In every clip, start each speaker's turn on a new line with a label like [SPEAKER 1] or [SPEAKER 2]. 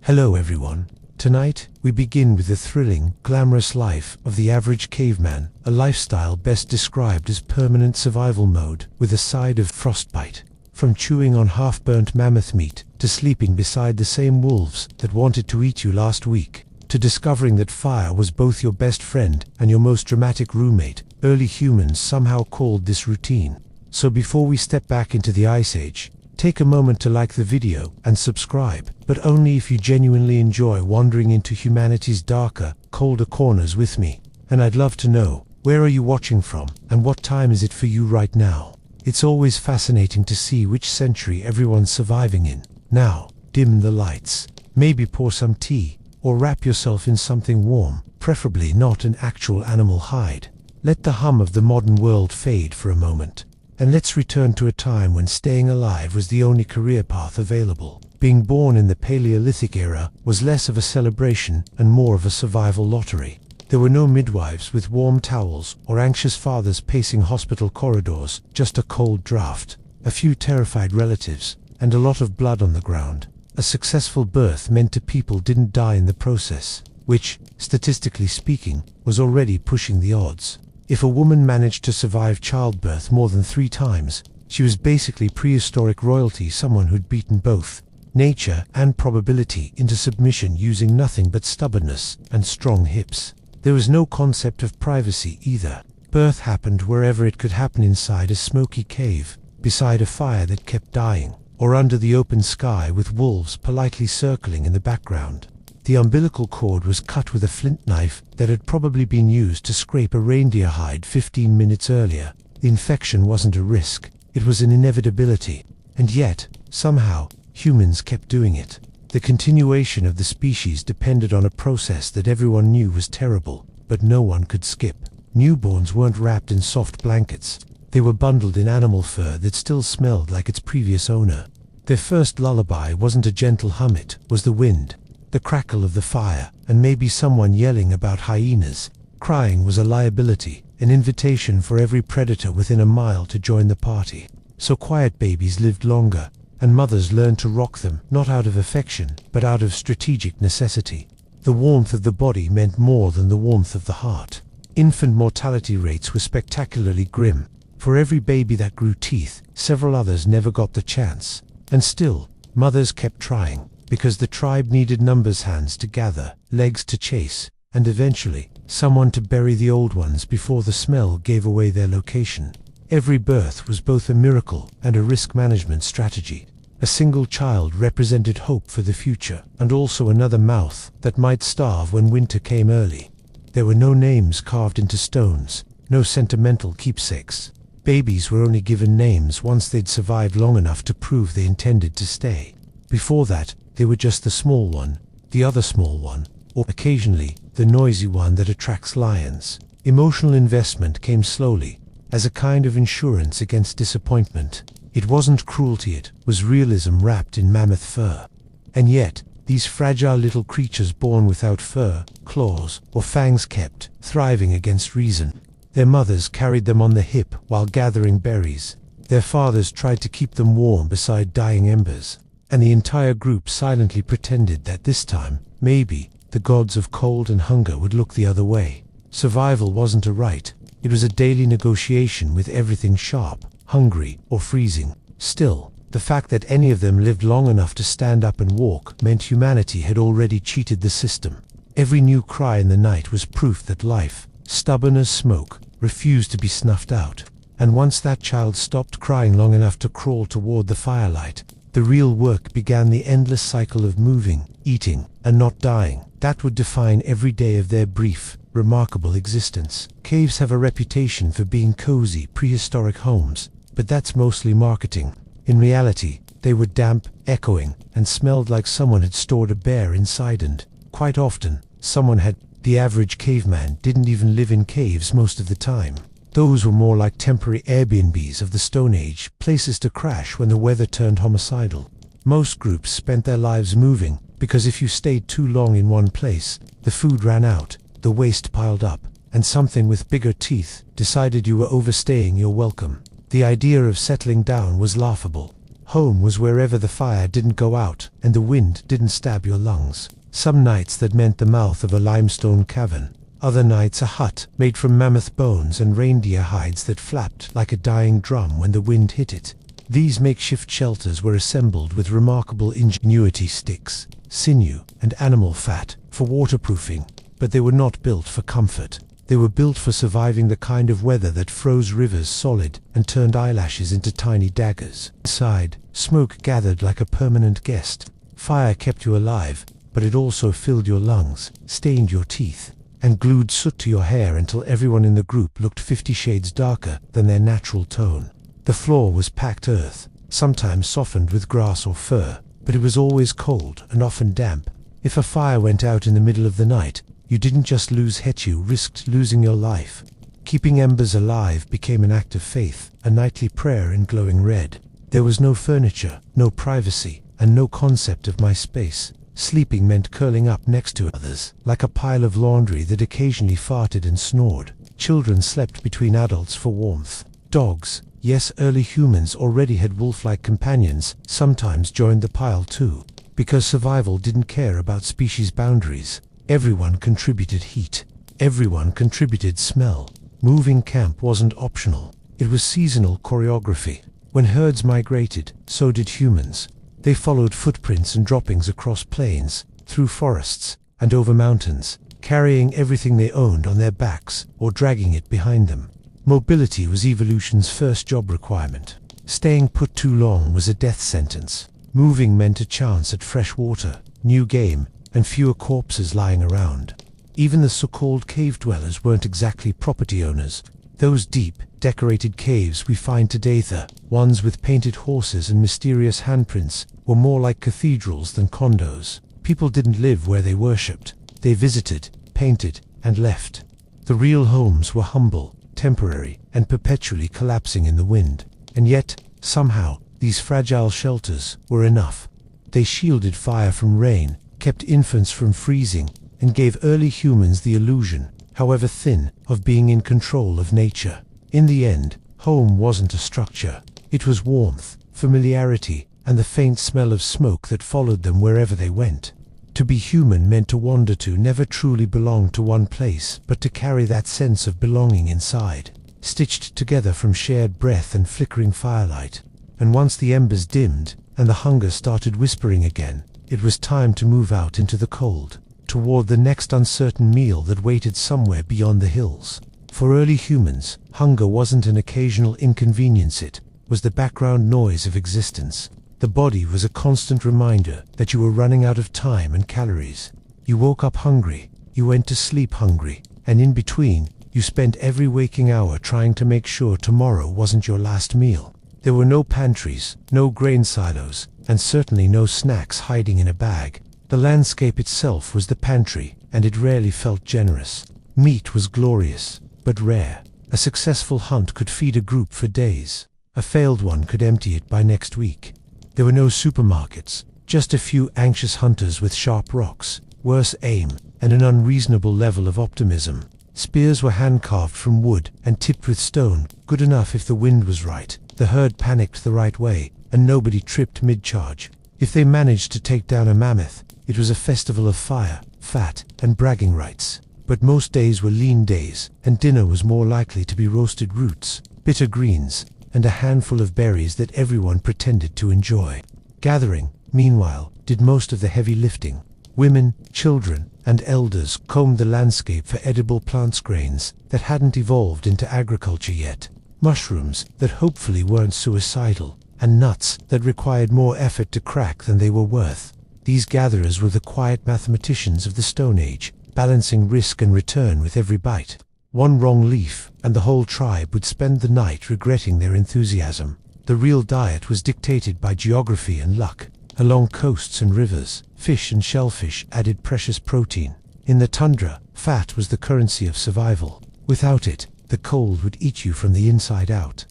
[SPEAKER 1] Hello everyone. Tonight, we begin with the thrilling, glamorous life of the average caveman, a lifestyle best described as permanent survival mode with a side of frostbite. From chewing on half-burnt mammoth meat, to sleeping beside the same wolves that wanted to eat you last week, to discovering that fire was both your best friend and your most dramatic roommate, early humans somehow called this routine. So before we step back into the Ice Age, take a moment to like the video and subscribe, but only if you genuinely enjoy wandering into humanity's darker, colder corners with me. And I'd love to know, where are you watching from, and what time is it for you right now? It's always fascinating to see which century everyone's surviving in. Now, dim the lights, maybe pour some tea, or wrap yourself in something warm, preferably not an actual animal hide. Let the hum of the modern world fade for a moment. And let's return to a time when staying alive was the only career path available. Being born in the Paleolithic era was less of a celebration and more of a survival lottery. There were no midwives with warm towels or anxious fathers pacing hospital corridors, just a cold draft, a few terrified relatives, and a lot of blood on the ground. A successful birth meant people didn't die in the process, which, statistically speaking, was already pushing the odds. If a woman managed to survive childbirth more than 3 times, she was basically prehistoric royalty, someone who'd beaten both nature and probability into submission using nothing but stubbornness and strong hips. There was no concept of privacy either. Birth happened wherever it could happen, inside a smoky cave, beside a fire that kept dying, or under the open sky with wolves politely circling in the background. The umbilical cord was cut with a flint knife that had probably been used to scrape a reindeer hide 15 minutes earlier. The infection wasn't a risk, it was an inevitability. And yet, somehow, humans kept doing it. The continuation of the species depended on a process that everyone knew was terrible, but no one could skip. Newborns weren't wrapped in soft blankets. They were bundled in animal fur that still smelled like its previous owner. Their first lullaby wasn't a gentle hum, it was the wind, the crackle of the fire, and maybe someone yelling about hyenas. Crying was a liability, an invitation for every predator within a mile to join the party. So quiet babies lived longer, and mothers learned to rock them, not out of affection, but out of strategic necessity. The warmth of the body meant more than the warmth of the heart. Infant mortality rates were spectacularly grim. For every baby that grew teeth, several others never got the chance. And still, mothers kept trying, because the tribe needed numbers, hands to gather, legs to chase, and eventually, someone to bury the old ones before the smell gave away their location. Every birth was both a miracle and a risk management strategy. A single child represented hope for the future, and also another mouth that might starve when winter came early. There were no names carved into stones, no sentimental keepsakes. Babies were only given names once they'd survived long enough to prove they intended to stay. Before that, they were just the small one, the other small one, or occasionally, the noisy one that attracts lions. Emotional investment came slowly, as a kind of insurance against disappointment. It wasn't cruelty, it was realism wrapped in mammoth fur. And yet, these fragile little creatures born without fur, claws, or fangs kept thriving against reason. Their mothers carried them on the hip while gathering berries. Their fathers tried to keep them warm beside dying embers. And the entire group silently pretended that this time, maybe, the gods of cold and hunger would look the other way. Survival wasn't a right, it was a daily negotiation with everything sharp, hungry, or freezing. Still, the fact that any of them lived long enough to stand up and walk meant humanity had already cheated the system. Every new cry in the night was proof that life, stubborn as smoke, refused to be snuffed out. And once that child stopped crying long enough to crawl toward the firelight, the real work began, the endless cycle of moving, eating, and not dying. That would define every day of their brief, remarkable existence. Caves have a reputation for being cozy, prehistoric homes, but that's mostly marketing. In reality, they were damp, echoing, and smelled like someone had stored a bear inside, and, quite often, someone had. The average caveman didn't even live in caves most of the time. Those were more like temporary Airbnbs of the Stone Age, places to crash when the weather turned homicidal. Most groups spent their lives moving, because if you stayed too long in one place, the food ran out, the waste piled up, and something with bigger teeth decided you were overstaying your welcome. The idea of settling down was laughable. Home was wherever the fire didn't go out and the wind didn't stab your lungs. Some nights that meant the mouth of a limestone cavern. Other nights a hut made from mammoth bones and reindeer hides that flapped like a dying drum when the wind hit it. These makeshift shelters were assembled with remarkable ingenuity: sticks, sinew, and animal fat for waterproofing, but they were not built for comfort. They were built for surviving the kind of weather that froze rivers solid and turned eyelashes into tiny daggers. Inside, smoke gathered like a permanent guest. Fire kept you alive, but it also filled your lungs, stained your teeth, and glued soot to your hair until everyone in the group looked 50 shades darker than their natural tone. The floor was packed earth, sometimes softened with grass or fur, but it was always cold and often damp. If a fire went out in the middle of the night, you didn't just lose heat, you risked losing your life. Keeping embers alive became an act of faith, a nightly prayer in glowing red. There was no furniture, no privacy, and no concept of my space. Sleeping meant curling up next to others, like a pile of laundry that occasionally farted and snored. Children slept between adults for warmth. Dogs, yes, early humans already had wolf-like companions, sometimes joined the pile too. Because survival didn't care about species boundaries. Everyone contributed heat. Everyone contributed smell. Moving camp wasn't optional. It was seasonal choreography. When herds migrated, so did humans. They followed footprints and droppings across plains, through forests, and over mountains, carrying everything they owned on their backs or dragging it behind them. Mobility was evolution's first job requirement. Staying put too long was a death sentence. Moving meant a chance at fresh water, new game, and fewer corpses lying around. Even the so-called cave dwellers weren't exactly property owners. Those deep, decorated caves we find today, the ones with painted horses and mysterious handprints, were more like cathedrals than condos. People didn't live where they worshipped. They visited, painted, and left. The real homes were humble, temporary, and perpetually collapsing in the wind. And yet, somehow, these fragile shelters were enough. They shielded fire from rain, kept infants from freezing, and gave early humans the illusion, however thin, of being in control of nature. In the end, home wasn't a structure. It was warmth, familiarity, and the faint smell of smoke that followed them wherever they went. To be human meant to wander, to never truly belong to one place, but to carry that sense of belonging inside, stitched together from shared breath and flickering firelight. And once the embers dimmed, and the hunger started whispering again, it was time to move out into the cold, toward the next uncertain meal that waited somewhere beyond the hills. For early humans, hunger wasn't an occasional inconvenience, it was the background noise of existence. The body was a constant reminder that you were running out of time and calories. You woke up hungry, you went to sleep hungry, and in between, you spent every waking hour trying to make sure tomorrow wasn't your last meal. There were no pantries, no grain silos, and certainly no snacks hiding in a bag. The landscape itself was the pantry, and it rarely felt generous. Meat was glorious, but rare. A successful hunt could feed a group for days. A failed one could empty it by next week. There were no supermarkets, just a few anxious hunters with sharp rocks, worse aim, and an unreasonable level of optimism. Spears were hand-carved from wood and tipped with stone, good enough if the wind was right. The herd panicked the right way, and nobody tripped mid-charge. If they managed to take down a mammoth, it was a festival of fire, fat, and bragging rights. But most days were lean days, and dinner was more likely to be roasted roots, bitter greens, and a handful of berries that everyone pretended to enjoy. Gathering, meanwhile, did most of the heavy lifting. Women, children, and elders combed the landscape for edible plant grains that hadn't evolved into agriculture yet. Mushrooms that hopefully weren't suicidal, and nuts that required more effort to crack than they were worth. These gatherers were the quiet mathematicians of the Stone Age, balancing risk and return with every bite. One wrong leaf, and the whole tribe would spend the night regretting their enthusiasm. The real diet was dictated by geography and luck. Along coasts and rivers, fish and shellfish added precious protein. In the tundra, fat was the currency of survival. Without it, the cold would eat you from the inside out.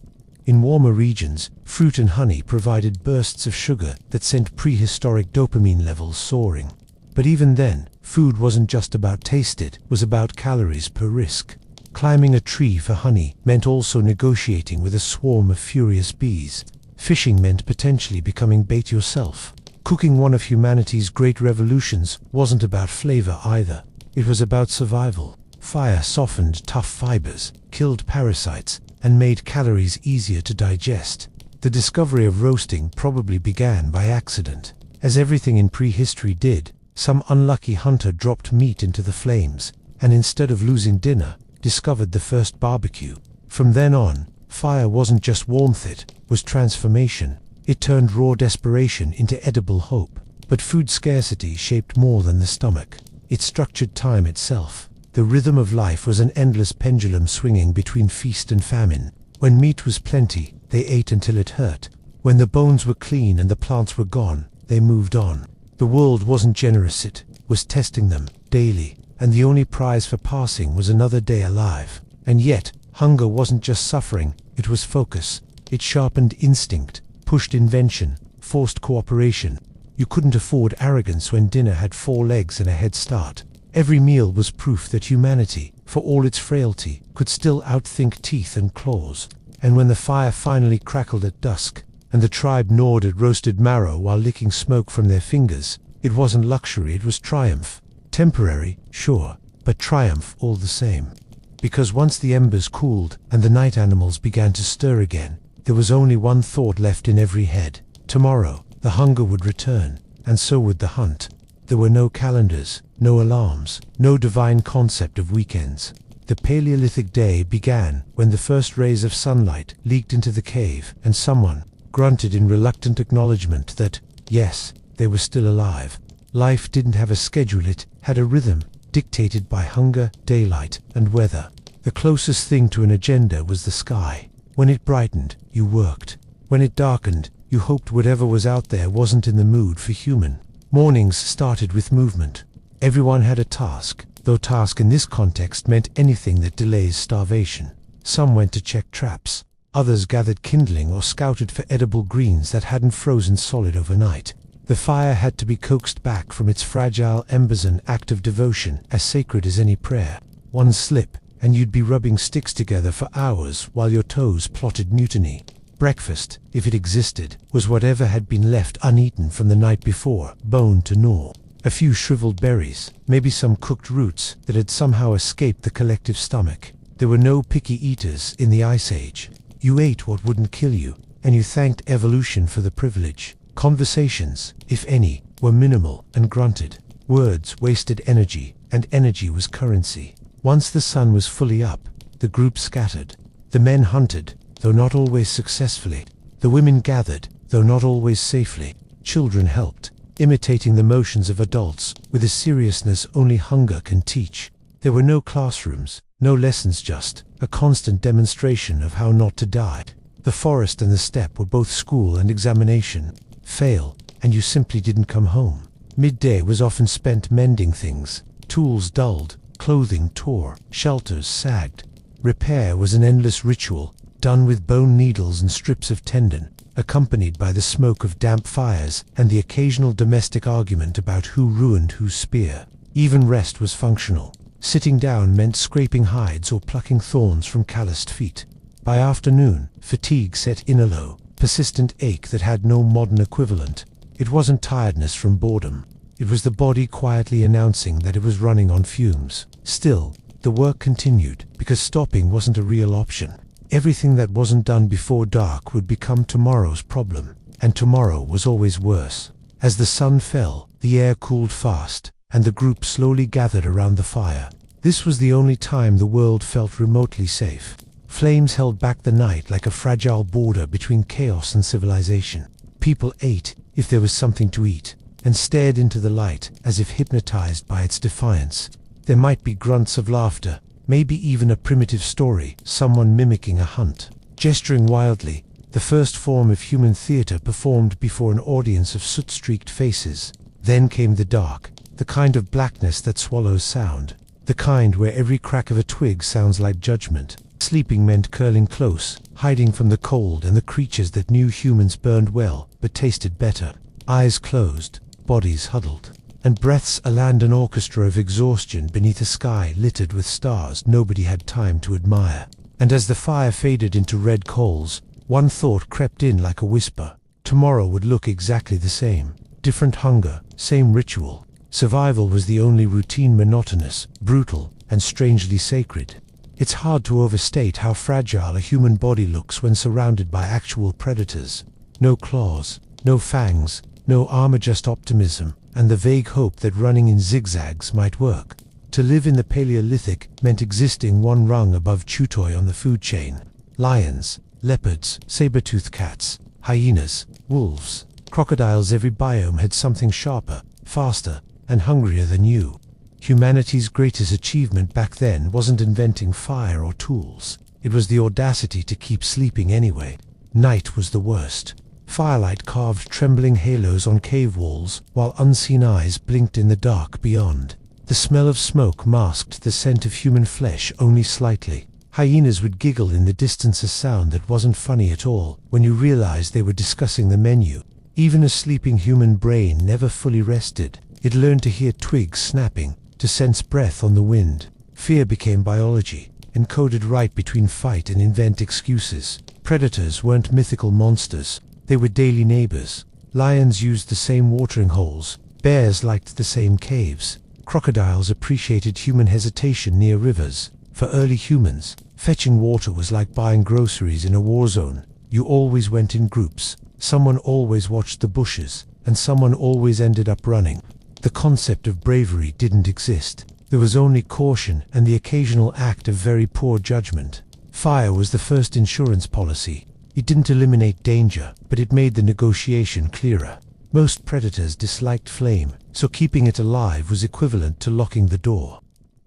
[SPEAKER 1] In warmer regions, fruit and honey provided bursts of sugar that sent prehistoric dopamine levels soaring. But even then, food wasn't just about taste, it was about calories per risk. Climbing a tree for honey meant also negotiating with a swarm of furious bees. Fishing meant potentially becoming bait yourself. Cooking, one of humanity's great revolutions, wasn't about flavor either. It was about survival. Fire softened tough fibers, killed parasites, and made calories easier to digest. The discovery of roasting probably began by accident. As everything in prehistory did, some unlucky hunter dropped meat into the flames, and instead of losing dinner, discovered the first barbecue. From then on, fire wasn't just warmth, it was transformation. It turned raw desperation into edible hope. But food scarcity shaped more than the stomach. It structured time itself. The rhythm of life was an endless pendulum swinging between feast and famine. When meat was plenty, they ate until it hurt. When the bones were clean and the plants were gone, they moved on. The world wasn't generous, it was testing them daily, and the only prize for passing was another day alive. And yet, hunger wasn't just suffering, it was focus. It sharpened instinct, pushed invention, forced cooperation. You couldn't afford arrogance when dinner had 4 legs and a head start. Every meal was proof that humanity, for all its frailty, could still outthink teeth and claws. And when the fire finally crackled at dusk, and the tribe gnawed at roasted marrow while licking smoke from their fingers, it wasn't luxury, it was triumph. Temporary, sure, but triumph all the same. Because once the embers cooled and the night animals began to stir again, there was only one thought left in every head. Tomorrow, the hunger would return, and so would the hunt. There were no calendars, no alarms, no divine concept of weekends. The Paleolithic day began when the first rays of sunlight leaked into the cave, and someone grunted in reluctant acknowledgement that, yes, they were still alive. Life didn't have a schedule, it had a rhythm, dictated by hunger, daylight, and weather. The closest thing to an agenda was the sky. When it brightened, you worked. When it darkened, you hoped whatever was out there wasn't in the mood for human. Mornings started with movement. Everyone had a task, though task in this context meant anything that delays starvation. Some went to check traps. Others gathered kindling or scouted for edible greens that hadn't frozen solid overnight. The fire had to be coaxed back from its fragile embers, an act of devotion as sacred as any prayer. One slip, and you'd be rubbing sticks together for hours while your toes plotted mutiny. Breakfast, if it existed, was whatever had been left uneaten from the night before, bone to gnaw. A few shriveled berries, maybe some cooked roots that had somehow escaped the collective stomach. There were no picky eaters in the Ice Age. You ate what wouldn't kill you, and you thanked evolution for the privilege. Conversations, if any, were minimal and grunted. Words wasted energy, and energy was currency. Once the sun was fully up, the group scattered. The men hunted, though not always successfully. The women gathered, though not always safely. Children helped, imitating the motions of adults with a seriousness only hunger can teach. There were no classrooms, no lessons, just a constant demonstration of how not to die. The forest and the steppe were both school and examination. Fail, and you simply didn't come home. Midday was often spent mending things. Tools dulled, clothing tore, shelters sagged. Repair was an endless ritual, done with bone needles and strips of tendon, accompanied by the smoke of damp fires and the occasional domestic argument about who ruined whose spear. Even rest was functional. Sitting down meant scraping hides or plucking thorns from calloused feet. By afternoon, fatigue set in, a low, persistent ache that had no modern equivalent. It wasn't tiredness from boredom. It was the body quietly announcing that it was running on fumes. Still, the work continued, because stopping wasn't a real option. Everything that wasn't done before dark would become tomorrow's problem, and tomorrow was always worse. As the sun fell, the air cooled fast, and the group slowly gathered around the fire. This was the only time the world felt remotely safe. Flames held back the night like a fragile border between chaos and civilization. People ate, if there was something to eat, and stared into the light as if hypnotized by its defiance. There might be grunts of laughter, maybe even a primitive story, someone mimicking a hunt. Gesturing wildly, the first form of human theater performed before an audience of soot-streaked faces. Then came the dark, the kind of blackness that swallows sound, the kind where every crack of a twig sounds like judgment. Sleeping meant curling close, hiding from the cold and the creatures that knew humans burned well, but tasted better. Eyes closed, bodies huddled, and breaths a land, an orchestra of exhaustion beneath a sky littered with stars nobody had time to admire. And as the fire faded into red coals, One thought crept in like a whisper. Tomorrow would look exactly the same. Different hunger, same ritual. Survival was the only routine, monotonous, brutal, and strangely sacred. It's hard to overstate how fragile a human body looks when surrounded by actual predators. No claws, no fangs, no armor, just optimism, and the vague hope that running in zigzags might work. To live in the Paleolithic meant existing one rung above Chutoi on the food chain. Lions, leopards, saber-toothed cats, hyenas, wolves, crocodiles. Every biome had something sharper, faster, and hungrier than you. Humanity's greatest achievement back then wasn't inventing fire or tools. It was the audacity to keep sleeping anyway. Night was the worst. Firelight carved trembling halos on cave walls, while unseen eyes blinked in the dark beyond. The smell of smoke masked the scent of human flesh only slightly. Hyenas would giggle in the distance, a sound that wasn't funny at all when you realized they were discussing the menu. Even a sleeping human brain never fully rested. It learned to hear twigs snapping, to sense breath on the wind. Fear became biology, encoded right between fight and invent excuses. Predators weren't mythical monsters. They were daily neighbors. Lions used the same watering holes. Bears liked the same caves. Crocodiles appreciated human hesitation near rivers. For early humans, fetching water was like buying groceries in a war zone. You always went in groups. Someone always watched the bushes, and someone always ended up running. The concept of bravery didn't exist. There was only caution and the occasional act of very poor judgment. Fire was the first insurance policy. It didn't eliminate danger, but it made the negotiation clearer. Most predators disliked flame, so keeping it alive was equivalent to locking the door.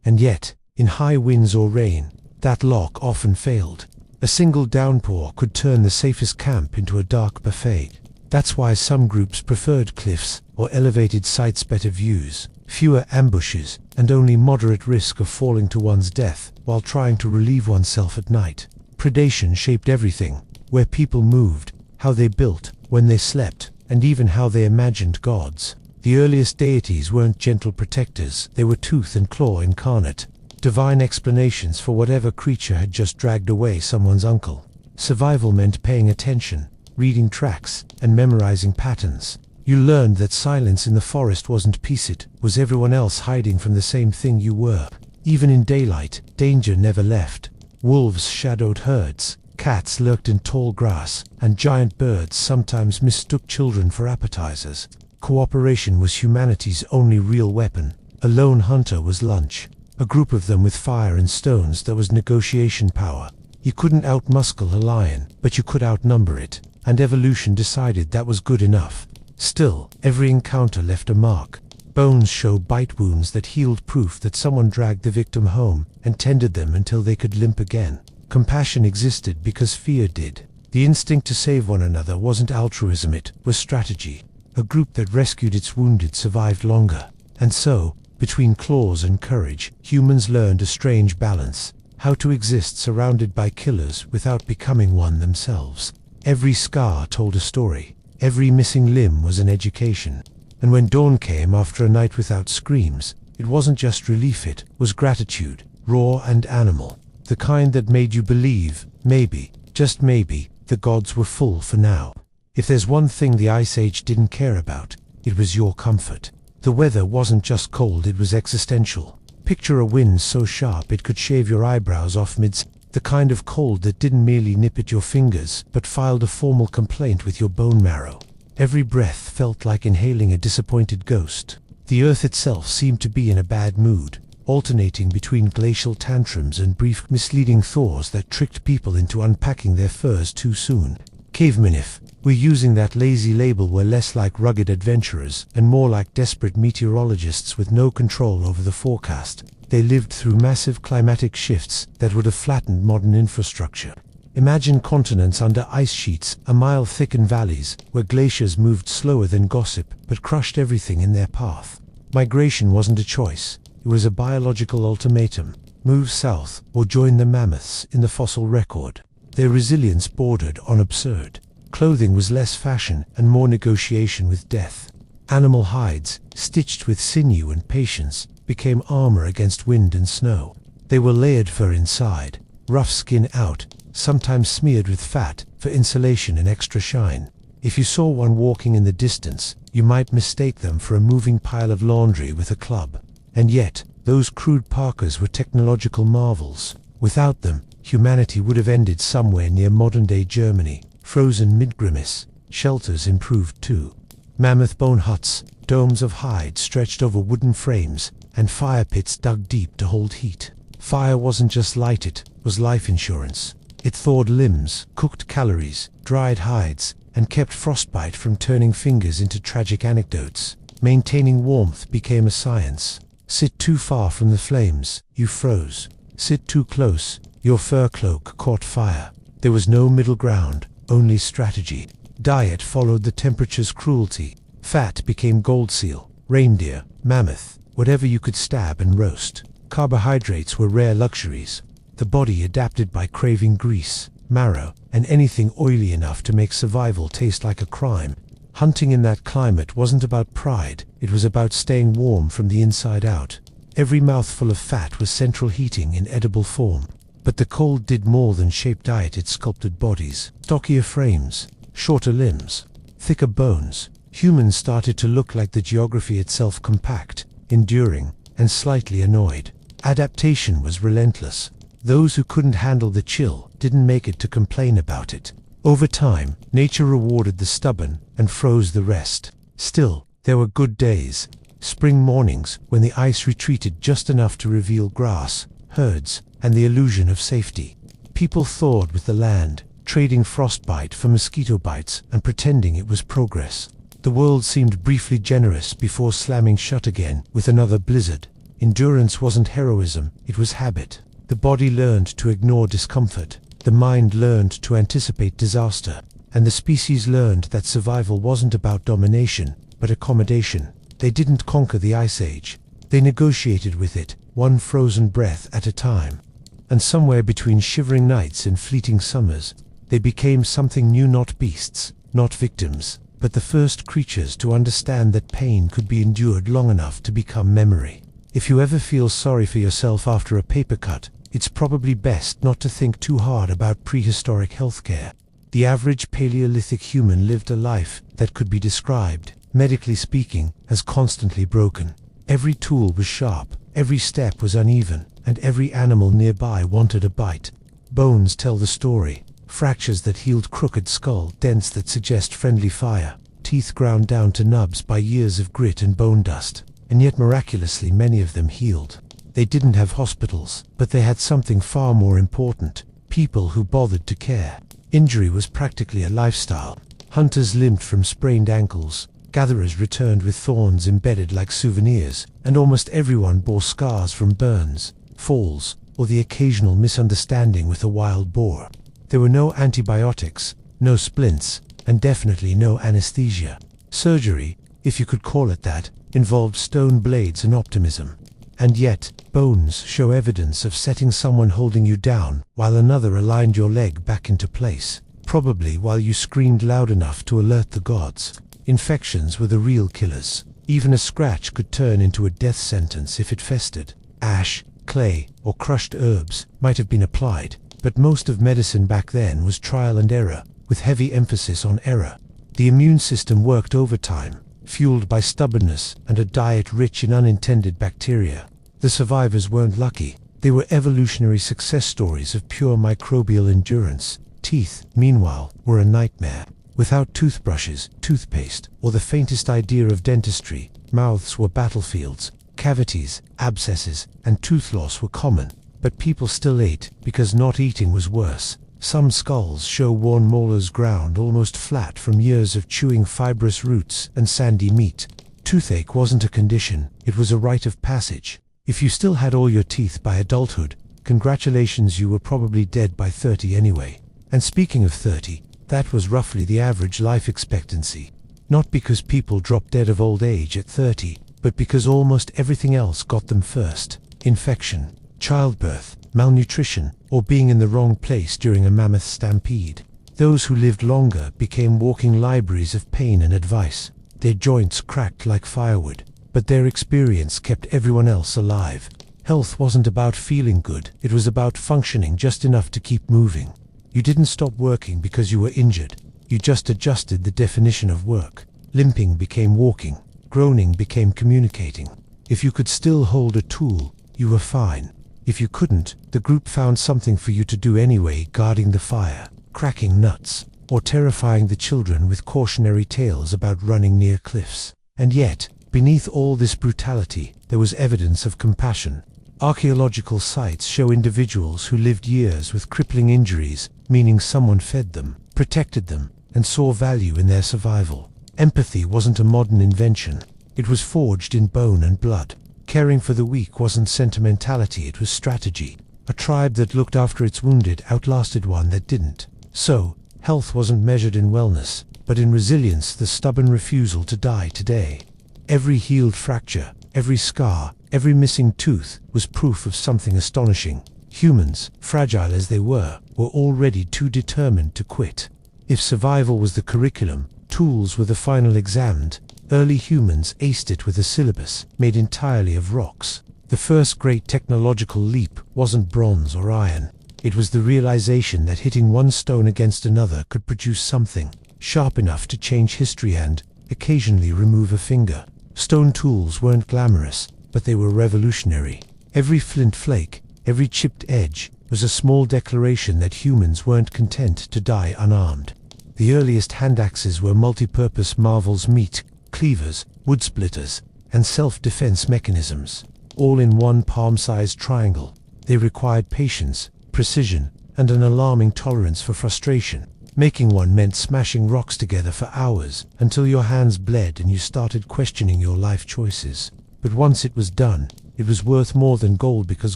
[SPEAKER 1] And yet, in high winds or rain, that lock often failed. A single downpour could turn the safest camp into a dark buffet. That's why some groups preferred cliffs or elevated sites, better views, fewer ambushes, and only moderate risk of falling to one's death while trying to relieve oneself at night. Predation shaped everything: where people moved, how they built, when they slept, and even how they imagined gods. The earliest deities weren't gentle protectors, they were tooth and claw incarnate. Divine explanations for whatever creature had just dragged away someone's uncle. Survival meant paying attention, reading tracks, and memorizing patterns. You learned that silence in the forest wasn't peace, it was everyone else hiding from the same thing you were. Even in daylight, danger never left. Wolves shadowed herds, cats lurked in tall grass, and giant birds sometimes mistook children for appetizers. Cooperation was humanity's only real weapon. A lone hunter was lunch. A group of them with fire and stones, that was negotiation power. You couldn't outmuscle a lion, but you could outnumber it, and evolution decided that was good enough. Still, every encounter left a mark. Bones show bite wounds that healed, proof that someone dragged the victim home and tended them until they could limp again. Compassion existed because fear did. The instinct to save one another wasn't altruism, it was strategy. A group that rescued its wounded survived longer. And so, between claws and courage, humans learned a strange balance: how to exist surrounded by killers without becoming one themselves. Every scar told a story. Every missing limb was an education. And when dawn came after a night without screams, it wasn't just relief, it was gratitude, raw and animal. The kind that made you believe, maybe, just maybe, the gods were full for now. If there's one thing the Ice Age didn't care about, it was your comfort. The weather wasn't just cold, it was existential. Picture a wind so sharp it could shave your eyebrows off mid. The kind of cold that didn't merely nip at your fingers, but filed a formal complaint with your bone marrow. Every breath felt like inhaling a disappointed ghost. The earth itself seemed to be in a bad mood, alternating between glacial tantrums and brief misleading thaws that tricked people into unpacking their furs too soon. Cavemen, if we're using that lazy label, were less like rugged adventurers and more like desperate meteorologists with no control over the forecast. They lived through massive climatic shifts that would have flattened modern infrastructure. Imagine continents under ice sheets, a mile thick, in valleys where glaciers moved slower than gossip but crushed everything in their path. Migration wasn't a choice, it was a biological ultimatum: move south or join the mammoths in the fossil record. Their resilience bordered on absurd. Clothing was less fashion and more negotiation with death. Animal hides, stitched with sinew and patience, became armor against wind and snow. They were layered fur inside, rough skin out, sometimes smeared with fat for insulation and extra shine. If you saw one walking in the distance, you might mistake them for a moving pile of laundry with a club. And yet, those crude parkas were technological marvels. Without them, humanity would have ended somewhere near modern-day Germany, frozen mid-grimace. Shelters improved too. Mammoth bone huts, domes of hide stretched over wooden frames, and fire pits dug deep to hold heat. Fire wasn't just light, it was life insurance. It thawed limbs, cooked calories, dried hides, and kept frostbite from turning fingers into tragic anecdotes. Maintaining warmth became a science. Sit too far from the flames, you froze. Sit too close, your fur cloak caught fire. There was no middle ground, only strategy. Diet followed the temperature's cruelty. Fat became gold seal, reindeer, mammoth, whatever you could stab and roast. Carbohydrates were rare luxuries. The body adapted by craving grease, marrow, and anything oily enough to make survival taste like a crime. Hunting in that climate wasn't about pride, it was about staying warm from the inside out. Every mouthful of fat was central heating in edible form. But the cold did more than shape diet, it sculpted bodies. Stockier frames, shorter limbs, thicker bones. Humans started to look like the geography itself, compact, enduring, and slightly annoyed. Adaptation was relentless. Those who couldn't handle the chill didn't make it to complain about it. Over time, nature rewarded the stubborn and froze the rest. Still, there were good days. Spring mornings when the ice retreated just enough to reveal grass, herds, and the illusion of safety. People thawed with the land, trading frostbite for mosquito bites and pretending it was progress. The world seemed briefly generous before slamming shut again with another blizzard. Endurance wasn't heroism, it was habit. The body learned to ignore discomfort. The mind learned to anticipate disaster. And the species learned that survival wasn't about domination, but accommodation. They didn't conquer the Ice Age. They negotiated with it, one frozen breath at a time. And somewhere between shivering nights and fleeting summers, they became something new, not beasts, not victims, but the first creatures to understand that pain could be endured long enough to become memory. If you ever feel sorry for yourself after a paper cut, it's probably best not to think too hard about prehistoric healthcare. The average Paleolithic human lived a life that could be described, medically speaking, as constantly broken. Every tool was sharp, every step was uneven, and every animal nearby wanted a bite. Bones tell the story. Fractures that healed crooked skull, dents that suggest friendly fire, teeth ground down to nubs by years of grit and bone dust. And yet miraculously many of them healed. They didn't have hospitals, but they had something far more important: people who bothered to care. Injury was practically a lifestyle. Hunters limped from sprained ankles, gatherers returned with thorns embedded like souvenirs, and almost everyone bore scars from burns, falls, or the occasional misunderstanding with a wild boar. There were no antibiotics, no splints, and definitely no anesthesia. Surgery, if you could call it that, involved stone blades and optimism. And yet, bones show evidence of setting someone holding you down while another aligned your leg back into place, probably while you screamed loud enough to alert the gods. Infections were the real killers. Even a scratch could turn into a death sentence if it festered. Ash, clay, or crushed herbs might have been applied, but most of medicine back then was trial and error, with heavy emphasis on error. The immune system worked overtime, fueled by stubbornness and a diet rich in unintended bacteria. The survivors weren't lucky. They were evolutionary success stories of pure microbial endurance. Teeth, meanwhile, were a nightmare. Without toothbrushes, toothpaste, or the faintest idea of dentistry, mouths were battlefields. Cavities, abscesses, and tooth loss were common. But people still ate, because not eating was worse. Some skulls show worn molars ground almost flat from years of chewing fibrous roots and sandy meat. Toothache wasn't a condition, it was a rite of passage. If you still had all your teeth by adulthood, congratulations, you were probably dead by 30 anyway. And speaking of 30, that was roughly the average life expectancy. Not because people dropped dead of old age at 30, but because almost everything else got them first. Infection, childbirth, malnutrition, or being in the wrong place during a mammoth stampede. Those who lived longer became walking libraries of pain and advice. Their joints cracked like firewood, but their experience kept everyone else alive. Health wasn't about feeling good, it was about functioning just enough to keep moving. You didn't stop working because you were injured. You just adjusted the definition of work. Limping became walking. Groaning became communicating. If you could still hold a tool, you were fine. If you couldn't, the group found something for you to do anyway, guarding the fire, cracking nuts, or terrifying the children with cautionary tales about running near cliffs. And yet, beneath all this brutality, there was evidence of compassion. Archaeological sites show individuals who lived years with crippling injuries, meaning someone fed them, protected them, and saw value in their survival. Empathy wasn't a modern invention. It was forged in bone and blood. Caring for the weak wasn't sentimentality, it was strategy. A tribe that looked after its wounded outlasted one that didn't. So, health wasn't measured in wellness, but in resilience, the stubborn refusal to die today. Every healed fracture, every scar, every missing tooth was proof of something astonishing. Humans, fragile as they were already too determined to quit. If survival was the curriculum, tools were the final exam. Early humans aced it with a syllabus made entirely of rocks. The first great technological leap wasn't bronze or iron. It was the realization that hitting one stone against another could produce something sharp enough to change history and, occasionally, remove a finger. Stone tools weren't glamorous, but they were revolutionary. Every flint flake, every chipped edge, was a small declaration that humans weren't content to die unarmed. The earliest hand axes were multi-purpose marvels: meat cleavers, wood splitters, and self-defense mechanisms, all in one palm-sized triangle. They required patience, precision, and an alarming tolerance for frustration. Making one meant smashing rocks together for hours until your hands bled and you started questioning your life choices. But once it was done, it was worth more than gold, because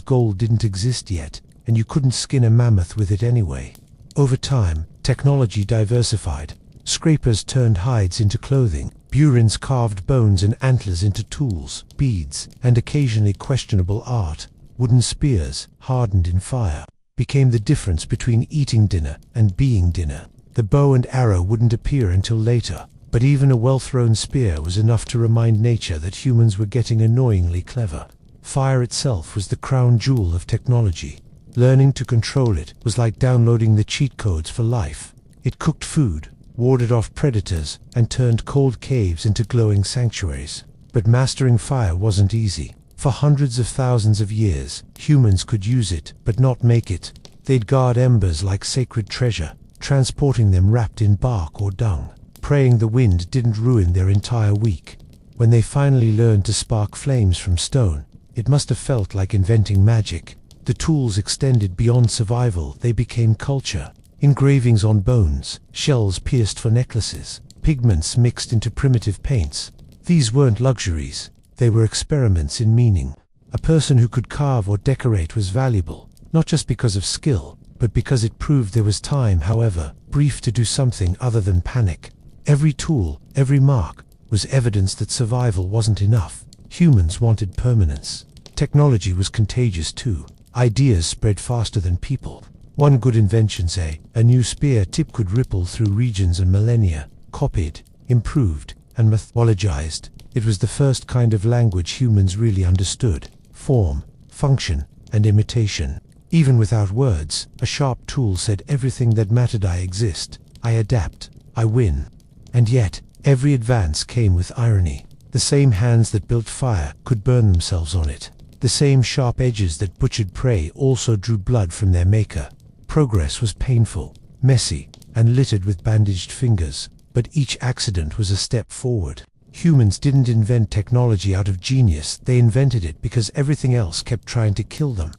[SPEAKER 1] gold didn't exist yet, and you couldn't skin a mammoth with it anyway. Over time, technology diversified. Scrapers turned hides into clothing. Burins carved bones and antlers into tools, beads, and occasionally questionable art. Wooden spears, hardened in fire, became the difference between eating dinner and being dinner. The bow and arrow wouldn't appear until later, but even a well-thrown spear was enough to remind nature that humans were getting annoyingly clever. Fire itself was the crown jewel of technology. Learning to control it was like downloading the cheat codes for life. It cooked food, warded off predators, and turned cold caves into glowing sanctuaries. But mastering fire wasn't easy. For hundreds of thousands of years, humans could use it, but not make it. They'd guard embers like sacred treasure, transporting them wrapped in bark or dung, praying the wind didn't ruin their entire week. When they finally learned to spark flames from stone, it must have felt like inventing magic. The tools extended beyond survival, they became culture. Engravings on bones, shells pierced for necklaces, pigments mixed into primitive paints. These weren't luxuries, they were experiments in meaning. A person who could carve or decorate was valuable, not just because of skill, but because it proved there was time, however brief, to do something other than panic. Every tool, every mark, was evidence that survival wasn't enough. Humans wanted permanence. Technology was contagious too. Ideas spread faster than people. One good invention, say, a new spear tip, could ripple through regions and millennia, copied, improved, and mythologized. It was the first kind of language humans really understood: form, function, and imitation. Even without words, a sharp tool said everything that mattered: I exist, I adapt, I win. And yet, every advance came with irony. The same hands that built fire could burn themselves on it. The same sharp edges that butchered prey also drew blood from their maker. Progress was painful, messy, and littered with bandaged fingers, but each accident was a step forward. Humans didn't invent technology out of genius, they invented it because everything else kept trying to kill them.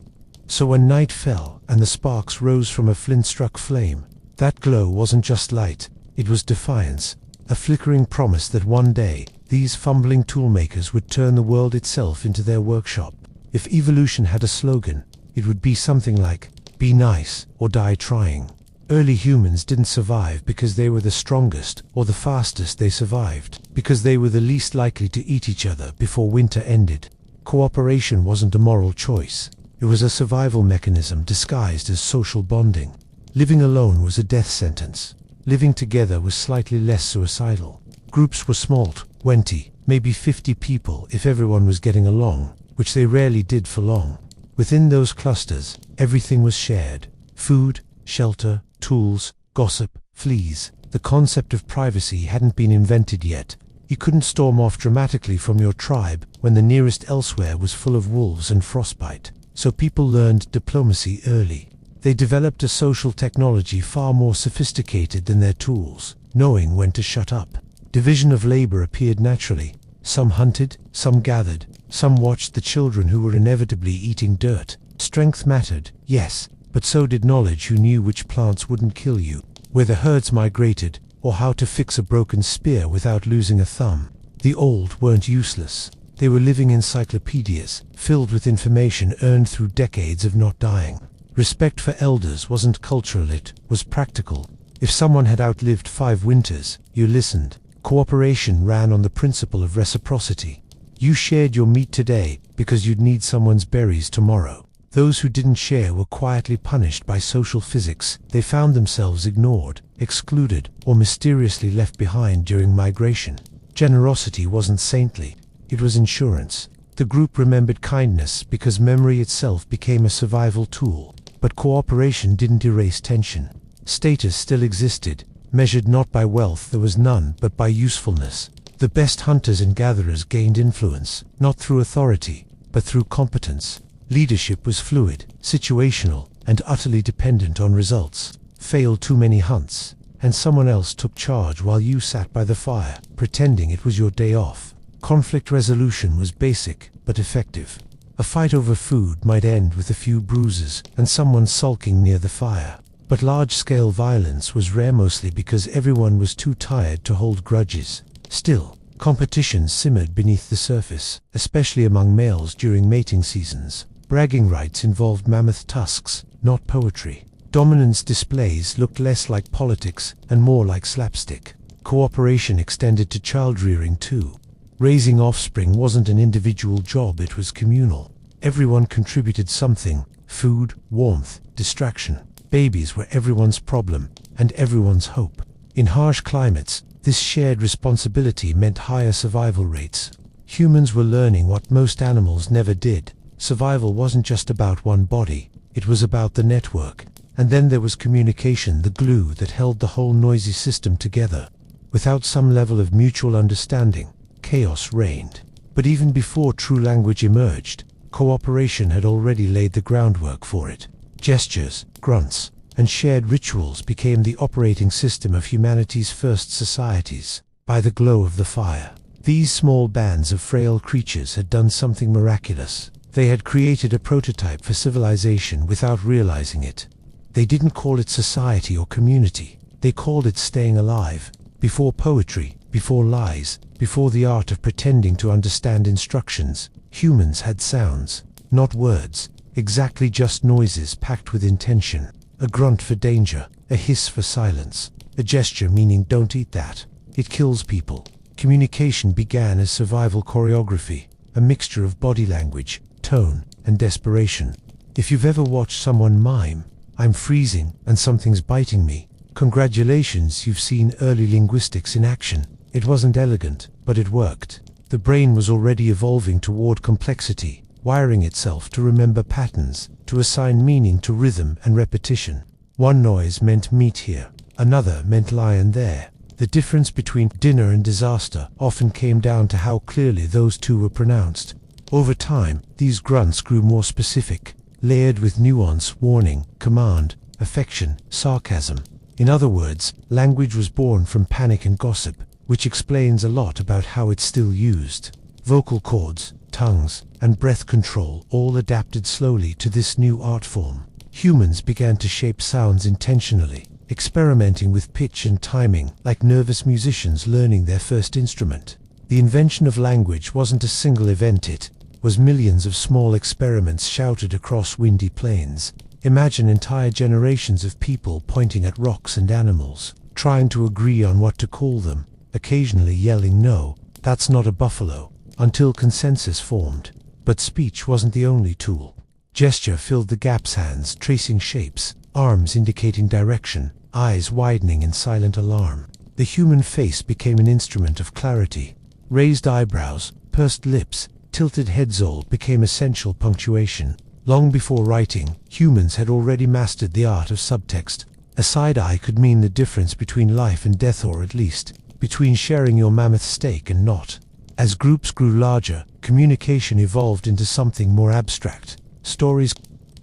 [SPEAKER 1] So when night fell and the sparks rose from a flint-struck flame, that glow wasn't just light, it was defiance, a flickering promise that one day, these fumbling toolmakers would turn the world itself into their workshop. If evolution had a slogan, it would be something like, "Be nice or die trying." Early humans didn't survive because they were the strongest or the fastest, they survived because they were the least likely to eat each other before winter ended. Cooperation wasn't a moral choice, it was a survival mechanism disguised as social bonding. Living alone was a death sentence. Living together was slightly less suicidal. Groups were small, 20, maybe 50 people if everyone was getting along, which they rarely did for long. Within those clusters, everything was shared: food, shelter, tools, gossip, fleas. The concept of privacy hadn't been invented yet. You couldn't storm off dramatically from your tribe when the nearest elsewhere was full of wolves and frostbite. So people learned diplomacy early. They developed a social technology far more sophisticated than their tools, knowing when to shut up. Division of labor appeared naturally. Some hunted, some gathered, some watched the children who were inevitably eating dirt. Strength mattered, yes, but so did knowledge. Who knew which plants wouldn't kill you, where the herds migrated, or how to fix a broken spear without losing a thumb. The old weren't useless. They were living encyclopedias, filled with information earned through decades of not dying. Respect for elders wasn't cultural, it was practical. If someone had outlived 5 winters, you listened. Cooperation ran on the principle of reciprocity. You shared your meat today because you'd need someone's berries tomorrow. Those who didn't share were quietly punished by social physics. They found themselves ignored, excluded, or mysteriously left behind during migration. Generosity wasn't saintly, it was insurance. The group remembered kindness because memory itself became a survival tool. But cooperation didn't erase tension. Status still existed, measured not by wealth, there was none, but by usefulness. The best hunters and gatherers gained influence, not through authority, but through competence. Leadership was fluid, situational, and utterly dependent on results. Failed too many hunts, and someone else took charge while you sat by the fire, pretending it was your day off. Conflict resolution was basic, but effective. A fight over food might end with a few bruises and someone sulking near the fire. But large-scale violence was rare, mostly because everyone was too tired to hold grudges. Still, competition simmered beneath the surface, especially among males during mating seasons. Bragging rights involved mammoth tusks, not poetry. Dominance displays looked less like politics and more like slapstick. Cooperation extended to child-rearing too. Raising offspring wasn't an individual job, it was communal. Everyone contributed something: food, warmth, distraction. Babies were everyone's problem, and everyone's hope. In harsh climates, this shared responsibility meant higher survival rates. Humans were learning what most animals never did. Survival wasn't just about one body, it was about the network. And then there was communication, the glue that held the whole noisy system together. Without some level of mutual understanding, chaos reigned. But even before true language emerged, cooperation had already laid the groundwork for it. Gestures, grunts, and shared rituals became the operating system of humanity's first societies. By the glow of the fire, these small bands of frail creatures had done something miraculous. They had created a prototype for civilization without realizing it. They didn't call it society or community. They called it staying alive. Before poetry, before lies, before the art of pretending to understand instructions, humans had sounds, not words, exactly just noises packed with intention. A grunt for danger, a hiss for silence, a gesture meaning don't eat that. It kills people. Communication began as survival choreography, a mixture of body language, tone, and desperation. If you've ever watched someone mime, "I'm freezing and something's biting me," congratulations, you've seen early linguistics in action. It wasn't elegant, but it worked. The brain was already evolving toward complexity, wiring itself to remember patterns, to assign meaning to rhythm and repetition. One noise meant meat here, another meant lion there. The difference between dinner and disaster often came down to how clearly those two were pronounced. Over time, these grunts grew more specific, layered with nuance, warning, command, affection, sarcasm. In other words, language was born from panic and gossip, which explains a lot about how it's still used. Vocal cords, tongues, and breath control all adapted slowly to this new art form. Humans began to shape sounds intentionally, experimenting with pitch and timing like nervous musicians learning their first instrument. The invention of language wasn't a single event, it was millions of small experiments shouted across windy plains. Imagine entire generations of people pointing at rocks and animals, trying to agree on what to call them, occasionally yelling, "No, that's not a buffalo," until consensus formed. But speech wasn't the only tool. Gesture filled the gaps, hands tracing shapes, arms indicating direction, eyes widening in silent alarm. The human face became an instrument of clarity. Raised eyebrows, pursed lips, tilted heads all became essential punctuation. Long before writing, humans had already mastered the art of subtext. A side eye could mean the difference between life and death, or at least between sharing your mammoth steak and not. As groups grew larger, communication evolved into something more abstract. Stories,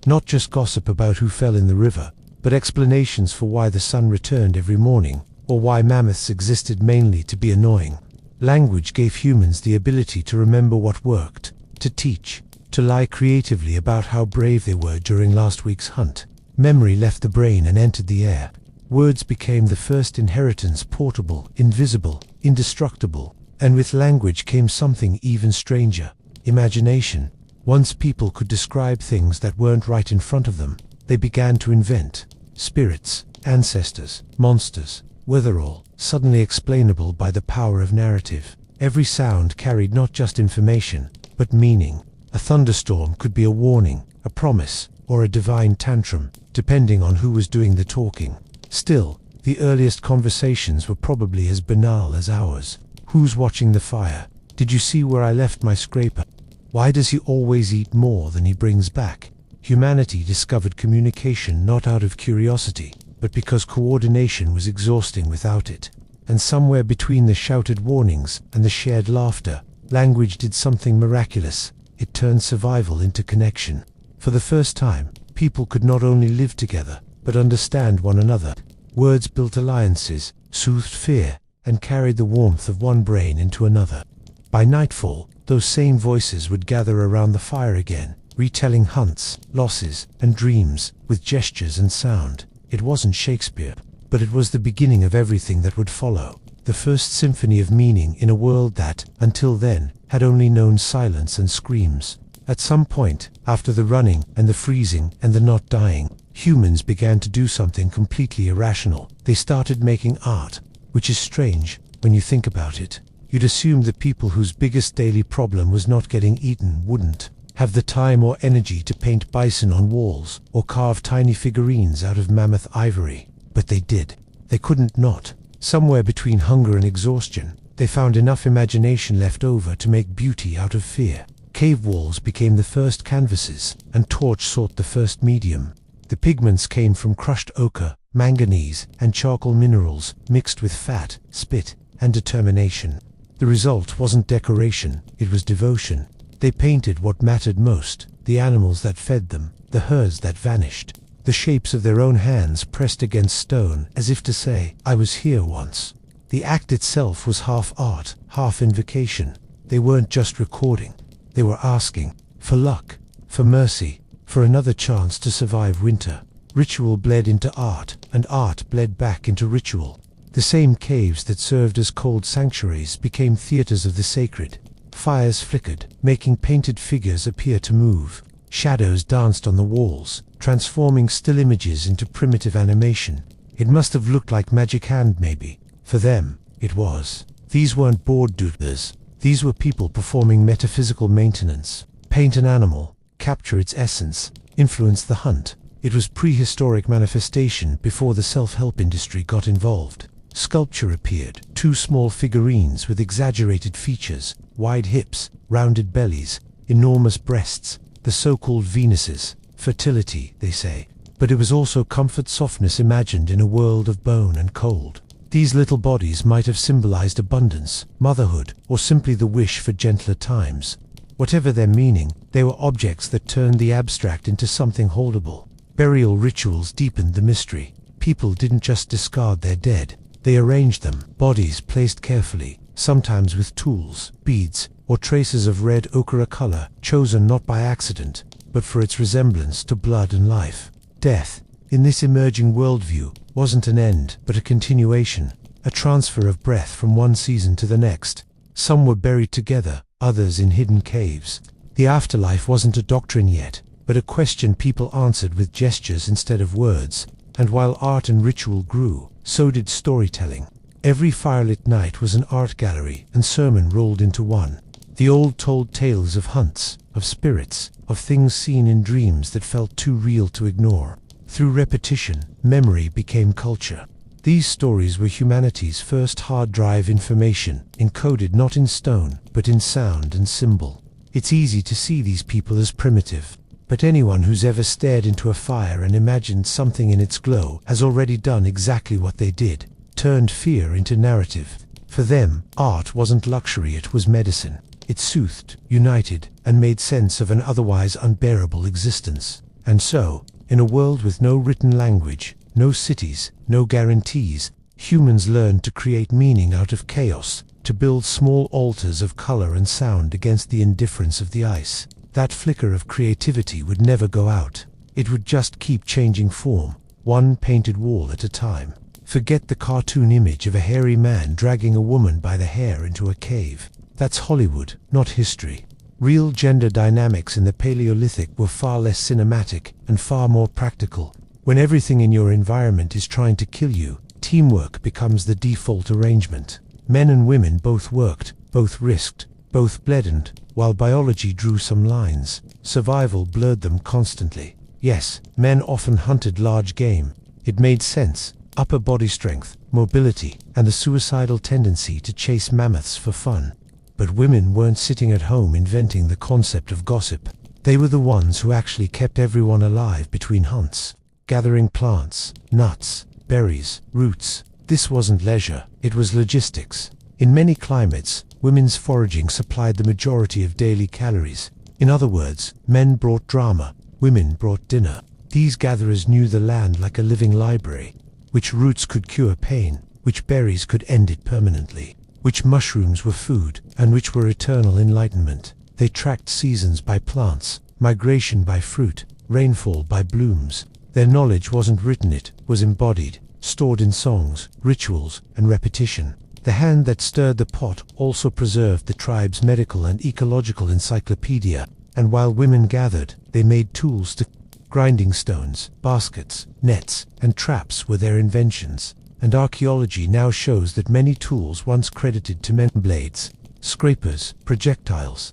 [SPEAKER 1] not just gossip about who fell in the river, but explanations for why the sun returned every morning, or why mammoths existed mainly to be annoying. Language gave humans the ability to remember what worked, to teach, to lie creatively about how brave they were during last week's hunt. Memory left the brain and entered the air. Words became the first inheritance, portable, invisible, indestructible. And with language came something even stranger: imagination. Once people could describe things that weren't right in front of them, they began to invent. Spirits, ancestors, monsters, were all suddenly explainable by the power of narrative. Every sound carried not just information, but meaning. A thunderstorm could be a warning, a promise, or a divine tantrum, depending on who was doing the talking. Still, the earliest conversations were probably as banal as ours. Who's watching the fire? Did you see where I left my scraper? Why does he always eat more than he brings back? Humanity discovered communication not out of curiosity, but because coordination was exhausting without it. And somewhere between the shouted warnings and the shared laughter, language did something miraculous. It turned survival into connection. For the first time, people could not only live together, but understand one another. Words built alliances, soothed fear, and carried the warmth of one brain into another. By nightfall, those same voices would gather around the fire again, retelling hunts, losses, and dreams, with gestures and sound. It wasn't Shakespeare, but it was the beginning of everything that would follow. The first symphony of meaning in a world that, until then, had only known silence and screams. At some point, after the running and the freezing and the not dying, humans began to do something completely irrational. They started making art. Which is strange, when you think about it. You'd assume the people whose biggest daily problem was not getting eaten wouldn't have the time or energy to paint bison on walls, or carve tiny figurines out of mammoth ivory. But they did. They couldn't not. Somewhere between hunger and exhaustion, they found enough imagination left over to make beauty out of fear. Cave walls became the first canvases, and torch sought the first medium. The pigments came from crushed ochre, manganese, and charcoal minerals mixed with fat, spit, and determination. The result wasn't decoration, it was devotion. They painted what mattered most: the animals that fed them, the herds that vanished, the shapes of their own hands pressed against stone, as if to say, "I was here once." The act itself was half art, half invocation. They weren't just recording, they were asking for luck, for mercy, for another chance to survive winter. Ritual bled into art, and art bled back into ritual. The same caves that served as cold sanctuaries became theaters of the sacred. Fires flickered, making painted figures appear to move. Shadows danced on the walls, transforming still images into primitive animation. It must have looked like magic hand, maybe. For them, it was. These weren't bored doodlers. These were people performing metaphysical maintenance. Paint an animal, capture its essence, influence the hunt. It was prehistoric manifestation before the self-help industry got involved. Sculpture appeared, two small figurines with exaggerated features, wide hips, rounded bellies, enormous breasts, the so-called Venuses. Fertility, they say. But it was also comfort, softness imagined in a world of bone and cold. These little bodies might have symbolized abundance, motherhood, or simply the wish for gentler times. Whatever their meaning, they were objects that turned the abstract into something holdable. Burial rituals deepened the mystery. People didn't just discard their dead, they arranged them, bodies placed carefully, sometimes with tools, beads, or traces of red ochre color, chosen not by accident, but for its resemblance to blood and life. Death, in this emerging worldview, wasn't an end, but a continuation, a transfer of breath from one season to the next. Some were buried together, others in hidden caves. The afterlife wasn't a doctrine yet, but a question people answered with gestures instead of words. And while art and ritual grew, so did storytelling. Every firelit night was an art gallery, and sermon rolled into one. The old told tales of hunts, of spirits, of things seen in dreams that felt too real to ignore. Through repetition, memory became culture. These stories were humanity's first hard drive information, encoded not in stone, but in sound and symbol. It's easy to see these people as primitive. But anyone who's ever stared into a fire and imagined something in its glow has already done exactly what they did, turned fear into narrative. For them, art wasn't luxury, it was medicine. It soothed, united, and made sense of an otherwise unbearable existence. And so, in a world with no written language, no cities, no guarantees, humans learned to create meaning out of chaos, to build small altars of color and sound against the indifference of the ice. That flicker of creativity would never go out. It would just keep changing form, one painted wall at a time. Forget the cartoon image of a hairy man dragging a woman by the hair into a cave. That's Hollywood, not history. Real gender dynamics in the Paleolithic were far less cinematic and far more practical. When everything in your environment is trying to kill you, teamwork becomes the default arrangement. Men and women both worked, both risked, both bled, and, while biology drew some lines, survival blurred them constantly. Yes, men often hunted large game. It made sense. Upper body strength, mobility, and the suicidal tendency to chase mammoths for fun. But women weren't sitting at home inventing the concept of gossip. They were the ones who actually kept everyone alive between hunts, gathering plants, nuts, berries, roots. This wasn't leisure, it was logistics. In many climates, women's foraging supplied the majority of daily calories. In other words, men brought drama, women brought dinner. These gatherers knew the land like a living library. Which roots could cure pain, which berries could end it permanently, which mushrooms were food, and which were eternal enlightenment. They tracked seasons by plants, migration by fruit, rainfall by blooms. Their knowledge wasn't written, it was embodied, stored in songs, rituals, and repetition. The hand that stirred the pot also preserved the tribe's medical and ecological encyclopedia, and while women gathered, they made tools to grinding stones, baskets, nets, and traps were their inventions. And archaeology now shows that many tools once credited to men, blades, scrapers, projectiles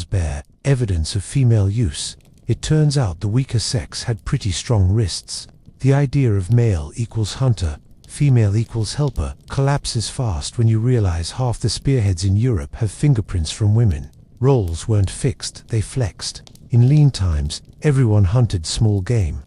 [SPEAKER 1] bear evidence of female use. It turns out the weaker sex had pretty strong wrists. The idea of male equals hunter, female equals helper collapses fast when you realize half the spearheads in Europe have fingerprints from women. Roles weren't fixed, they flexed. In lean times, everyone hunted small game.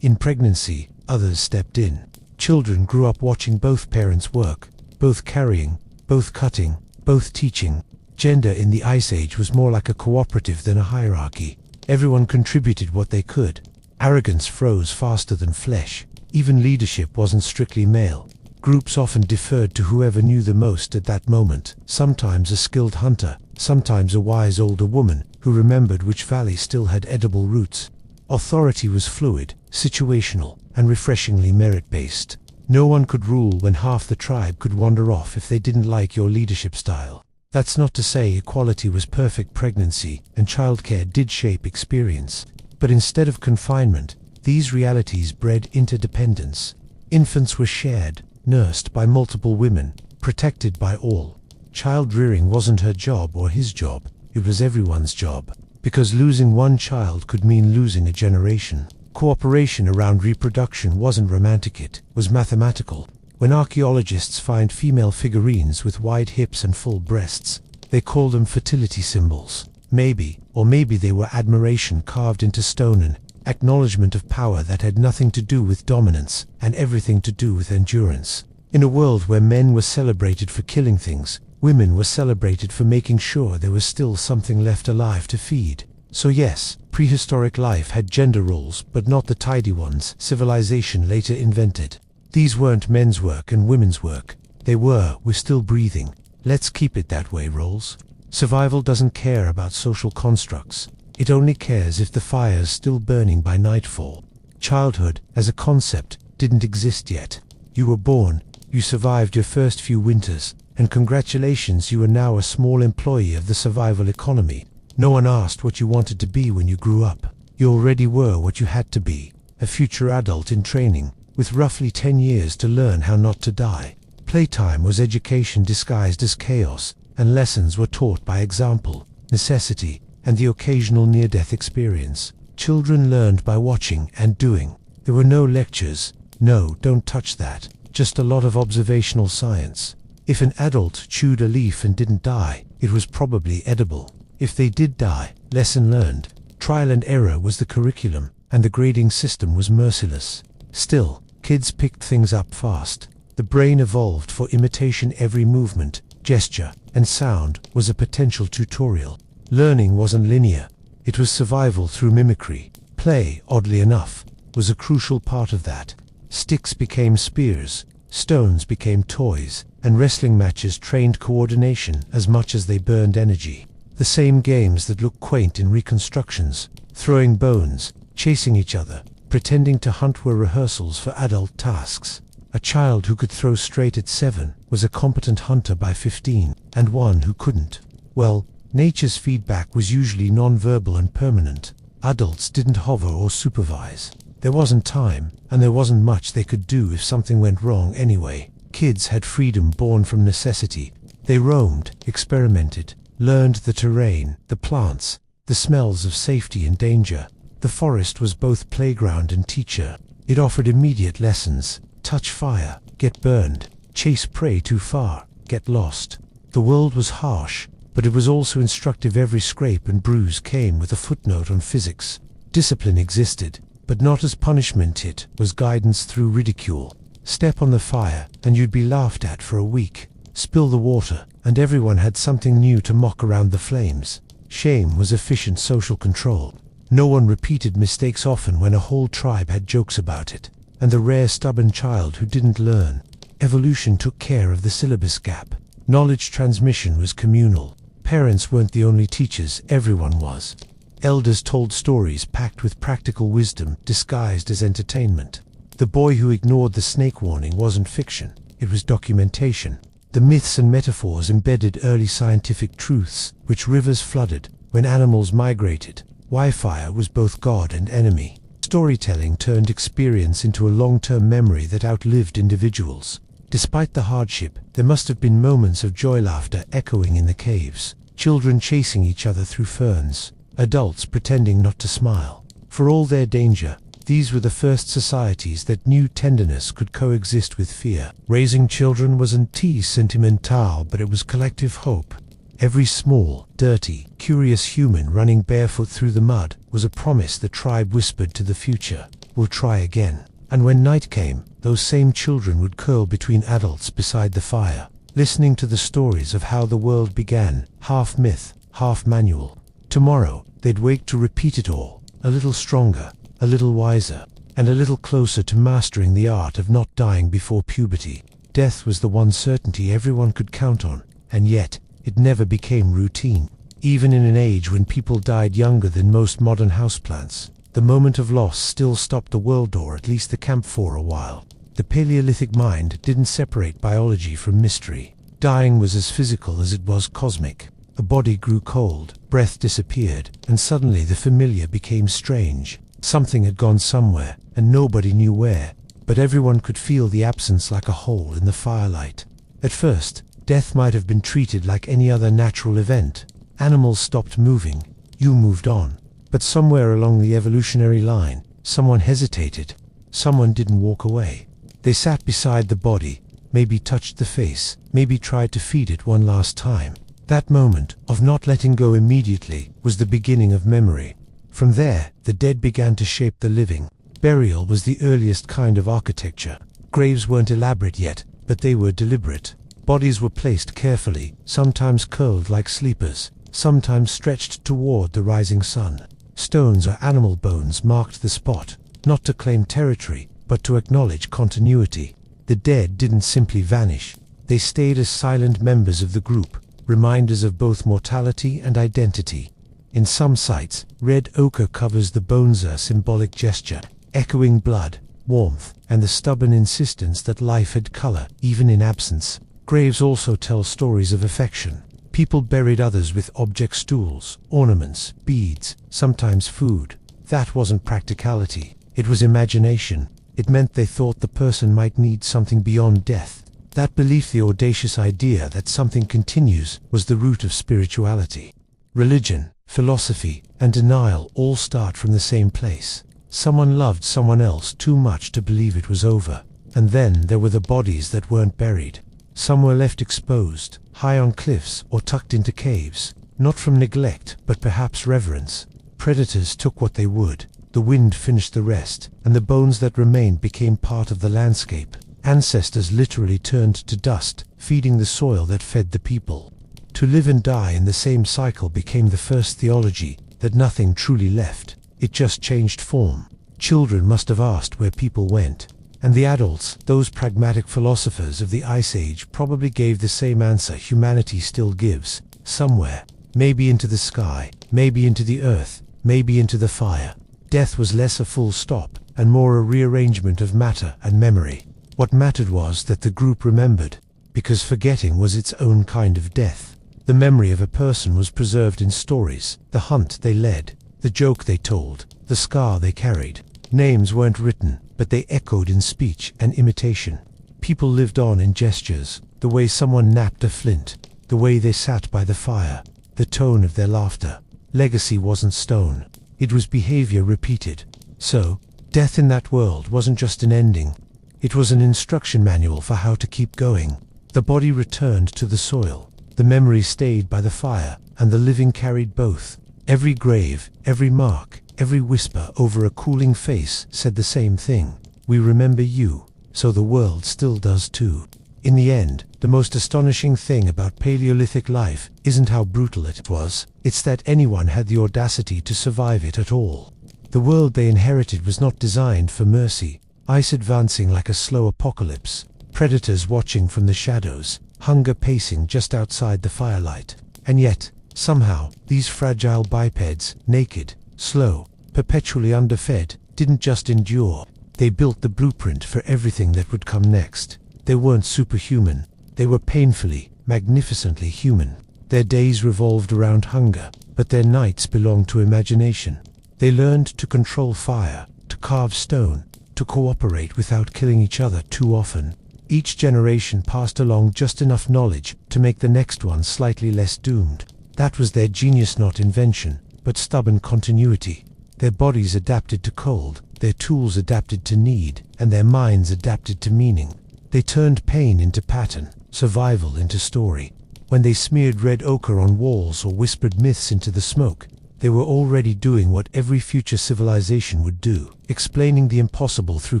[SPEAKER 1] In pregnancy, others stepped in. Children grew up watching both parents work, both carrying, both cutting, both teaching. Gender in the Ice Age was more like a cooperative than a hierarchy. Everyone contributed what they could. Arrogance froze faster than flesh. Even leadership wasn't strictly male. Groups often deferred to whoever knew the most at that moment, sometimes a skilled hunter, sometimes a wise older woman who remembered which valley still had edible roots. Authority was fluid, situational, and refreshingly merit-based. No one could rule when half the tribe could wander off if they didn't like your leadership style. That's not to say equality was perfect. Pregnancy and childcare did shape experience. But instead of confinement, these realities bred interdependence. Infants were shared, nursed by multiple women, protected by all. Child-rearing wasn't her job or his job, it was everyone's job. Because losing one child could mean losing a generation. Cooperation around reproduction wasn't romantic, it was mathematical. When archaeologists find female figurines with wide hips and full breasts, they call them fertility symbols. Maybe they were admiration carved into stone, an acknowledgement of power that had nothing to do with dominance and everything to do with endurance. In a world where men were celebrated for killing things, women were celebrated for making sure there was still something left alive to feed. So yes, prehistoric life had gender roles, but not the tidy ones civilization later invented. These weren't men's work and women's work. They were, we're still breathing. Let's keep it that way, roles. Survival doesn't care about social constructs. It only cares if the fire's still burning by nightfall. Childhood, as a concept, didn't exist yet. You were born, you survived your first few winters, and congratulations, you are now a small employee of the survival economy. No one asked what you wanted to be when you grew up. You already were what you had to be, a future adult in training, with roughly 10 years to learn how not to die. Playtime was education disguised as chaos, and lessons were taught by example, necessity, and the occasional near-death experience. Children learned by watching and doing. There were no lectures, no, don't touch that, just a lot of observational science. If an adult chewed a leaf and didn't die, it was probably edible. If they did die, lesson learned. Trial and error was the curriculum, and the grading system was merciless. Still, kids picked things up fast. The brain evolved for imitation. Every movement, gesture, and sound was a potential tutorial. Learning wasn't linear. It was survival through mimicry. Play, oddly enough, was a crucial part of that. Sticks became spears, stones became toys, and wrestling matches trained coordination as much as they burned energy. The same games that look quaint in reconstructions, throwing bones, chasing each other, pretending to hunt, were rehearsals for adult tasks. A child who could throw straight at 7 was a competent hunter by 15, and one who couldn't, well, nature's feedback was usually non-verbal and permanent. Adults didn't hover or supervise. There wasn't time, and there wasn't much they could do if something went wrong anyway. Kids had freedom born from necessity. They roamed, experimented, learned the terrain, the plants, the smells of safety and danger. The forest was both playground and teacher. It offered immediate lessons: touch fire, get burned; chase prey too far, get lost. The world was harsh, but it was also instructive. Every scrape and bruise came with a footnote on physics. Discipline existed, but not as punishment. It was guidance through ridicule. Step on the fire, and you'd be laughed at for a week. Spill the water, and everyone had something new to mock around the flames. Shame was efficient social control. No one repeated mistakes often when a whole tribe had jokes about it. And the rare stubborn child who didn't learn. Evolution took care of the syllabus gap. Knowledge transmission was communal. Parents weren't the only teachers, everyone was. Elders told stories packed with practical wisdom disguised as entertainment. The boy who ignored the snake warning wasn't fiction, it was documentation. The myths and metaphors embedded early scientific truths, which rivers flooded, when animals migrated. Wildfire was both god and enemy. Storytelling turned experience into a long-term memory that outlived individuals. Despite the hardship, there must have been moments of joy, laughter echoing in the caves, children chasing each other through ferns, adults pretending not to smile. For all their danger, these were the first societies that knew tenderness could coexist with fear. Raising children wasn't sentimental, but it was collective hope. Every small, dirty, curious human running barefoot through the mud was a promise the tribe whispered to the future: "We'll try again." And when night came, those same children would curl between adults beside the fire, listening to the stories of how the world began, half myth, half manual. Tomorrow, they'd wake to repeat it all, a little stronger, a little wiser, and a little closer to mastering the art of not dying before puberty. Death was the one certainty everyone could count on, and yet, it never became routine. Even in an age when people died younger than most modern houseplants, the moment of loss still stopped the world, or at least the camp, for a while. The Paleolithic mind didn't separate biology from mystery. Dying was as physical as it was cosmic. A body grew cold, breath disappeared, and suddenly the familiar became strange. Something had gone somewhere, and nobody knew where, but everyone could feel the absence like a hole in the firelight. At first, death might have been treated like any other natural event. Animals stopped moving, you moved on. But somewhere along the evolutionary line, someone hesitated. Someone didn't walk away. They sat beside the body, maybe touched the face, maybe tried to feed it one last time. That moment, of not letting go immediately, was the beginning of memory. From there, the dead began to shape the living. Burial was the earliest kind of architecture. Graves weren't elaborate yet, but they were deliberate. Bodies were placed carefully, sometimes curled like sleepers, sometimes stretched toward the rising sun. Stones or animal bones marked the spot, not to claim territory, but to acknowledge continuity. The dead didn't simply vanish. They stayed as silent members of the group, reminders of both mortality and identity. In some sites, red ochre covers the bones, a symbolic gesture, echoing blood, warmth, and the stubborn insistence that life had color, even in absence. Graves also tell stories of affection. People buried others with objects: stools, ornaments, beads, sometimes food. That wasn't practicality. It was imagination. It meant they thought the person might need something beyond death. That belief, the audacious idea that something continues, was the root of spirituality. Religion, philosophy, and denial all start from the same place. Someone loved someone else too much to believe it was over. And then there were the bodies that weren't buried. Some were left exposed, high on cliffs or tucked into caves, not from neglect, but perhaps reverence. Predators took what they would, the wind finished the rest, and the bones that remained became part of the landscape. Ancestors literally turned to dust, feeding the soil that fed the people. To live and die in the same cycle became the first theology, that nothing truly left. It just changed form. Children must have asked where people went. And the adults, those pragmatic philosophers of the Ice Age, probably gave the same answer humanity still gives. Somewhere. Maybe into the sky, maybe into the earth, maybe into the fire. Death was less a full stop, and more a rearrangement of matter and memory. What mattered was that the group remembered, because forgetting was its own kind of death. The memory of a person was preserved in stories, the hunt they led, the joke they told, the scar they carried. Names weren't written, but they echoed in speech and imitation. People lived on in gestures, the way someone knapped a flint, the way they sat by the fire, the tone of their laughter. Legacy wasn't stone, it was behavior repeated. So, death in that world wasn't just an ending, it was an instruction manual for how to keep going. The body returned to the soil, the memory stayed by the fire, and the living carried both. Every grave, every mark, every whisper over a cooling face said the same thing. We remember you, so the world still does too. In the end, the most astonishing thing about Paleolithic life isn't how brutal it was, it's that anyone had the audacity to survive it at all. The world they inherited was not designed for mercy, ice advancing like a slow apocalypse, predators watching from the shadows, hunger pacing just outside the firelight. And yet, somehow, these fragile bipeds, naked, slow, perpetually underfed, didn't just endure. They built the blueprint for everything that would come next. They weren't superhuman. They were painfully, magnificently human. Their days revolved around hunger, but their nights belonged to imagination. They learned to control fire, to carve stone, to cooperate without killing each other too often. Each generation passed along just enough knowledge to make the next one slightly less doomed. That was their genius, not invention, but stubborn continuity. Their bodies adapted to cold, their tools adapted to need, and their minds adapted to meaning. They turned pain into pattern, survival into story. When they smeared red ochre on walls or whispered myths into the smoke, they were already doing what every future civilization would do, explaining the impossible through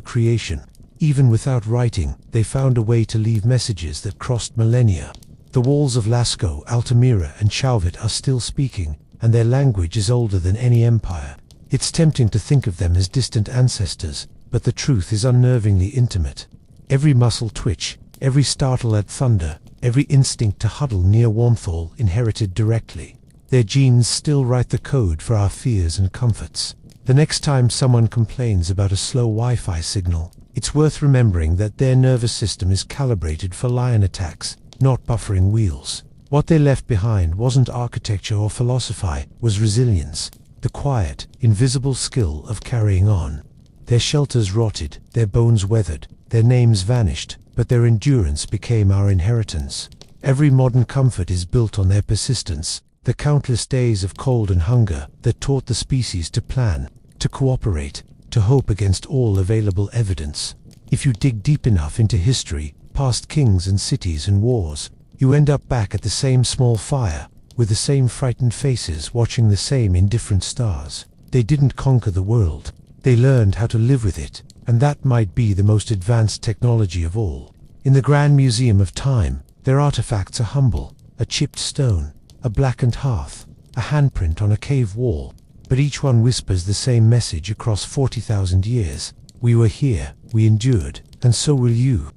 [SPEAKER 1] creation. Even without writing, they found a way to leave messages that crossed millennia. The walls of Lascaux, Altamira, and Chauvet are still speaking, and their language is older than any empire. It's tempting to think of them as distant ancestors, but the truth is unnervingly intimate. Every muscle twitch, every startle at thunder, every instinct to huddle near warmth, all inherited directly. Their genes still write the code for our fears and comforts. The next time someone complains about a slow Wi-Fi signal, it's worth remembering that their nervous system is calibrated for lion attacks, not buffering wheels. What they left behind wasn't architecture or philosophy, was resilience, the quiet, invisible skill of carrying on. Their shelters rotted, their bones weathered, their names vanished, but their endurance became our inheritance. Every modern comfort is built on their persistence, the countless days of cold and hunger that taught the species to plan, to cooperate, to hope against all available evidence. If you dig deep enough into history, past kings and cities and wars, you end up back at the same small fire, with the same frightened faces watching the same indifferent stars. They didn't conquer the world. They learned how to live with it, and that might be the most advanced technology of all. In the Grand Museum of Time, their artifacts are humble, a chipped stone, a blackened hearth, a handprint on a cave wall, but each one whispers the same message across 40,000 years. We were here, we endured, and so will you.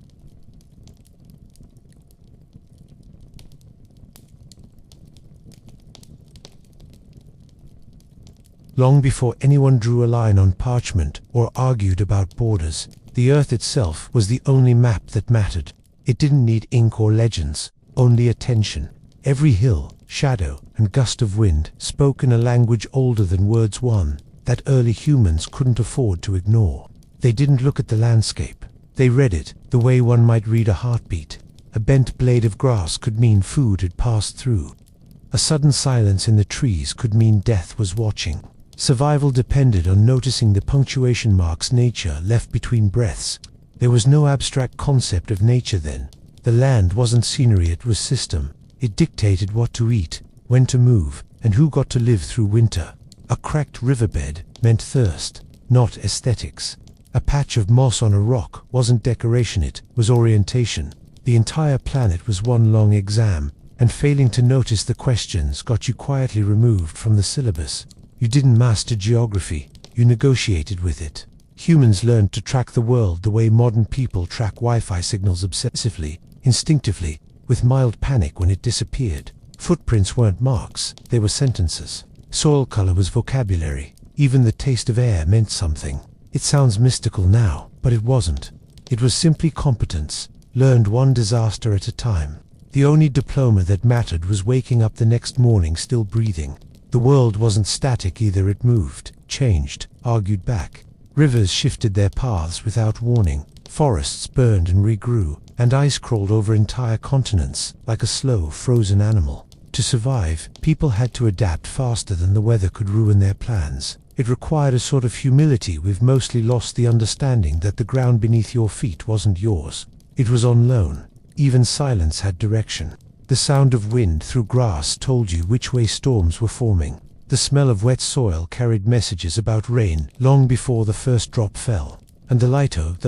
[SPEAKER 1] Long before anyone drew a line on parchment or argued about borders, the earth itself was the only map that mattered. It didn't need ink or legends, only attention. Every hill, shadow, and gust of wind spoke in a language older than words, one that early humans couldn't afford to ignore. They didn't look at the landscape. They read it, the way one might read a heartbeat. A bent blade of grass could mean food had passed through. A sudden silence in the trees could mean death was watching. Survival depended on noticing the punctuation marks nature left between breaths. There was no abstract concept of nature then. The land wasn't scenery, it was system. It dictated what to eat, when to move, and who got to live through winter. A cracked riverbed meant thirst, not aesthetics. A patch of moss on a rock wasn't decoration, it was orientation. The entire planet was one long exam, and failing to notice the questions got you quietly removed from the syllabus. You didn't master geography, you negotiated with it. Humans learned to track the world the way modern people track Wi-Fi signals, obsessively, instinctively, with mild panic when it disappeared. Footprints weren't marks, they were sentences. Soil color was vocabulary. Even the taste of air meant something. It sounds mystical now, but it wasn't. It was simply competence, learned one disaster at a time. The only diploma that mattered was waking up the next morning still breathing. The world wasn't static either, it moved, changed, argued back. Rivers shifted their paths without warning. Forests burned and regrew, and ice crawled over entire continents like a slow, frozen animal. To survive, people had to adapt faster than the weather could ruin their plans. It required a sort of humility we've mostly lost, the understanding that the ground beneath your feet wasn't yours. It was on loan. Even silence had direction. The sound of wind through grass told you which way storms were forming. The smell of wet soil carried messages about rain long before the first drop fell. And the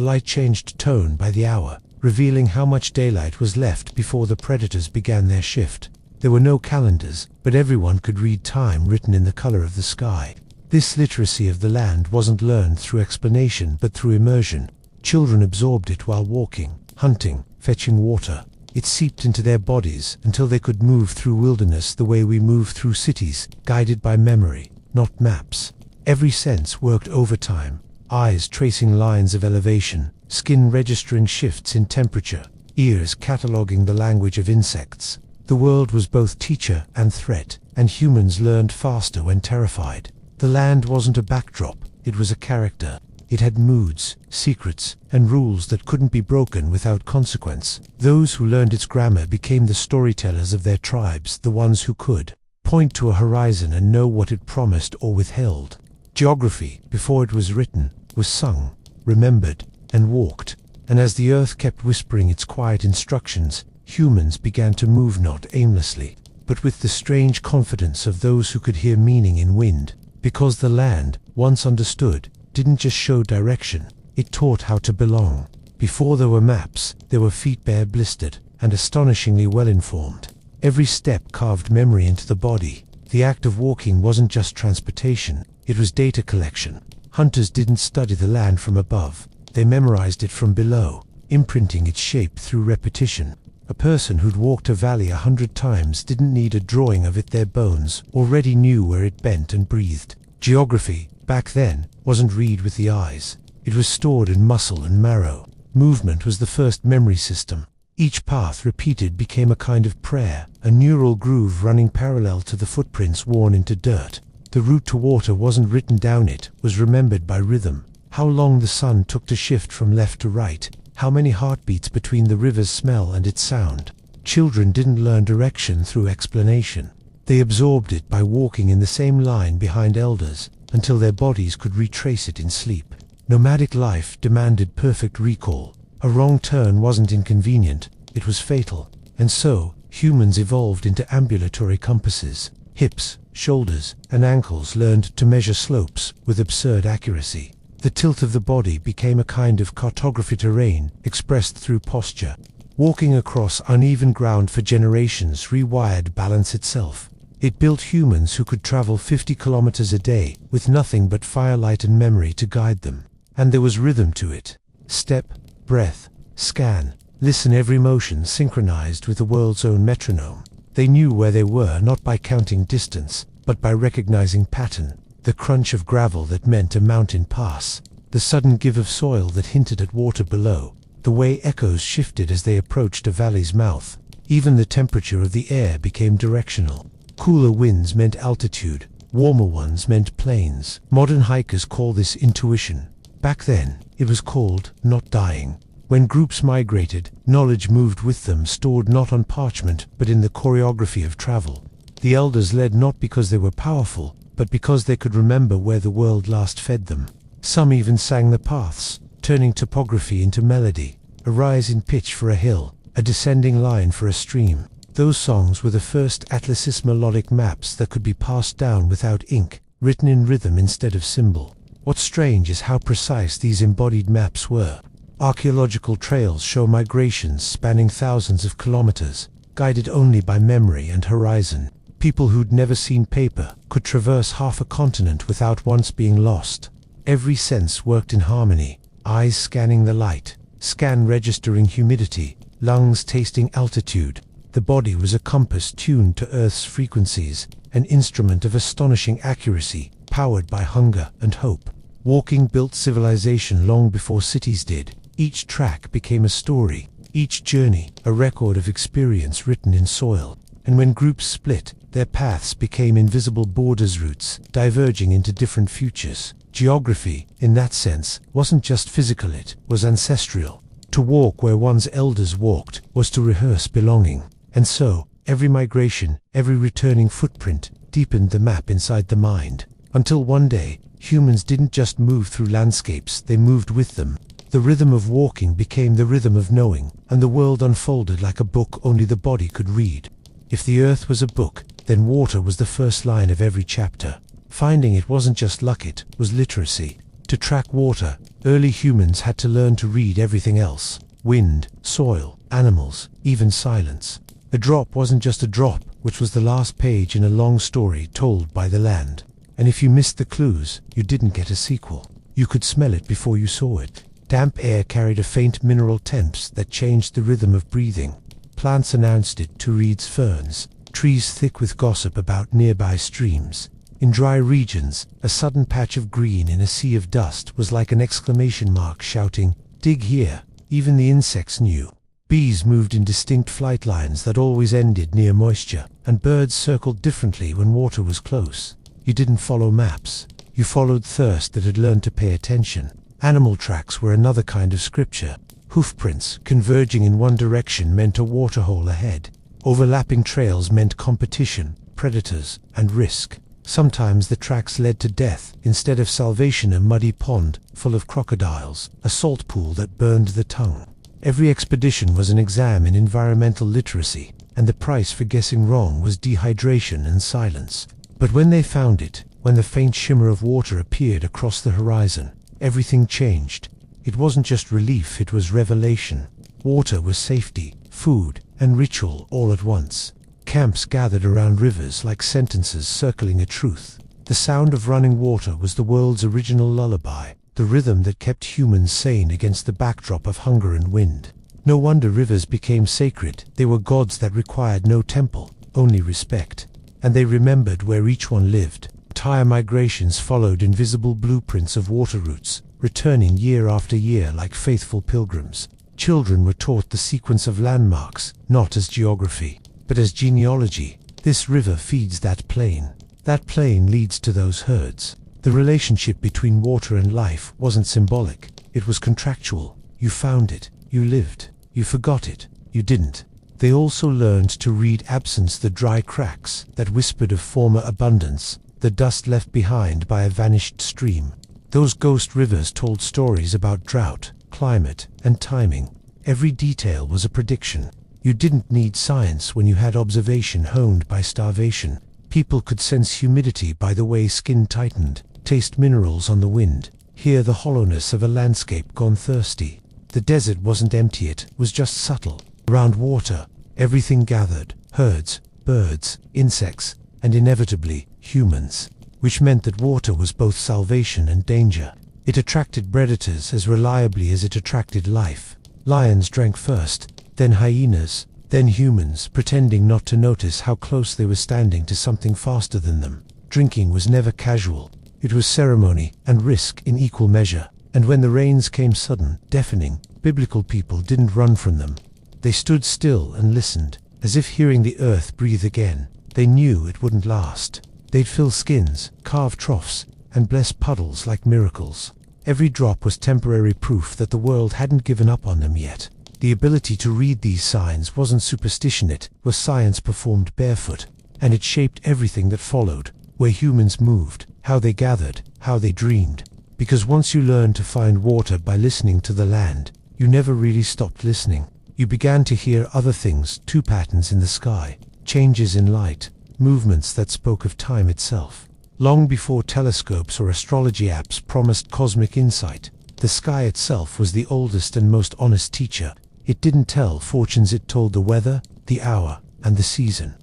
[SPEAKER 1] light changed tone by the hour, revealing how much daylight was left before the predators began their shift. There were no calendars, but everyone could read time written in the color of the sky. This literacy of the land wasn't learned through explanation but through immersion. Children absorbed it while walking, hunting, fetching water. It seeped into their bodies until they could move through wilderness the way we move through cities, guided by memory, not maps. Every sense worked overtime, eyes tracing lines of elevation, skin registering shifts in temperature, ears cataloging the language of insects. The world was both teacher and threat, and humans learned faster when terrified. The land wasn't a backdrop, it was a character. It had moods, secrets, and rules that couldn't be broken without consequence. Those who learned its grammar became the storytellers of their tribes, the ones who could point to a horizon and know what it promised or withheld. Geography, before it was written, was sung, remembered, and walked. And as the earth kept whispering its quiet instructions, humans began to move not aimlessly, but with the strange confidence of those who could hear meaning in wind. Because the land, once understood, didn't just show direction, it taught how to belong. Before there were maps, there were feet bare blistered, and astonishingly well informed. Every step carved memory into the body. The act of walking wasn't just transportation, it was data collection. Hunters didn't study the land from above, they memorized it from below, imprinting its shape through repetition. A person who'd walked a valley 100 times didn't need a drawing of it, their bones already knew where it bent and breathed. Geography, back then, wasn't read with the eyes. It was stored in muscle and marrow. Movement was the first memory system. Each path repeated became a kind of prayer, a neural groove running parallel to the footprints worn into dirt. The route to water wasn't written down, it was remembered by rhythm. How long the sun took to shift from left to right, how many heartbeats between the river's smell and its sound. Children didn't learn direction through explanation. They absorbed it by walking in the same line behind elders, until their bodies could retrace it in sleep. Nomadic life demanded perfect recall. A wrong turn wasn't inconvenient, it was fatal. And so, humans evolved into ambulatory compasses. Hips, shoulders, and ankles learned to measure slopes with absurd accuracy. The tilt of the body became a kind of cartography terrain, expressed through posture. Walking across uneven ground for generations rewired balance itself. It built humans who could travel 50 kilometers a day, with nothing but firelight and memory to guide them. And there was rhythm to it. Step, breath, scan, listen, every motion synchronized with the world's own metronome. They knew where they were not by counting distance, but by recognizing pattern. The crunch of gravel that meant a mountain pass. The sudden give of soil that hinted at water below. The way echoes shifted as they approached a valley's mouth. Even the temperature of the air became directional. Cooler winds meant altitude, warmer ones meant plains. Modern hikers call this intuition. Back then, it was called not dying. When groups migrated, knowledge moved with them, stored not on parchment, but in the choreography of travel. The elders led not because they were powerful, but because they could remember where the world last fed them. Some even sang the paths, turning topography into melody. A rise in pitch for a hill, a descending line for a stream. Those songs were the first Atlas's melodic maps that could be passed down without ink, written in rhythm instead of symbol. What's strange is how precise these embodied maps were. Archaeological trails show migrations spanning thousands of kilometers, guided only by memory and horizon. People who'd never seen paper could traverse half a continent without once being lost. Every sense worked in harmony: eyes scanning the light, scan registering humidity, lungs tasting altitude. The body was a compass tuned to Earth's frequencies, an instrument of astonishing accuracy, powered by hunger and hope. Walking built civilization long before cities did. Each track became a story, each journey a record of experience written in soil. And when groups split, their paths became invisible borders, routes diverging into different futures. Geography, in that sense, wasn't just physical, it was ancestral. To walk where one's elders walked was to rehearse belonging. And so, every migration, every returning footprint, deepened the map inside the mind. Until one day, humans didn't just move through landscapes, they moved with them. The rhythm of walking became the rhythm of knowing, and the world unfolded like a book only the body could read. If the earth was a book, then water was the first line of every chapter. Finding it wasn't just luck, it was literacy. To track water, early humans had to learn to read everything else: wind, soil, animals, even silence. A drop wasn't just a drop, which was the last page in a long story told by the land. And if you missed the clues, you didn't get a sequel. You could smell it before you saw it. Damp air carried a faint mineral temps that changed the rhythm of breathing. Plants announced it to reeds, ferns, trees thick with gossip about nearby streams. In dry regions, a sudden patch of green in a sea of dust was like an exclamation mark shouting, "Dig here." Even the insects knew. Bees moved in distinct flight lines that always ended near moisture, and birds circled differently when water was close. You didn't follow maps. You followed thirst that had learned to pay attention. Animal tracks were another kind of scripture. Hoofprints converging in one direction meant a waterhole ahead. Overlapping trails meant competition, predators, and risk. Sometimes the tracks led to death, instead of salvation a muddy pond full of crocodiles, a salt pool that burned the tongue. Every expedition was an exam in environmental literacy, and the price for guessing wrong was dehydration and silence. But when they found it, when the faint shimmer of water appeared across the horizon, everything changed. It wasn't just relief, it was revelation. Water was safety, food, and ritual all at once. Camps gathered around rivers like sentences circling a truth. The sound of running water was the world's original lullaby, the rhythm that kept humans sane against the backdrop of hunger and wind. No wonder rivers became sacred. They were gods that required no temple, only respect. And they remembered where each one lived. Entire migrations followed invisible blueprints of water routes, returning year after year like faithful pilgrims. Children were taught the sequence of landmarks, not as geography, but as genealogy. This river feeds that plain. That plain leads to those herds. The relationship between water and life wasn't symbolic. It was contractual. You found it. You lived. You forgot it. You didn't. They also learned to read absence, the dry cracks that whispered of former abundance, the dust left behind by a vanished stream. Those ghost rivers told stories about drought, climate, and timing. Every detail was a prediction. You didn't need science when you had observation honed by starvation. People could sense humidity by the way skin tightened, taste minerals on the wind, hear the hollowness of a landscape gone thirsty. The desert wasn't empty, it was just subtle. Around water, everything gathered: herds, birds, insects, and inevitably, humans. Which meant that water was both salvation and danger. It attracted predators as reliably as it attracted life. Lions drank first, then hyenas, then humans, pretending not to notice how close they were standing to something faster than them. Drinking was never casual. It was ceremony and risk in equal measure. And when the rains came sudden, deafening, biblical people didn't run from them. They stood still and listened, as if hearing the earth breathe again. They knew it wouldn't last. They'd fill skins, carve troughs, and bless puddles like miracles. Every drop was temporary proof that the world hadn't given up on them yet. The ability to read these signs wasn't superstition, it was science performed barefoot. And it shaped everything that followed: where humans moved, how they gathered, how they dreamed. Because once you learned to find water by listening to the land, you never really stopped listening. You began to hear other things, too: patterns in the sky, changes in light, movements that spoke of time itself. Long before telescopes or astrology apps promised cosmic insight, the sky itself was the oldest and most honest teacher. It didn't tell fortunes, it told the weather, the hour, and the season.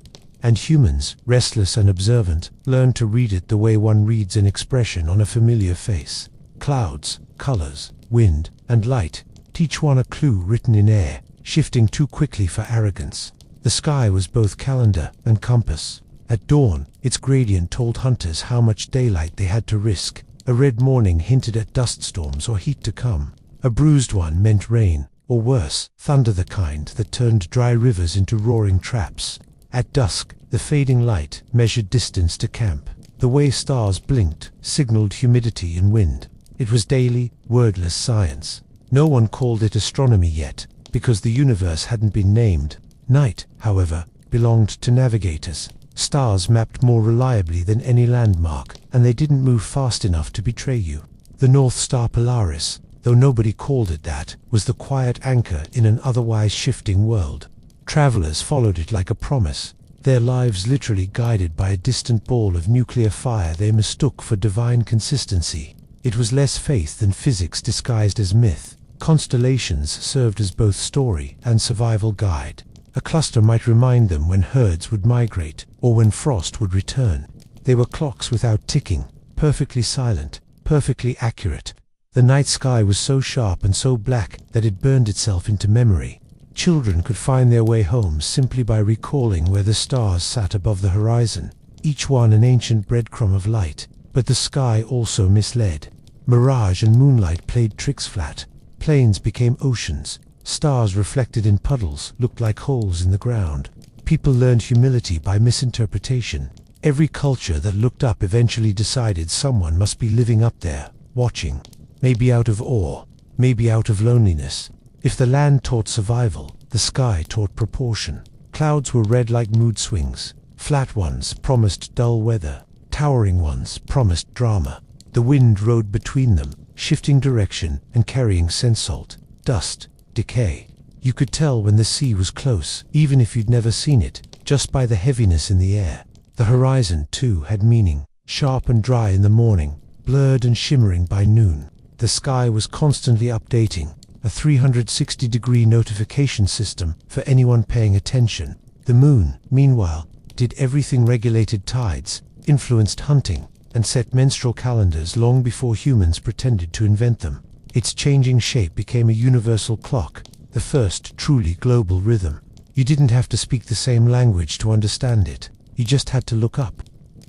[SPEAKER 1] And humans, restless and observant, learned to read it the way one reads an expression on a familiar face. Clouds, colors, wind, and light teach one a clue written in air, shifting too quickly for arrogance. The sky was both calendar and compass. At dawn, its gradient told hunters how much daylight they had to risk. A red morning hinted at dust storms or heat to come. A bruised one meant rain, or worse, thunder, the kind that turned dry rivers into roaring traps. At dusk, the fading light measured distance to camp. The way stars blinked signaled humidity and wind. It was daily, wordless science. No one called it astronomy yet, because the universe hadn't been named. Night, however, belonged to navigators. Stars mapped more reliably than any landmark, and they didn't move fast enough to betray you. The North Star Polaris, though nobody called it that, was the quiet anchor in an otherwise shifting world. Travelers followed it like a promise, their lives literally guided by a distant ball of nuclear fire they mistook for divine consistency. It was less faith than physics disguised as myth. Constellations served as both story and survival guide. A cluster might remind them when herds would migrate, or when frost would return. They were clocks without ticking, perfectly silent, perfectly accurate. The night sky was so sharp and so black that it burned itself into memory. Children could find their way home simply by recalling where the stars sat above the horizon, each one an ancient breadcrumb of light. But the sky also misled. Mirage and moonlight played tricks flat. Plains became oceans. Stars reflected in puddles looked like holes in the ground. People learned humility by misinterpretation. Every culture that looked up eventually decided someone must be living up there, watching. Maybe out of awe, maybe out of loneliness. If the land taught survival, the sky taught proportion. Clouds were red like mood swings. Flat ones promised dull weather. Towering ones promised drama. The wind rode between them, shifting direction and carrying scent, salt, dust, decay. You could tell when the sea was close, even if you'd never seen it, just by the heaviness in the air. The horizon, too, had meaning, sharp and dry in the morning, blurred and shimmering by noon. The sky was constantly updating, a 360-degree notification system for anyone paying attention. The moon, meanwhile, did everything: regulated tides, influenced hunting, and set menstrual calendars long before humans pretended to invent them. Its changing shape became a universal clock, the first truly global rhythm. You didn't have to speak the same language to understand it. You just had to look up.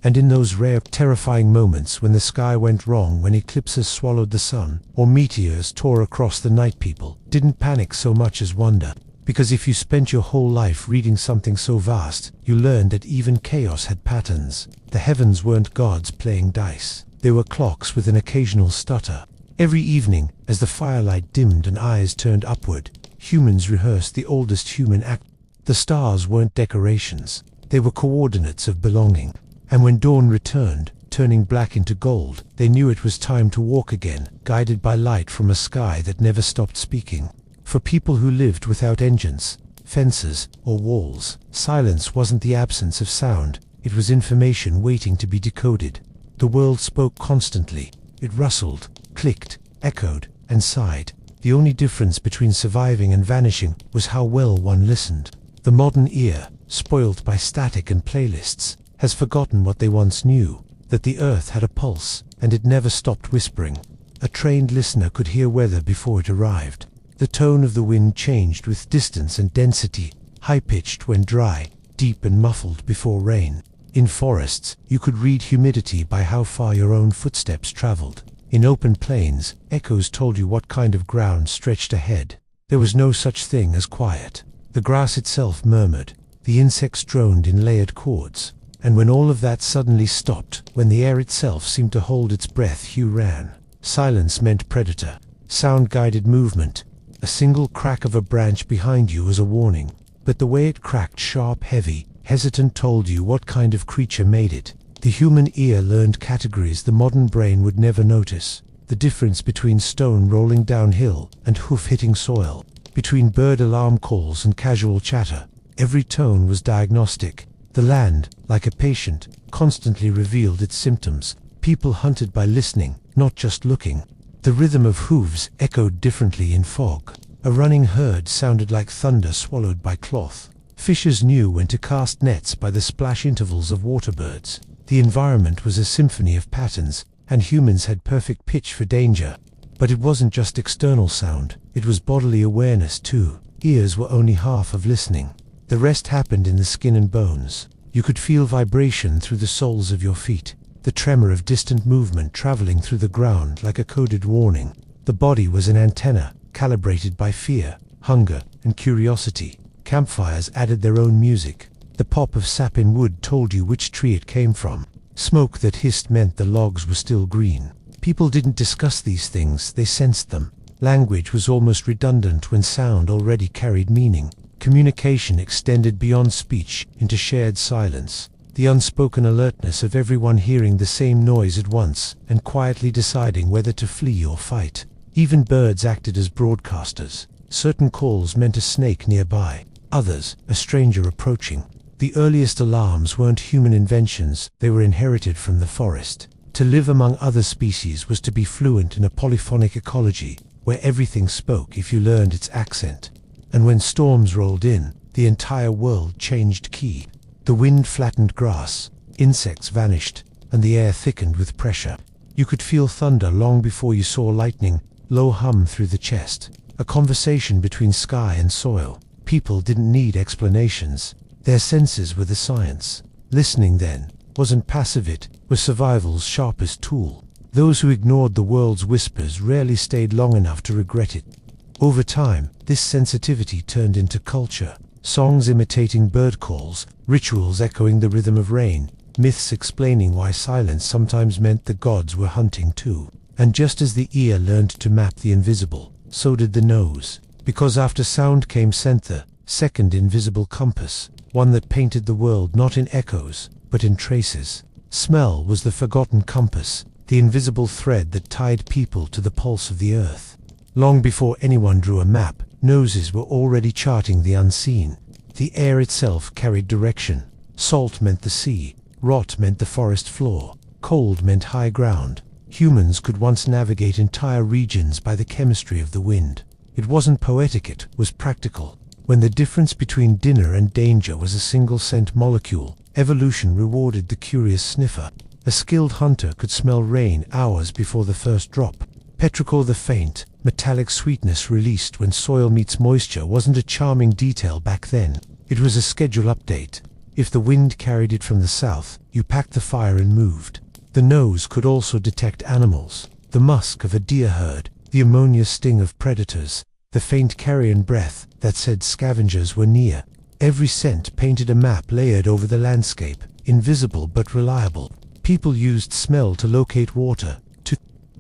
[SPEAKER 1] And in those rare, terrifying moments when the sky went wrong, when eclipses swallowed the sun, or meteors tore across the night, people didn't panic so much as wonder. Because if you spent your whole life reading something so vast, you learned that even chaos had patterns. The heavens weren't gods playing dice. They were clocks with an occasional stutter. Every evening, as the firelight dimmed and eyes turned upward, humans rehearsed the oldest human act. The stars weren't decorations. They were coordinates of belonging. And when dawn returned, turning black into gold, they knew it was time to walk again, guided by light from a sky that never stopped speaking. For people who lived without engines, fences, or walls, silence wasn't the absence of sound, it was information waiting to be decoded. The world spoke constantly. It rustled, clicked, echoed, and sighed. The only difference between surviving and vanishing was how well one listened. The modern ear, spoilt by static and playlists, has forgotten what they once knew, that the earth had a pulse, and it never stopped whispering. A trained listener could hear weather before it arrived. The tone of the wind changed with distance and density, high-pitched when dry, deep and muffled before rain. In forests, you could read humidity by how far your own footsteps traveled. In open plains, echoes told you what kind of ground stretched ahead. There was no such thing as quiet. The grass itself murmured, the insects droned in layered chords. And when all of that suddenly stopped, when the air itself seemed to hold its breath, you ran. Silence meant predator. Sound-guided movement. A single crack of a branch behind you was a warning. But the way it cracked, sharp, heavy, hesitant, told you what kind of creature made it. The human ear learned categories the modern brain would never notice. The difference between stone rolling downhill and hoof hitting soil. Between bird alarm calls and casual chatter. Every tone was diagnostic. The land, like a patient, constantly revealed its symptoms. People hunted by listening, not just looking. The rhythm of hooves echoed differently in fog. A running herd sounded like thunder swallowed by cloth. Fishers knew when to cast nets by the splash intervals of waterbirds. The environment was a symphony of patterns, and humans had perfect pitch for danger. But it wasn't just external sound, it was bodily awareness too. Ears were only half of listening. The rest happened in the skin and bones. You could feel vibration through the soles of your feet, the tremor of distant movement traveling through the ground like a coded warning. The body was an antenna, calibrated by fear, hunger, and curiosity. Campfires added their own music. The pop of sap in wood told you which tree it came from. Smoke that hissed meant the logs were still green. People didn't discuss these things, they sensed them. Language was almost redundant when sound already carried meaning. Communication extended beyond speech into shared silence. The unspoken alertness of everyone hearing the same noise at once and quietly deciding whether to flee or fight. Even birds acted as broadcasters. Certain calls meant a snake nearby, others, a stranger approaching. The earliest alarms weren't human inventions, they were inherited from the forest. To live among other species was to be fluent in a polyphonic ecology, where everything spoke if you learned its accent. And when storms rolled in, the entire world changed key. The wind flattened grass, insects vanished, and the air thickened with pressure. You could feel thunder long before you saw lightning, low hum through the chest. A conversation between sky and soil. People didn't need explanations. Their senses were the science. Listening then wasn't passive, it was survival's sharpest tool. Those who ignored the world's whispers rarely stayed long enough to regret it. Over time, this sensitivity turned into culture. Songs imitating bird calls, rituals echoing the rhythm of rain, myths explaining why silence sometimes meant the gods were hunting too. And just as the ear learned to map the invisible, so did the nose. Because after sound came scent, the second invisible compass, one that painted the world not in echoes, but in traces. Smell was the forgotten compass, the invisible thread that tied people to the pulse of the earth. Long before anyone drew a map, noses were already charting the unseen. The air itself carried direction. Salt meant the sea, rot meant the forest floor, cold meant high ground. Humans could once navigate entire regions by the chemistry of the wind. It wasn't poetic, it was practical. When the difference between dinner and danger was a single scent molecule, evolution rewarded the curious sniffer. A skilled hunter could smell rain hours before the first drop. Petrichor, the faint, metallic sweetness released when soil meets moisture, wasn't a charming detail back then. It was a schedule update. If the wind carried it from the south, you packed the fire and moved. The nose could also detect animals. The musk of a deer herd, the ammonia sting of predators, the faint carrion breath that said scavengers were near. Every scent painted a map layered over the landscape, invisible but reliable. People used smell to locate water.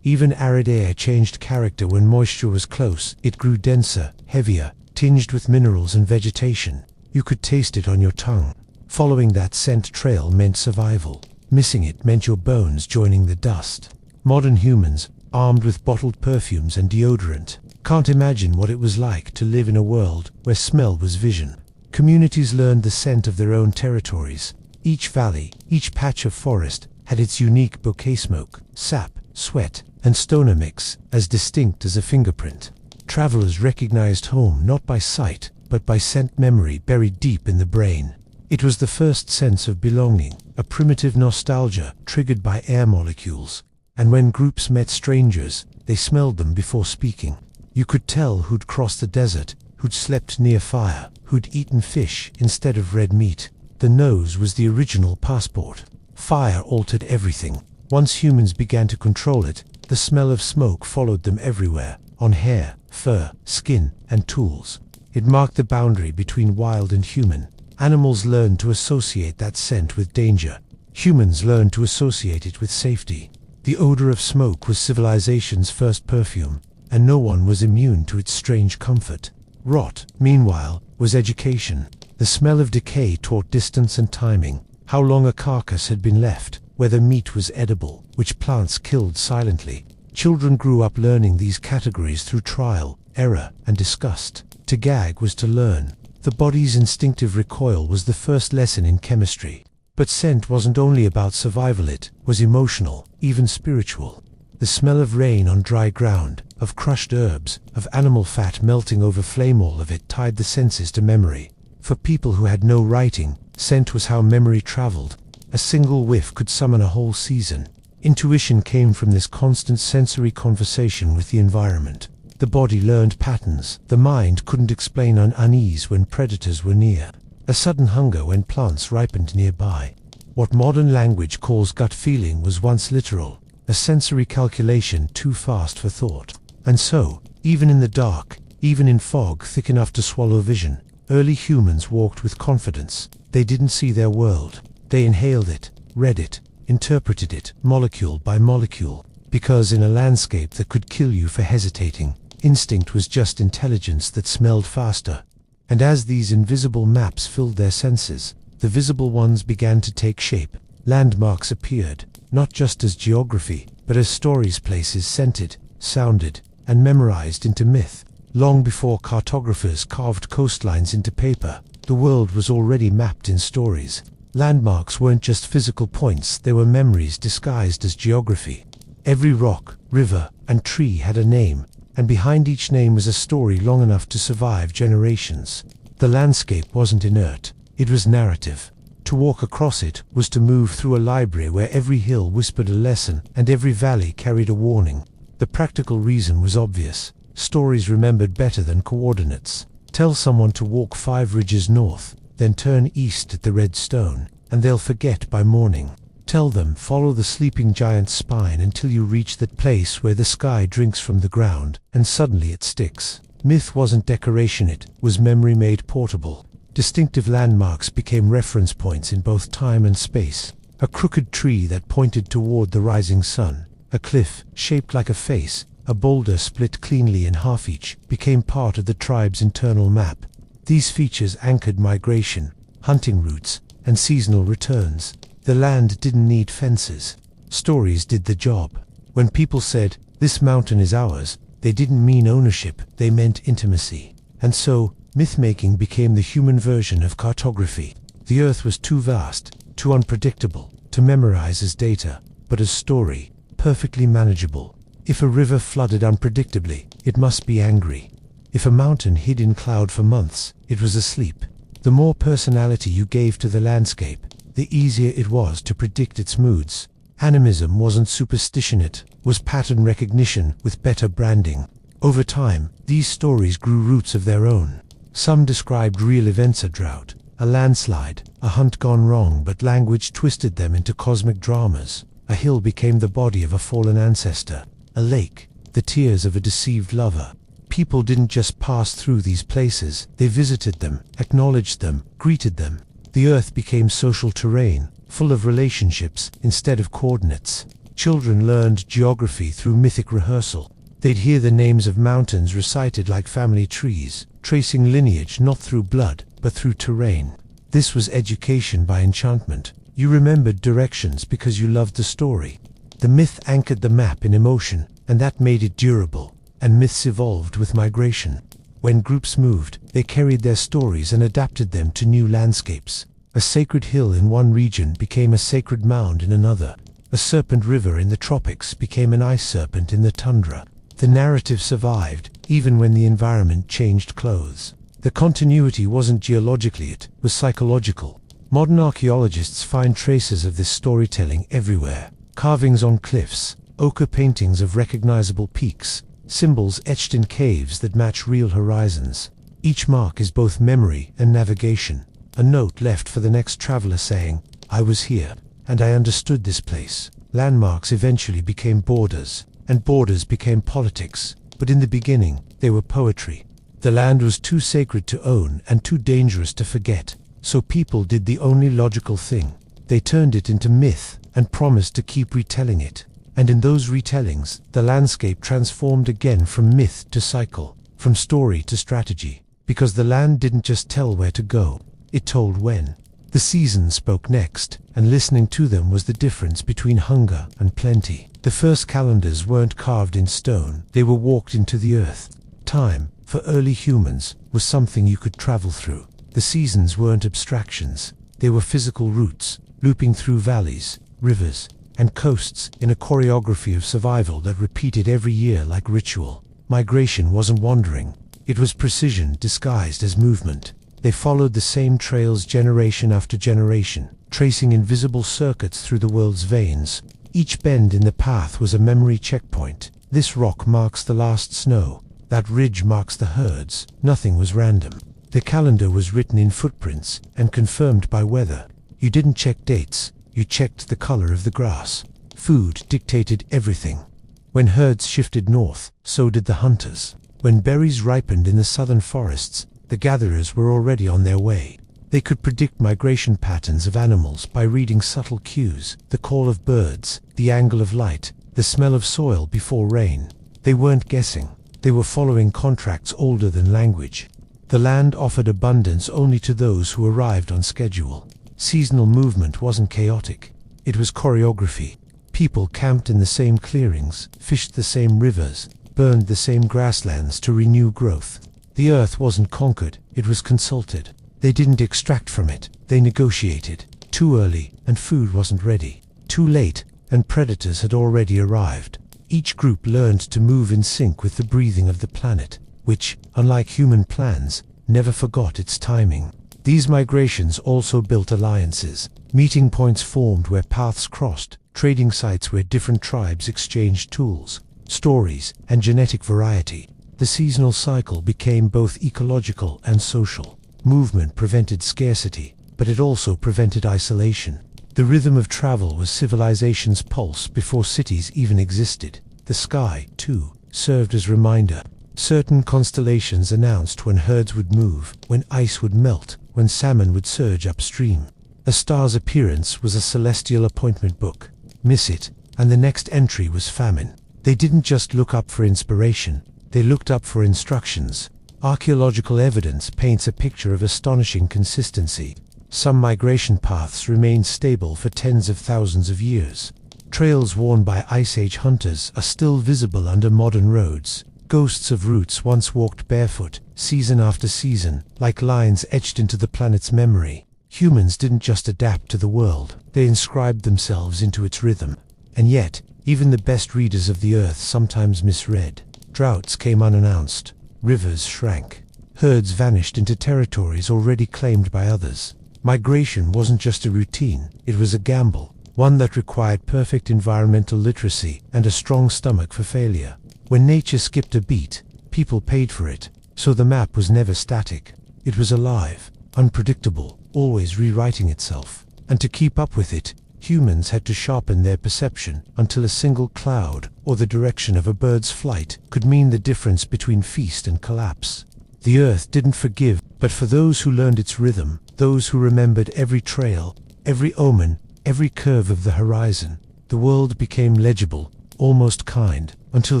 [SPEAKER 1] Even arid air changed character when moisture was close. It grew denser, heavier, tinged with minerals and vegetation. You could taste it on your tongue. Following that scent trail meant survival. Missing it meant your bones joining the dust. Modern humans, armed with bottled perfumes and deodorant, can't imagine what it was like to live in a world where smell was vision. Communities learned the scent of their own territories. Each valley, each patch of forest had its unique bouquet: smoke, sap, sweat, and stoner mix, as distinct as a fingerprint. Travelers recognized home not by sight, but by scent memory buried deep in the brain. It was the first sense of belonging, a primitive nostalgia triggered by air molecules. And when groups met strangers, they smelled them before speaking. You could tell who'd crossed the desert, who'd slept near fire, who'd eaten fish instead of red meat. The nose was the original passport. Fire altered everything. Once humans began to control it, the smell of smoke followed them everywhere, on hair, fur, skin, and tools. It marked the boundary between wild and human. Animals learned to associate that scent with danger. Humans learned to associate it with safety. The odor of smoke was civilization's first perfume, and no one was immune to its strange comfort. Rot, meanwhile, was education. The smell of decay taught distance and timing, how long a carcass had been left, whether meat was edible, which plants killed silently. Children grew up learning these categories through trial, error, and disgust. To gag was to learn. The body's instinctive recoil was the first lesson in chemistry. But scent wasn't only about survival, it was emotional, even spiritual. The smell of rain on dry ground, of crushed herbs, of animal fat melting over flame, all of it tied the senses to memory. For people who had no writing, scent was how memory traveled. A single whiff could summon a whole season. Intuition came from this constant sensory conversation with the environment. The body learned patterns. The mind couldn't explain an unease when predators were near, a sudden hunger when plants ripened nearby. What modern language calls gut feeling was once literal, a sensory calculation too fast for thought. And so, even in the dark, even in fog thick enough to swallow vision, early humans walked with confidence. They didn't see their world. They inhaled it, read it, interpreted it, molecule by molecule. Because in a landscape that could kill you for hesitating, instinct was just intelligence that smelled faster. And as these invisible maps filled their senses, the visible ones began to take shape. Landmarks appeared, not just as geography, but as stories, places scented, sounded, and memorized into myth. Long before cartographers carved coastlines into paper, the world was already mapped in stories. Landmarks weren't just physical points, they were memories disguised as geography. Every rock, river, and tree had a name, and behind each name was a story long enough to survive generations. The landscape wasn't inert, it was narrative. To walk across it was to move through a library where every hill whispered a lesson and every valley carried a warning. The practical reason was obvious. Stories remembered better than coordinates. Tell someone to walk 5 ridges north, then turn east at the red stone, and they'll forget by morning. Tell them, follow the sleeping giant's spine until you reach that place where the sky drinks from the ground, and suddenly it sticks. Myth wasn't decoration, it was memory made portable. Distinctive landmarks became reference points in both time and space. A crooked tree that pointed toward the rising sun, a cliff shaped like a face, a boulder split cleanly in half each, became part of the tribe's internal map. These features anchored migration, hunting routes, and seasonal returns. The land didn't need fences. Stories did the job. When people said, "This mountain is ours," they didn't mean ownership, they meant intimacy. And so, myth-making became the human version of cartography. The earth was too vast, too unpredictable, to memorize as data, but as story, perfectly manageable. If a river flooded unpredictably, it must be angry. If a mountain hid in cloud for months, it was asleep. The more personality you gave to the landscape, the easier it was to predict its moods. Animism wasn't superstition, it was pattern recognition with better branding. Over time, these stories grew roots of their own. Some described real events: a drought, a landslide, a hunt gone wrong, but language twisted them into cosmic dramas. A hill became the body of a fallen ancestor, a lake, the tears of a deceived lover. People didn't just pass through these places, they visited them, acknowledged them, greeted them. The earth became social terrain, full of relationships instead of coordinates. Children learned geography through mythic rehearsal. They'd hear the names of mountains recited like family trees, tracing lineage not through blood, but through terrain. This was education by enchantment. You remembered directions because you loved the story. The myth anchored the map in emotion, and that made it durable. And myths evolved with migration. When groups moved, they carried their stories and adapted them to new landscapes. A sacred hill in one region became a sacred mound in another. A serpent river in the tropics became an ice serpent in the tundra. The narrative survived, even when the environment changed clothes. The continuity wasn't geologically, it was psychological. Modern archaeologists find traces of this storytelling everywhere. Carvings on cliffs, ochre paintings of recognizable peaks, symbols etched in caves that match real horizons. Each mark is both memory and navigation, a note left for the next traveler saying, "I was here, and I understood this place." Landmarks eventually became borders, and borders became politics, but in the beginning, they were poetry. The land was too sacred to own and too dangerous to forget, so people did the only logical thing. They turned it into myth and promised to keep retelling it. And in those retellings, the landscape transformed again from myth to cycle, from story to strategy, because the land didn't just tell where to go, it told when. The seasons spoke next, and listening to them was the difference between hunger and plenty. The first calendars weren't carved in stone, they were walked into the earth. Time, for early humans, was something you could travel through. The seasons weren't abstractions, they were physical routes. looping through valleys, rivers, and coasts in a choreography of survival that repeated every year like ritual. Migration wasn't wandering. It was precision disguised as movement. They followed the same trails generation after generation, tracing invisible circuits through the world's veins. Each bend in the path was a memory checkpoint. This rock marks the last snow. That ridge marks the herds. Nothing was random. The calendar was written in footprints and confirmed by weather. You didn't check dates. You checked the color of the grass. Food dictated everything. When herds shifted north, so did the hunters. When berries ripened in the southern forests, the gatherers were already on their way. They could predict migration patterns of animals by reading subtle cues, the call of birds, the angle of light, the smell of soil before rain. They weren't guessing. They were following contracts older than language. The land offered abundance only to those who arrived on schedule. Seasonal movement wasn't chaotic. It was choreography. People camped in the same clearings, fished the same rivers, burned the same grasslands to renew growth. The earth wasn't conquered, it was consulted. They didn't extract from it, they negotiated. Too early, and food wasn't ready. Too late, and predators had already arrived. Each group learned to move in sync with the breathing of the planet, which, unlike human plans, never forgot its timing. These migrations also built alliances. Meeting points formed where paths crossed, trading sites where different tribes exchanged tools, stories, and genetic variety. The seasonal cycle became both ecological and social. Movement prevented scarcity, but it also prevented isolation. The rhythm of travel was civilization's pulse before cities even existed. The sky, too, served as reminder. Certain constellations announced when herds would move, when ice would melt, when salmon would surge upstream. A star's appearance was a celestial appointment book. Miss it, and the next entry was famine. They didn't just look up for inspiration, they looked up for instructions. Archaeological evidence paints a picture of astonishing consistency. Some migration paths remained stable for tens of thousands of years. Trails worn by Ice Age hunters are still visible under modern roads. Ghosts of routes once walked barefoot, season after season, like lines etched into the planet's memory. Humans didn't just adapt to the world, they inscribed themselves into its rhythm. And yet, even the best readers of the earth sometimes misread. Droughts came unannounced. Rivers shrank. Herds vanished into territories already claimed by others. Migration wasn't just a routine, it was a gamble, one that required perfect environmental literacy and a strong stomach for failure. When nature skipped a beat, people paid for it, so the map was never static. It was alive, unpredictable, always rewriting itself. And to keep up with it, humans had to sharpen their perception until a single cloud or the direction of a bird's flight could mean the difference between feast and collapse. The earth didn't forgive, but for those who learned its rhythm, those who remembered every trail, every omen, every curve of the horizon, the world became legible, almost kind, until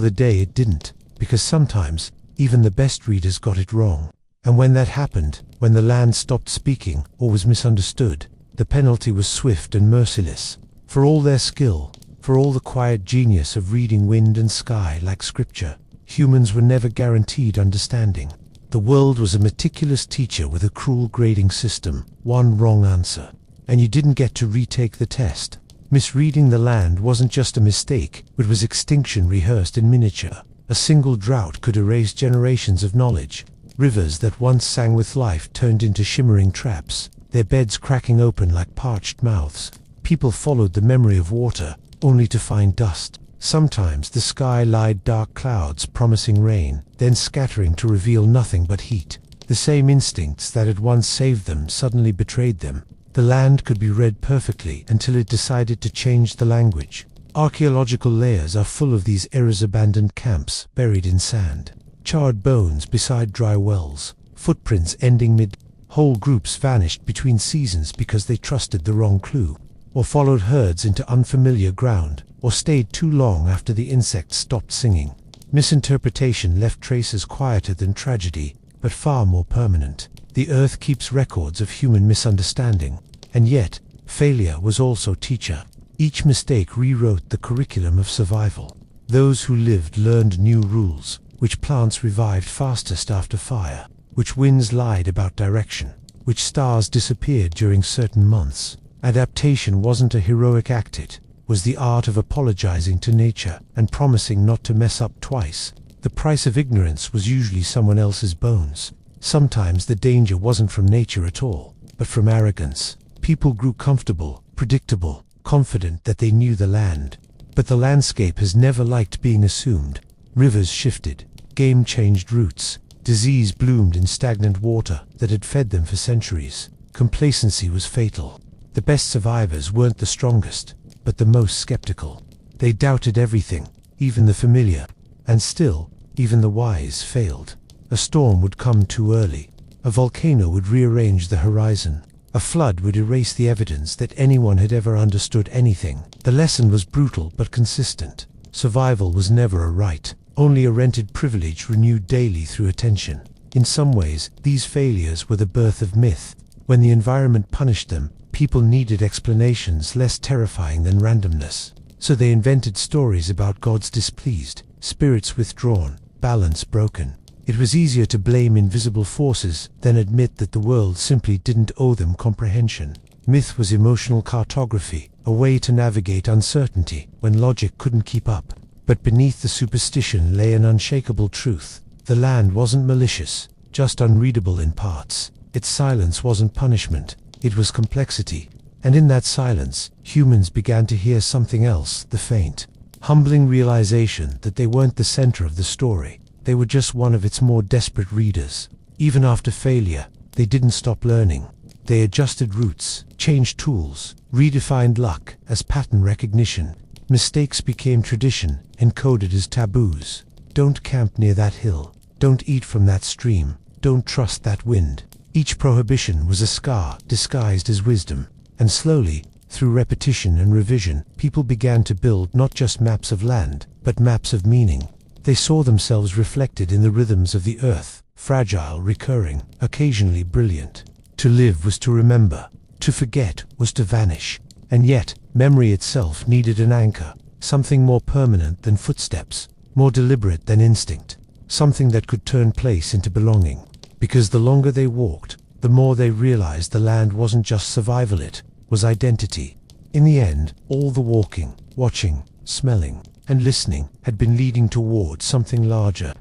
[SPEAKER 1] the day it didn't, because sometimes even the best readers got it wrong. And when that happened, when the land stopped speaking or was misunderstood, the penalty was swift and merciless. For all their skill, for all the quiet genius of reading wind and sky like scripture, humans were never guaranteed understanding. The world was a meticulous teacher with a cruel grading system, one wrong answer, and you didn't get to retake the test. Misreading the land wasn't just a mistake, it was extinction rehearsed in miniature. A single drought could erase generations of knowledge. Rivers that once sang with life turned into shimmering traps, their beds cracking open like parched mouths. People followed the memory of water, only to find dust. Sometimes the sky lied dark clouds promising rain, then scattering to reveal nothing but heat. The same instincts that had once saved them suddenly betrayed them. The land could be read perfectly until it decided to change the language. Archaeological layers are full of these eras, abandoned camps buried in sand, charred bones beside dry wells, footprints ending mid. Whole groups vanished between seasons because they trusted the wrong clue, or followed herds into unfamiliar ground, or stayed too long after the insects stopped singing. Misinterpretation left traces quieter than tragedy, but far more permanent. The earth keeps records of human misunderstanding, and yet, failure was also teacher. Each mistake rewrote the curriculum of survival. Those who lived learned new rules, which plants revived fastest after fire, which winds lied about direction, which stars disappeared during certain months. Adaptation wasn't a heroic act, it was the art of apologizing to nature and promising not to mess up twice. The price of ignorance was usually someone else's bones. Sometimes the danger wasn't from nature at all, but from arrogance. People grew comfortable, predictable, confident that they knew the land. But the landscape has never liked being assumed. Rivers shifted, game changed routes, disease bloomed in stagnant water that had fed them for centuries. Complacency was fatal. The best survivors weren't the strongest, but the most skeptical. They doubted everything, even the familiar. And still, even the wise failed. A storm would come too early. A volcano would rearrange the horizon. A flood would erase the evidence that anyone had ever understood anything. The lesson was brutal but consistent. Survival was never a right, only a rented privilege renewed daily through attention. In some ways, these failures were the birth of myth. When the environment punished them, people needed explanations less terrifying than randomness. So they invented stories about gods displeased, spirits withdrawn, balance broken. It was easier to blame invisible forces than admit that the world simply didn't owe them comprehension. Myth was emotional cartography, a way to navigate uncertainty when logic couldn't keep up. But beneath the superstition lay an unshakable truth. The land wasn't malicious, just unreadable in parts. Its silence wasn't punishment, it was complexity. And in that silence, humans began to hear something else, the faint, humbling realization that they weren't the center of the story. They were just one of its more desperate readers. Even after failure, they didn't stop learning. They adjusted routes, changed tools, redefined luck as pattern recognition. Mistakes became tradition, encoded as taboos. Don't camp near that hill. Don't eat from that stream. Don't trust that wind. Each prohibition was a scar disguised as wisdom. And slowly, through repetition and revision, people began to build not just maps of land, but maps of meaning. They saw themselves reflected in the rhythms of the earth, fragile, recurring, occasionally brilliant. To live was to remember. To forget was to vanish. And yet, memory itself needed an anchor, something more permanent than footsteps, more deliberate than instinct, something that could turn place into belonging. Because the longer they walked, the more they realized the land wasn't just survival, it was identity. In the end, all the walking, watching, smelling, and listening had been leading towards something larger.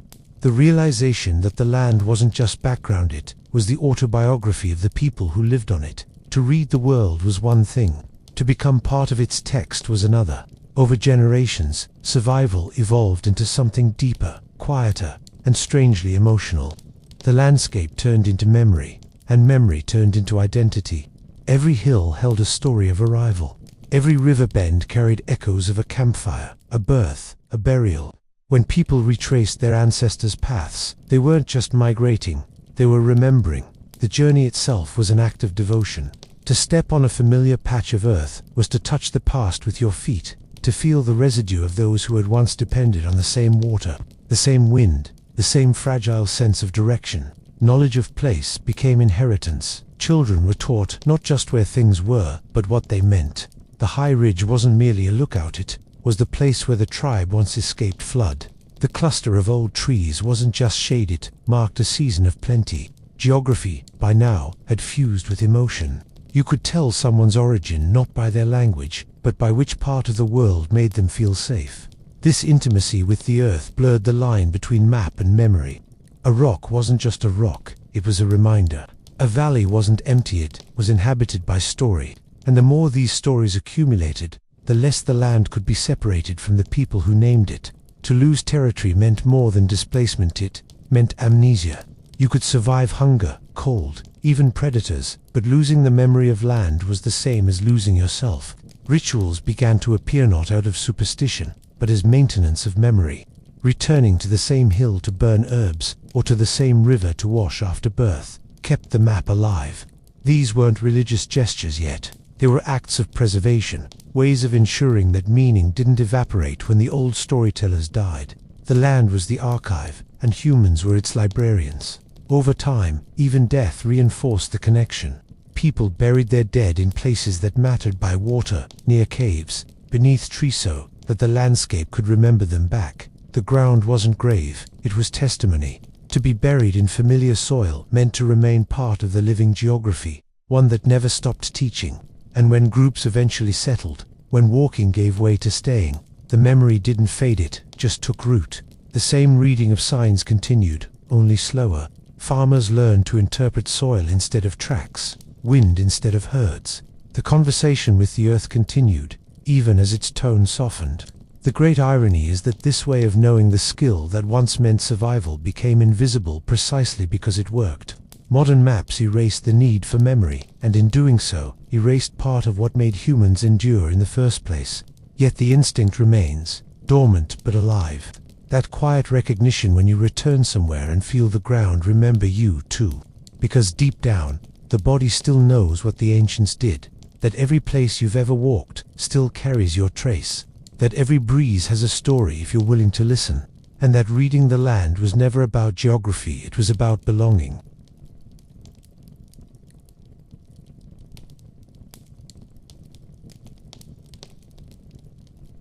[SPEAKER 1] The realization that the land wasn't just background, it was the autobiography of the people who lived on it. To read the world was one thing, to become part of its text was another. Over generations, survival evolved into something deeper, quieter, and strangely emotional. The landscape turned into memory, and memory turned into identity. Every hill held a story of arrival. Every river bend carried echoes of a campfire, a birth, a burial. When people retraced their ancestors' paths, they weren't just migrating, they were remembering. The journey itself was an act of devotion. To step on a familiar patch of earth was to touch the past with your feet, to feel the residue of those who had once depended on the same water, the same wind, the same fragile sense of direction. Knowledge of place became inheritance. Children were taught not just where things were, but what they meant. The high ridge wasn't merely a lookout, it was the place where the tribe once escaped flood. The cluster of old trees wasn't just shade, it marked a season of plenty. Geography, by now, had fused with emotion. You could tell someone's origin not by their language, but by which part of the world made them feel safe. This intimacy with the earth blurred the line between map and memory. A rock wasn't just a rock, it was a reminder. A valley wasn't empty, it was inhabited by story. And the more these stories accumulated, the less the land could be separated from the people who named it. To lose territory meant more than displacement, it meant amnesia. You could survive hunger, cold, even predators, but losing the memory of land was the same as losing yourself. Rituals began to appear not out of superstition, but as maintenance of memory. Returning to the same hill to burn herbs, or to the same river to wash after birth, kept the map alive. These weren't religious gestures yet. They were acts of preservation, ways of ensuring that meaning didn't evaporate when the old storytellers died. The land was the archive, and humans were its librarians. Over time, even death reinforced the connection. People buried their dead in places that mattered by water, near caves, beneath trees, so that the landscape could remember them back. The ground wasn't grave, it was testimony. To be buried in familiar soil meant to remain part of the living geography, one that never stopped teaching. And when groups eventually settled, when walking gave way to staying, the memory didn't fade, it just took root. The same reading of signs continued, only slower. Farmers learned to interpret soil instead of tracks, wind instead of herds. The conversation with the earth continued, even as its tone softened. The great irony is that this way of knowing, the skill that once meant survival, became invisible precisely because it worked. Modern maps erased the need for memory, and in doing so, erased part of what made humans endure in the first place. Yet the instinct remains, dormant but alive. That quiet recognition when you return somewhere and feel the ground remember you too. Because deep down, the body still knows what the ancients did, that every place you've ever walked still carries your trace, that every breeze has a story if you're willing to listen, and that reading the land was never about geography, it was about belonging.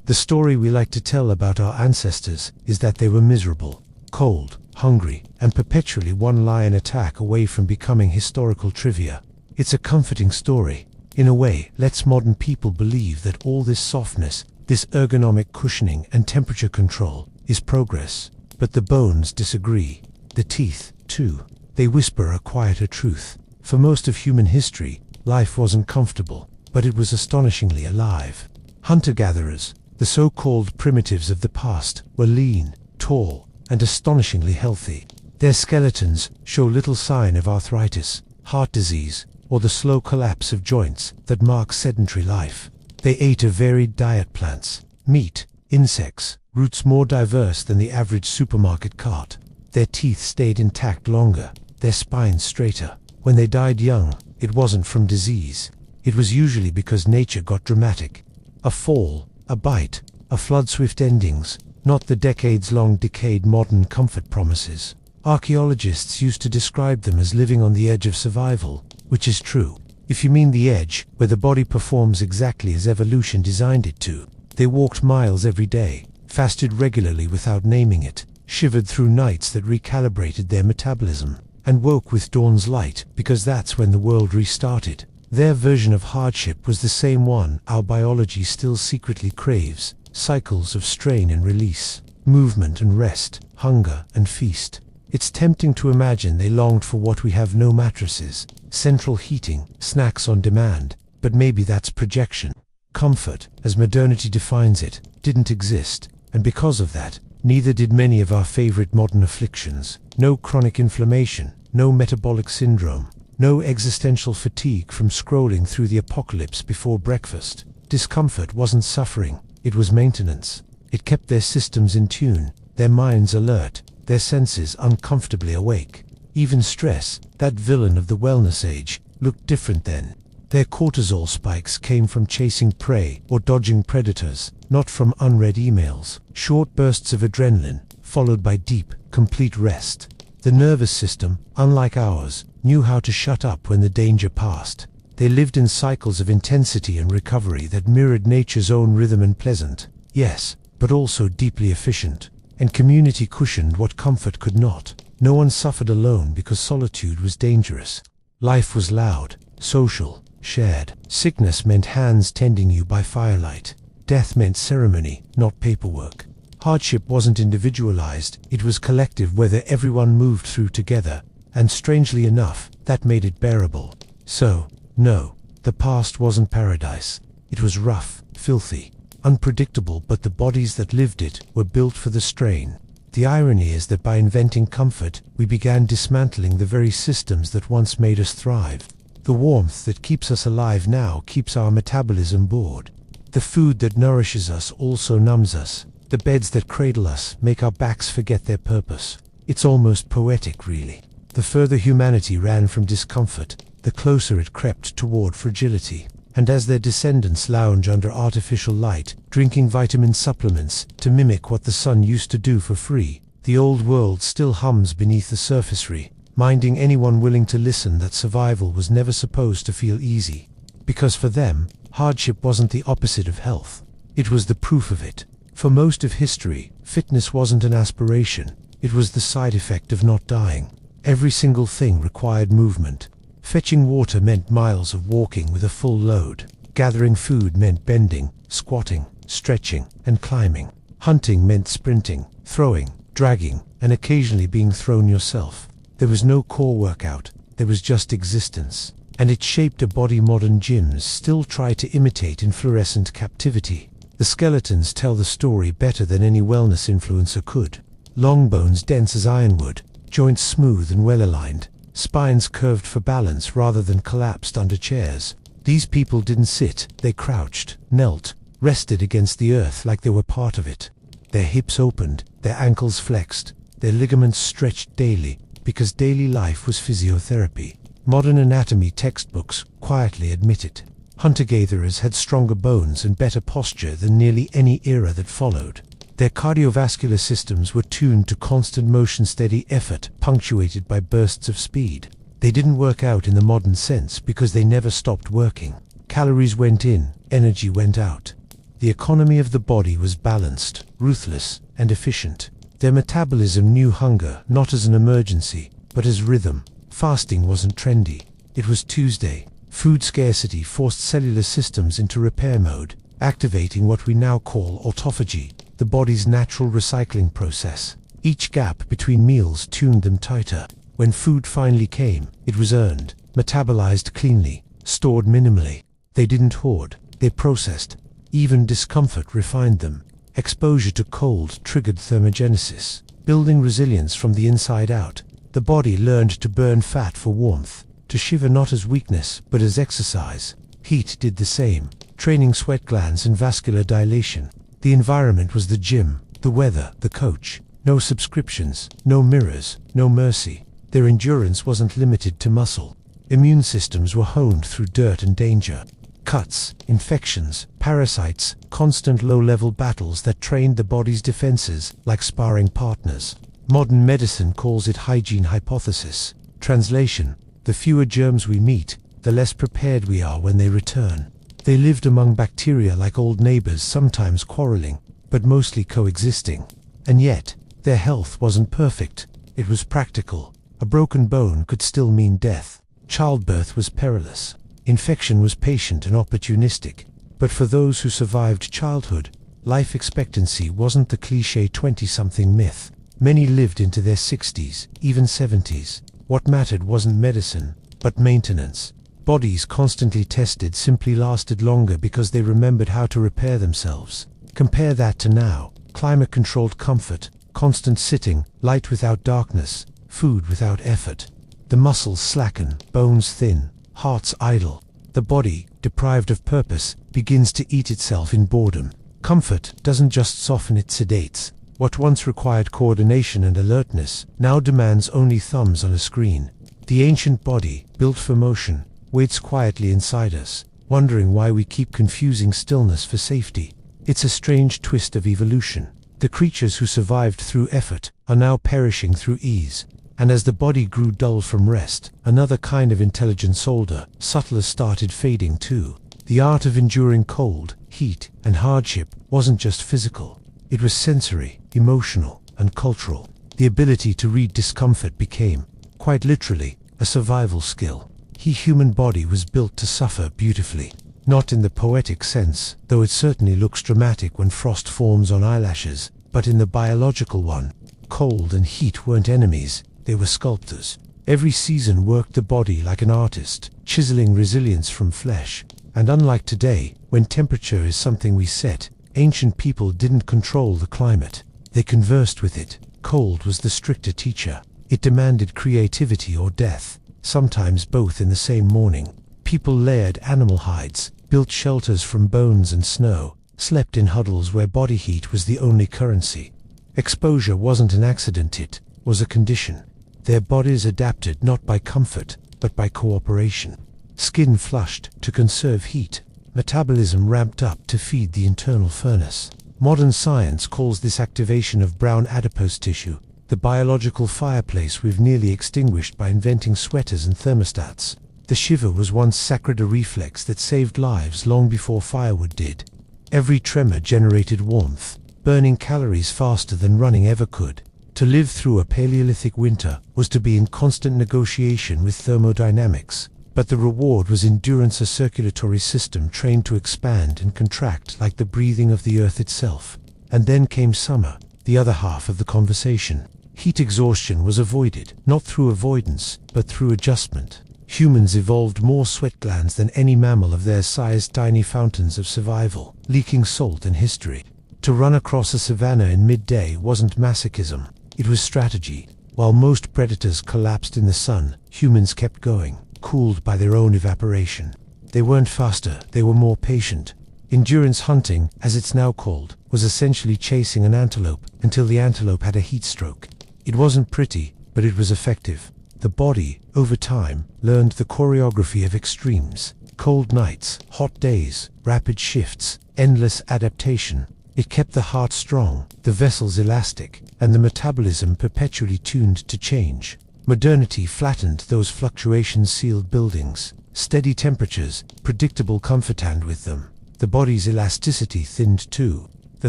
[SPEAKER 1] The story we like to tell about our ancestors is that they were miserable, cold, hungry, and perpetually one lion attack away from becoming historical trivia. It's a comforting story. In a way, lets modern people believe that all this softness, this ergonomic cushioning and temperature control, is progress. But the bones disagree. The teeth, too. They whisper a quieter truth. For most of human history, life wasn't comfortable, but it was astonishingly alive. Hunter-gatherers, the so-called primitives of the past, were lean, tall, and astonishingly healthy. Their skeletons show little sign of arthritis, heart disease, or the slow collapse of joints that mark sedentary life. They ate a varied diet: plants, meat, insects, roots more diverse than the average supermarket cart. Their teeth stayed intact longer, their spines straighter. When they died young, it wasn't from disease. It was usually because nature got dramatic. A fall, a bite, a flood, swift endings, not the decades-long decayed modern comfort promises. Archaeologists used to describe them as living on the edge of survival, which is true. If you mean the edge, where the body performs exactly as evolution designed it to. They walked miles every day, fasted regularly without naming it, shivered through nights that recalibrated their metabolism, and woke with dawn's light, because that's when the world restarted. Their version of hardship was the same one our biology still secretly craves: cycles of strain and release, movement and rest, hunger and feast. It's tempting to imagine they longed for what we have: no mattresses, central heating, snacks on demand. But maybe that's projection. Comfort, as modernity defines it, didn't exist, and because of that, neither did many of our favorite modern afflictions. No chronic inflammation, no metabolic syndrome, no existential fatigue from scrolling through the apocalypse before breakfast. Discomfort wasn't suffering, it was maintenance. It kept their systems in tune, their minds alert, their senses uncomfortably awake. Even stress, that villain of the wellness age, looked different then. Their cortisol spikes came from chasing prey or dodging predators, not from unread emails. Short bursts of adrenaline, followed by deep, complete rest. The nervous system, unlike ours, knew how to shut up when the danger passed. They lived in cycles of intensity and recovery that mirrored nature's own rhythm, and pleasant, yes, but also deeply efficient. And community cushioned what comfort could not. No one suffered alone because solitude was dangerous. Life was loud, social, shared. Sickness meant hands tending you by firelight. Death meant ceremony, not paperwork. Hardship wasn't individualized, it was collective, whether everyone moved through together, and strangely enough, that made it bearable. So, no, the past wasn't paradise. It was rough, filthy, unpredictable, but the bodies that lived it were built for the strain. The irony is that by inventing comfort, we began dismantling the very systems that once made us thrive. The warmth that keeps us alive now keeps our metabolism bored. The food that nourishes us also numbs us. The beds that cradle us make our backs forget their purpose. It's almost poetic, really. The further humanity ran from discomfort, the closer it crept toward fragility. And as their descendants lounge under artificial light, drinking vitamin supplements to mimic what the sun used to do for free, the old world still hums beneath the surface, reminding anyone willing to listen that survival was never supposed to feel easy. Because for them, hardship wasn't the opposite of health. It was the proof of it. For most of history, fitness wasn't an aspiration. It was the side effect of not dying. Every single thing required movement. Fetching water meant miles of walking with a full load. Gathering food meant bending, squatting, stretching, and climbing. Hunting meant sprinting, throwing, dragging, and occasionally being thrown yourself. There was no core workout, there was just existence. And it shaped a body modern gyms still try to imitate in fluorescent captivity. The skeletons tell the story better than any wellness influencer could. Long bones dense as ironwood, joints smooth and well-aligned, spines curved for balance rather than collapsed under chairs. These people didn't sit, they crouched, knelt, rested against the earth like they were part of it. Their hips opened, their ankles flexed, their ligaments stretched daily, because daily life was physiotherapy. Modern anatomy textbooks quietly admit it. Hunter-gatherers had stronger bones and better posture than nearly any era that followed. Their cardiovascular systems were tuned to constant motion, steady effort, punctuated by bursts of speed. They didn't work out in the modern sense because they never stopped working. Calories went in, energy went out. The economy of the body was balanced, ruthless, and efficient. Their metabolism knew hunger not as an emergency, but as rhythm. Fasting wasn't trendy. It was Tuesday. Food scarcity forced cellular systems into repair mode, activating what we now call autophagy, the body's natural recycling process. Each gap between meals tuned them tighter. When food finally came, it was earned, metabolized cleanly, stored minimally. They didn't hoard, they processed. Even discomfort refined them. Exposure to cold triggered thermogenesis, building resilience from the inside out. The body learned to burn fat for warmth, to shiver not as weakness but as exercise. Heat did the same, training sweat glands and vascular dilation. The environment was the gym, the weather, the coach. No subscriptions, no mirrors, no mercy. Their endurance wasn't limited to muscle. Immune systems were honed through dirt and danger. Cuts, infections, parasites, constant low-level battles that trained the body's defenses like sparring partners. Modern medicine calls it hygiene hypothesis. Translation: the fewer germs we meet, the less prepared we are when they return. They lived among bacteria like old neighbors, sometimes quarreling, but mostly coexisting. And yet, their health wasn't perfect. It was practical. A broken bone could still mean death. Childbirth was perilous. Infection was patient and opportunistic. But for those who survived childhood, life expectancy wasn't the cliché 20-something myth. Many lived into their 60s, even 70s. What mattered wasn't medicine, but maintenance. Bodies constantly tested simply lasted longer because they remembered how to repair themselves. Compare that to now. Climate-controlled comfort, constant sitting, light without darkness, food without effort. The muscles slacken, bones thin, hearts idle. The body, deprived of purpose, begins to eat itself in boredom. Comfort doesn't just soften, it sedates. What once required coordination and alertness now demands only thumbs on a screen. The ancient body, built for motion, waits quietly inside us, wondering why we keep confusing stillness for safety. It's a strange twist of evolution. The creatures who survived through effort are now perishing through ease. And as the body grew dull from rest, another kind of intelligence, older, subtler, started fading too. The art of enduring cold, heat, and hardship wasn't just physical. It was sensory, emotional, and cultural. The ability to read discomfort became, quite literally, a survival skill. The human body was built to suffer beautifully. Not in the poetic sense, though it certainly looks dramatic when frost forms on eyelashes, but in the biological one. Cold and heat weren't enemies, they were sculptors. Every season worked the body like an artist, chiseling resilience from flesh. And unlike today, when temperature is something we set, ancient people didn't control the climate. They conversed with it. Cold was the stricter teacher. It demanded creativity or death, sometimes both in the same morning. People layered animal hides, built shelters from bones and snow, slept in huddles where body heat was the only currency. Exposure wasn't an accident, it was a condition. Their bodies adapted not by comfort, but by cooperation. Skin flushed to conserve heat. Metabolism ramped up to feed the internal furnace. Modern science calls this activation of brown adipose tissue, the biological fireplace we've nearly extinguished by inventing sweaters and thermostats. The shiver was once sacred, a reflex that saved lives long before firewood did. Every tremor generated warmth, burning calories faster than running ever could. To live through a Paleolithic winter was to be in constant negotiation with thermodynamics. But the reward was endurance, a circulatory system trained to expand and contract like the breathing of the earth itself. And then came summer, the other half of the conversation. Heat exhaustion was avoided, not through avoidance, but through adjustment. Humans evolved more sweat glands than any mammal of their size, tiny fountains of survival, leaking salt and history. To run across a savanna in midday wasn't masochism, it was strategy. While most predators collapsed in the sun, humans kept going, cooled by their own evaporation. They weren't faster, they were more patient. Endurance hunting, as it's now called, was essentially chasing an antelope until the antelope had a heat stroke. It wasn't pretty, but it was effective. The body, over time, learned the choreography of extremes. Cold nights, hot days, rapid shifts, endless adaptation. It kept the heart strong, the vessels elastic, and the metabolism perpetually tuned to change. Modernity flattened those fluctuations, sealed buildings, steady temperatures, predictable comfort, and with them, the body's elasticity thinned too. The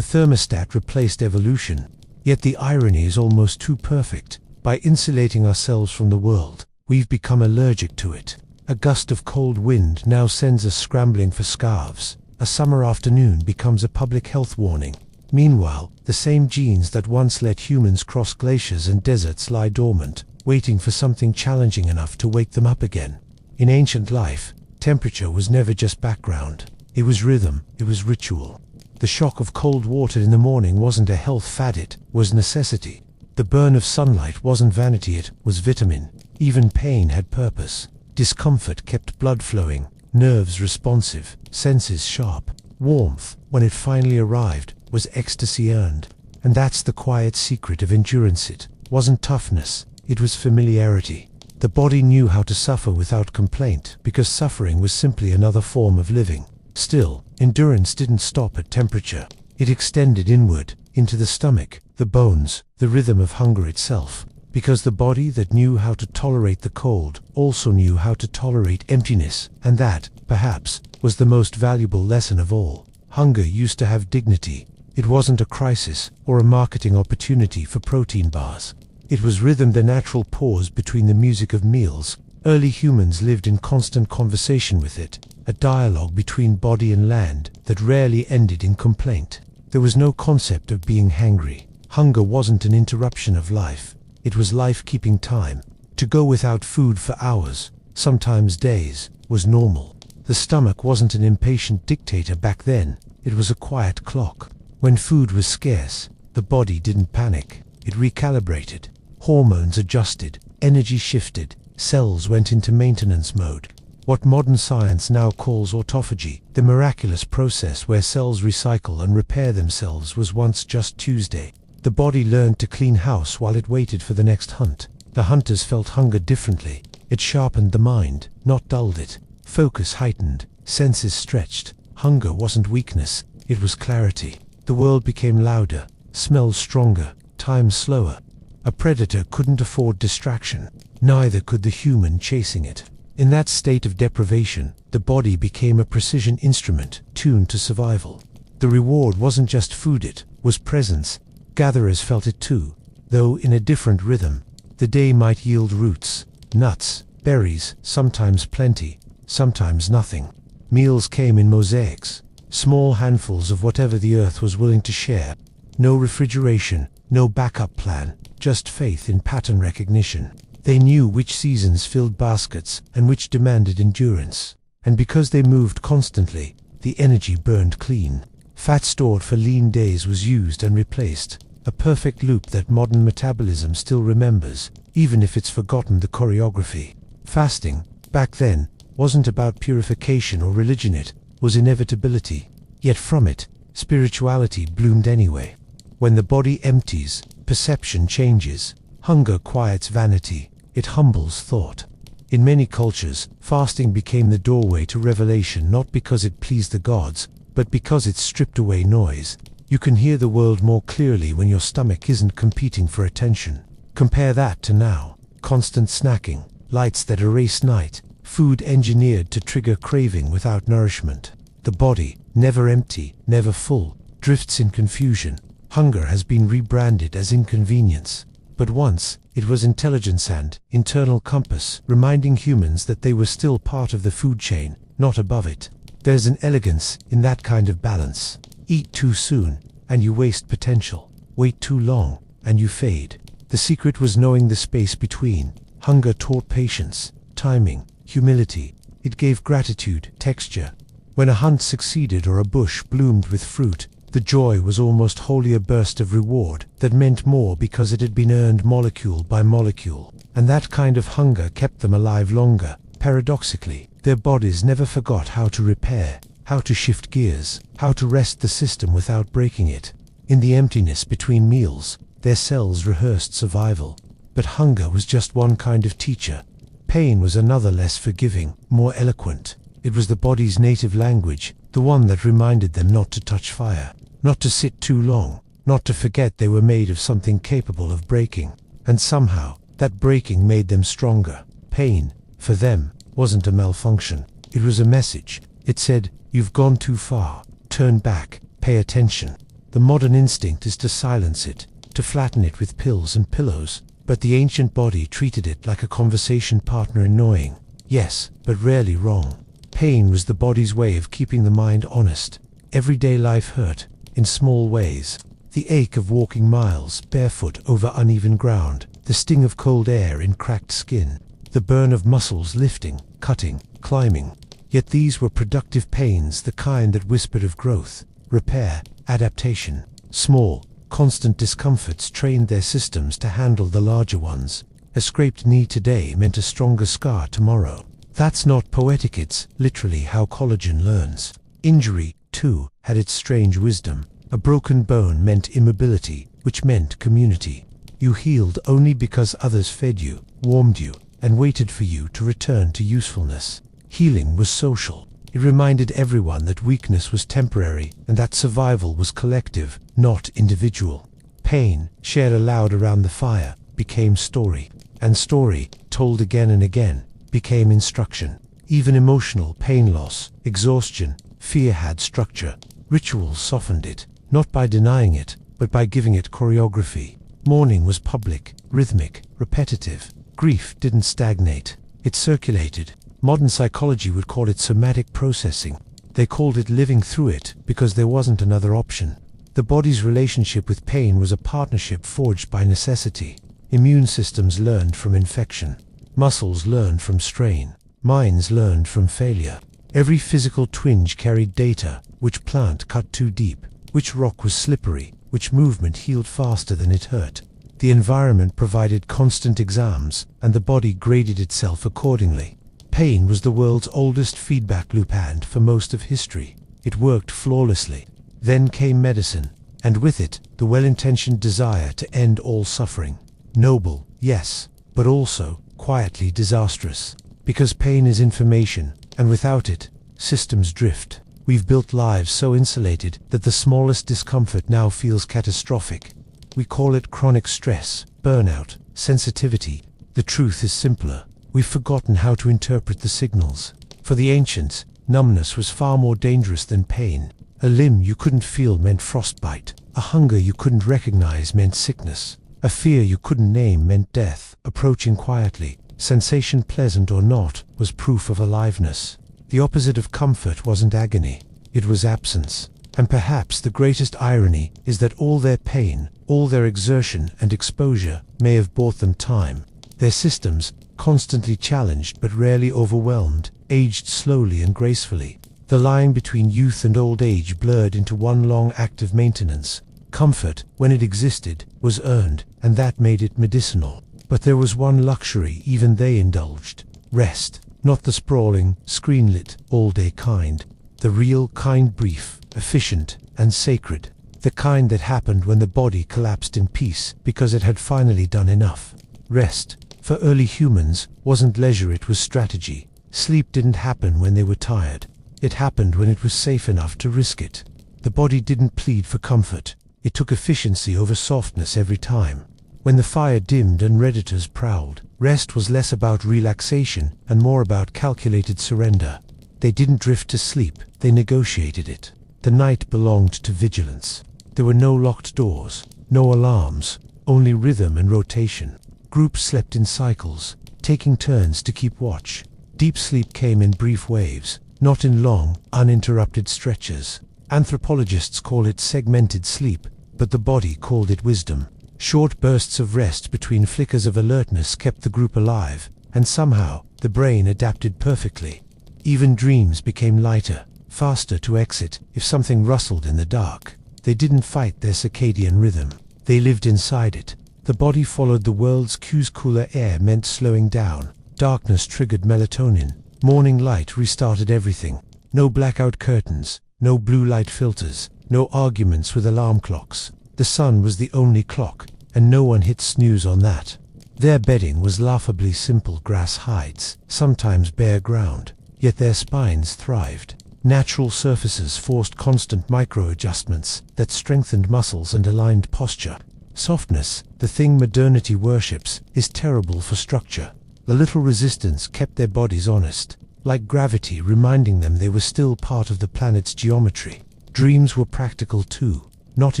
[SPEAKER 1] thermostat replaced evolution. Yet the irony is almost too perfect. By insulating ourselves from the world, we've become allergic to it. A gust of cold wind now sends us scrambling for scarves. A summer afternoon becomes a public health warning. Meanwhile, the same genes that once let humans cross glaciers and deserts lie dormant, waiting for something challenging enough to wake them up again. In ancient life, temperature was never just background. It was rhythm, it was ritual. The shock of cold water in the morning wasn't a health fad, it was necessity. The burn of sunlight wasn't vanity, it was vitamin. Even pain had purpose. Discomfort kept blood flowing, nerves responsive, senses sharp. Warmth, when it finally arrived, was ecstasy earned. And that's the quiet secret of endurance. It wasn't toughness, it was familiarity. The body knew how to suffer without complaint, because suffering was simply another form of living. Still, endurance didn't stop at temperature. It extended inward, into the stomach, the bones, the rhythm of hunger itself. Because the body that knew how to tolerate the cold also knew how to tolerate emptiness, and that, perhaps, was the most valuable lesson of all. Hunger used to have dignity. It wasn't a crisis or a marketing opportunity for protein bars. It was rhythm, the natural pause between the music of meals. Early humans lived in constant conversation with it, a dialogue between body and land that rarely ended in complaint. There was no concept of being hangry. Hunger wasn't an interruption of life. It was life keeping time. To go without food for hours, sometimes days, was normal. The stomach wasn't an impatient dictator back then. It was a quiet clock. When food was scarce, the body didn't panic. It recalibrated. Hormones adjusted. Energy shifted. Cells went into maintenance mode. What modern science now calls autophagy, the miraculous process where cells recycle and repair themselves, was once just Tuesday. The body learned to clean house while it waited for the next hunt. The hunters felt hunger differently. It sharpened the mind, not dulled it. Focus heightened, senses stretched. Hunger wasn't weakness, it was clarity. The world became louder, smells stronger, time slower. A predator couldn't afford distraction. Neither could the human chasing it. In that state of deprivation, the body became a precision instrument, tuned to survival. The reward wasn't just food, it was presence. Gatherers felt it too, though in a different rhythm. The day might yield roots, nuts, berries, sometimes plenty, sometimes nothing. Meals came in mosaics, small handfuls of whatever the earth was willing to share. No refrigeration, no backup plan, just faith in pattern recognition. They knew which seasons filled baskets and which demanded endurance. And because they moved constantly, the energy burned clean. Fat stored for lean days was used and replaced. A perfect loop that modern metabolism still remembers, even if it's forgotten the choreography. Fasting, back then, wasn't about purification or religion, it was inevitability. Yet from it, spirituality bloomed anyway. When the body empties, perception changes. Hunger quiets vanity. It humbles thought. In many cultures, fasting became the doorway to revelation, not because it pleased the gods, but because it stripped away noise. You can hear the world more clearly when your stomach isn't competing for attention. Compare that to now. Constant snacking, lights that erase night, food engineered to trigger craving without nourishment. The body, never empty, never full, drifts in confusion. Hunger has been rebranded as inconvenience. But once, it was intelligence and internal compass, reminding humans that they were still part of the food chain, not above it. There's an elegance in that kind of balance. Eat too soon, and you waste potential. Wait too long, and you fade. The secret was knowing the space between. Hunger taught patience, timing, humility. It gave gratitude, texture. When a hunt succeeded or a bush bloomed with fruit, the joy was almost wholly a burst of reward that meant more because it had been earned molecule by molecule. And that kind of hunger kept them alive longer. Paradoxically, their bodies never forgot how to repair, how to shift gears, how to rest the system without breaking it. In the emptiness between meals, their cells rehearsed survival. But hunger was just one kind of teacher. Pain was another, less forgiving, more eloquent. It was the body's native language, the one that reminded them not to touch fire, not to sit too long, not to forget they were made of something capable of breaking. And somehow, that breaking made them stronger. Pain, for them, wasn't a malfunction. It was a message. It said, "You've gone too far. Turn back. Pay attention." The modern instinct is to silence it, to flatten it with pills and pillows. But the ancient body treated it like a conversation partner, annoying, yes, but rarely wrong. Pain was the body's way of keeping the mind honest. Everyday life hurt, in small ways. The ache of walking miles barefoot over uneven ground, the sting of cold air in cracked skin, the burn of muscles lifting, cutting, climbing. Yet these were productive pains, the kind that whispered of growth, repair, adaptation. Small, constant discomforts trained their systems to handle the larger ones. A scraped knee today meant a stronger scar tomorrow. That's not poetic, it's literally how collagen learns. Injury, too, had its strange wisdom. A broken bone meant immobility, which meant community. You healed only because others fed you, warmed you, and waited for you to return to usefulness. Healing was social. It reminded everyone that weakness was temporary and that survival was collective, not individual. Pain, shared aloud around the fire, became story. And story, told again and again, became instruction. Even emotional pain, loss, exhaustion, fear had structure. Rituals softened it, not by denying it, but by giving it choreography. Mourning was public, rhythmic, repetitive. Grief didn't stagnate. It circulated. Modern psychology would call it somatic processing. They called it living through it because there wasn't another option. The body's relationship with pain was a partnership forged by necessity. Immune systems learned from infection. Muscles learned from strain. Minds learned from failure. Every physical twinge carried data. Which plant cut too deep? Which rock was slippery? Which movement healed faster than it hurt? The environment provided constant exams, and the body graded itself accordingly. Pain was the world's oldest feedback loop, and for most of history, it worked flawlessly. Then came medicine, and with it, the well-intentioned desire to end all suffering. Noble, yes, but also quietly disastrous. Because pain is information, and without it, systems drift. We've built lives so insulated that the smallest discomfort now feels catastrophic. We call it chronic stress, burnout, sensitivity. The truth is simpler. We've forgotten how to interpret the signals. For the ancients, numbness was far more dangerous than pain. A limb you couldn't feel meant frostbite. A hunger you couldn't recognize meant sickness. A fear you couldn't name meant death, approaching quietly. Sensation, pleasant or not, was proof of aliveness. The opposite of comfort wasn't agony, it was absence. And perhaps the greatest irony is that all their pain, all their exertion and exposure may have bought them time. Their systems, constantly challenged but rarely overwhelmed, aged slowly and gracefully. The line between youth and old age blurred into one long act of maintenance. Comfort, when it existed, was earned, and that made it medicinal. But there was one luxury even they indulged: rest. Not the sprawling, screen-lit, all-day kind. The real kind, brief, efficient, and sacred. The kind that happened when the body collapsed in peace because it had finally done enough. Rest, for early humans, wasn't leisure, it was strategy. Sleep didn't happen when they were tired. It happened when it was safe enough to risk it. The body didn't plead for comfort. It took efficiency over softness every time. When the fire dimmed and redditors prowled, rest was less about relaxation and more about calculated surrender. They didn't drift to sleep, they negotiated it. The night belonged to vigilance. There were no locked doors, no alarms, only rhythm and rotation. Groups slept in cycles, taking turns to keep watch. Deep sleep came in brief waves, not in long, uninterrupted stretches. Anthropologists call it segmented sleep, but the body called it wisdom. Short bursts of rest between flickers of alertness kept the group alive, and somehow, the brain adapted perfectly. Even dreams became lighter, faster to exit if something rustled in the dark. They didn't fight their circadian rhythm. They lived inside it. The body followed the world's cues. Cooler air meant slowing down. Darkness triggered melatonin. Morning light restarted everything. No blackout curtains, no blue light filters, no arguments with alarm clocks. The sun was the only clock, and no one hit snooze on that. Their bedding was laughably simple grass hides, sometimes bare ground, yet their spines thrived. Natural surfaces forced constant micro-adjustments that strengthened muscles and aligned posture. Softness, the thing modernity worships, is terrible for structure. The little resistance kept their bodies honest, like gravity reminding them they were still part of the planet's geometry. Dreams were practical too, not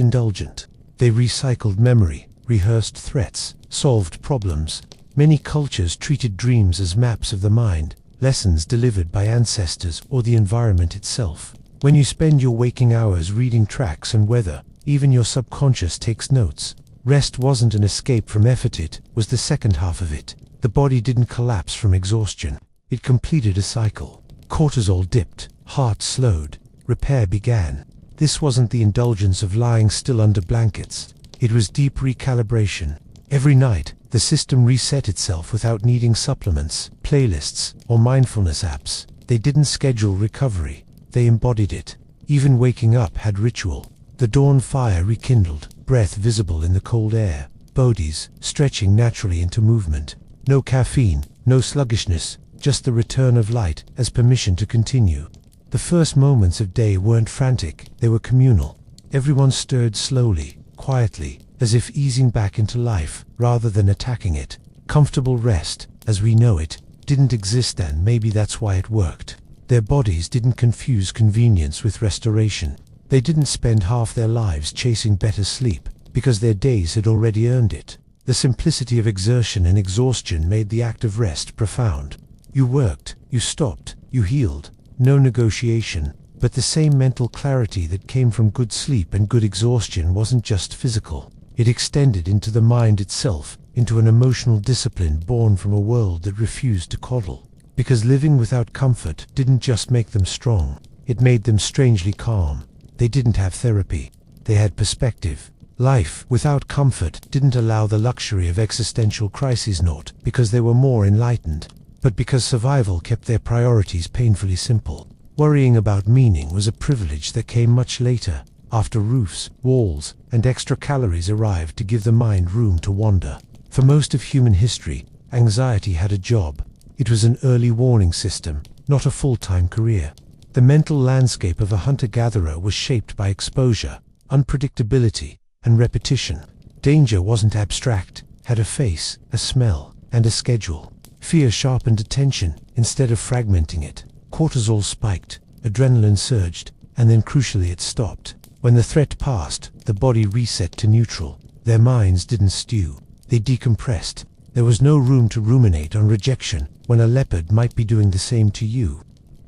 [SPEAKER 1] indulgent. They recycled memory, rehearsed threats, solved problems. Many cultures treated dreams as maps of the mind, lessons delivered by ancestors or the environment itself. When you spend your waking hours reading tracks and weather, even your subconscious takes notes. Rest wasn't an escape from effort, it was the second half of it. The body didn't collapse from exhaustion. It completed a cycle. Cortisol dipped, heart slowed, repair began. This wasn't the indulgence of lying still under blankets. It was deep recalibration. Every night, the system reset itself without needing supplements, playlists, or mindfulness apps. They didn't schedule recovery. They embodied it. Even waking up had ritual. The dawn fire rekindled, breath visible in the cold air, bodies stretching naturally into movement. No caffeine, no sluggishness, just the return of light as permission to continue. The first moments of day weren't frantic, they were communal. Everyone stirred slowly, quietly, as if easing back into life rather than attacking it. Comfortable rest, as we know it, didn't exist then. Maybe that's why it worked. Their bodies didn't confuse convenience with restoration. They didn't spend half their lives chasing better sleep, because their days had already earned it. The simplicity of exertion and exhaustion made the act of rest profound. You worked, you stopped, you healed. No negotiation, but the same mental clarity that came from good sleep and good exhaustion wasn't just physical. It extended into the mind itself, into an emotional discipline born from a world that refused to coddle. Because living without comfort didn't just make them strong, it made them strangely calm. They didn't have therapy. They had perspective. Life without comfort didn't allow the luxury of existential crises, not because they were more enlightened, but because survival kept their priorities painfully simple. Worrying about meaning was a privilege that came much later, after roofs, walls, and extra calories arrived to give the mind room to wander. For most of human history, anxiety had a job. It was an early warning system, not a full-time career. The mental landscape of a hunter-gatherer was shaped by exposure, unpredictability, and repetition. Danger wasn't abstract, had a face, a smell, and a schedule. Fear sharpened attention instead of fragmenting it. Cortisol spiked, adrenaline surged, and then crucially it stopped. When the threat passed, the body reset to neutral. Their minds didn't stew. They decompressed. There was no room to ruminate on rejection when a leopard might be doing the same to you.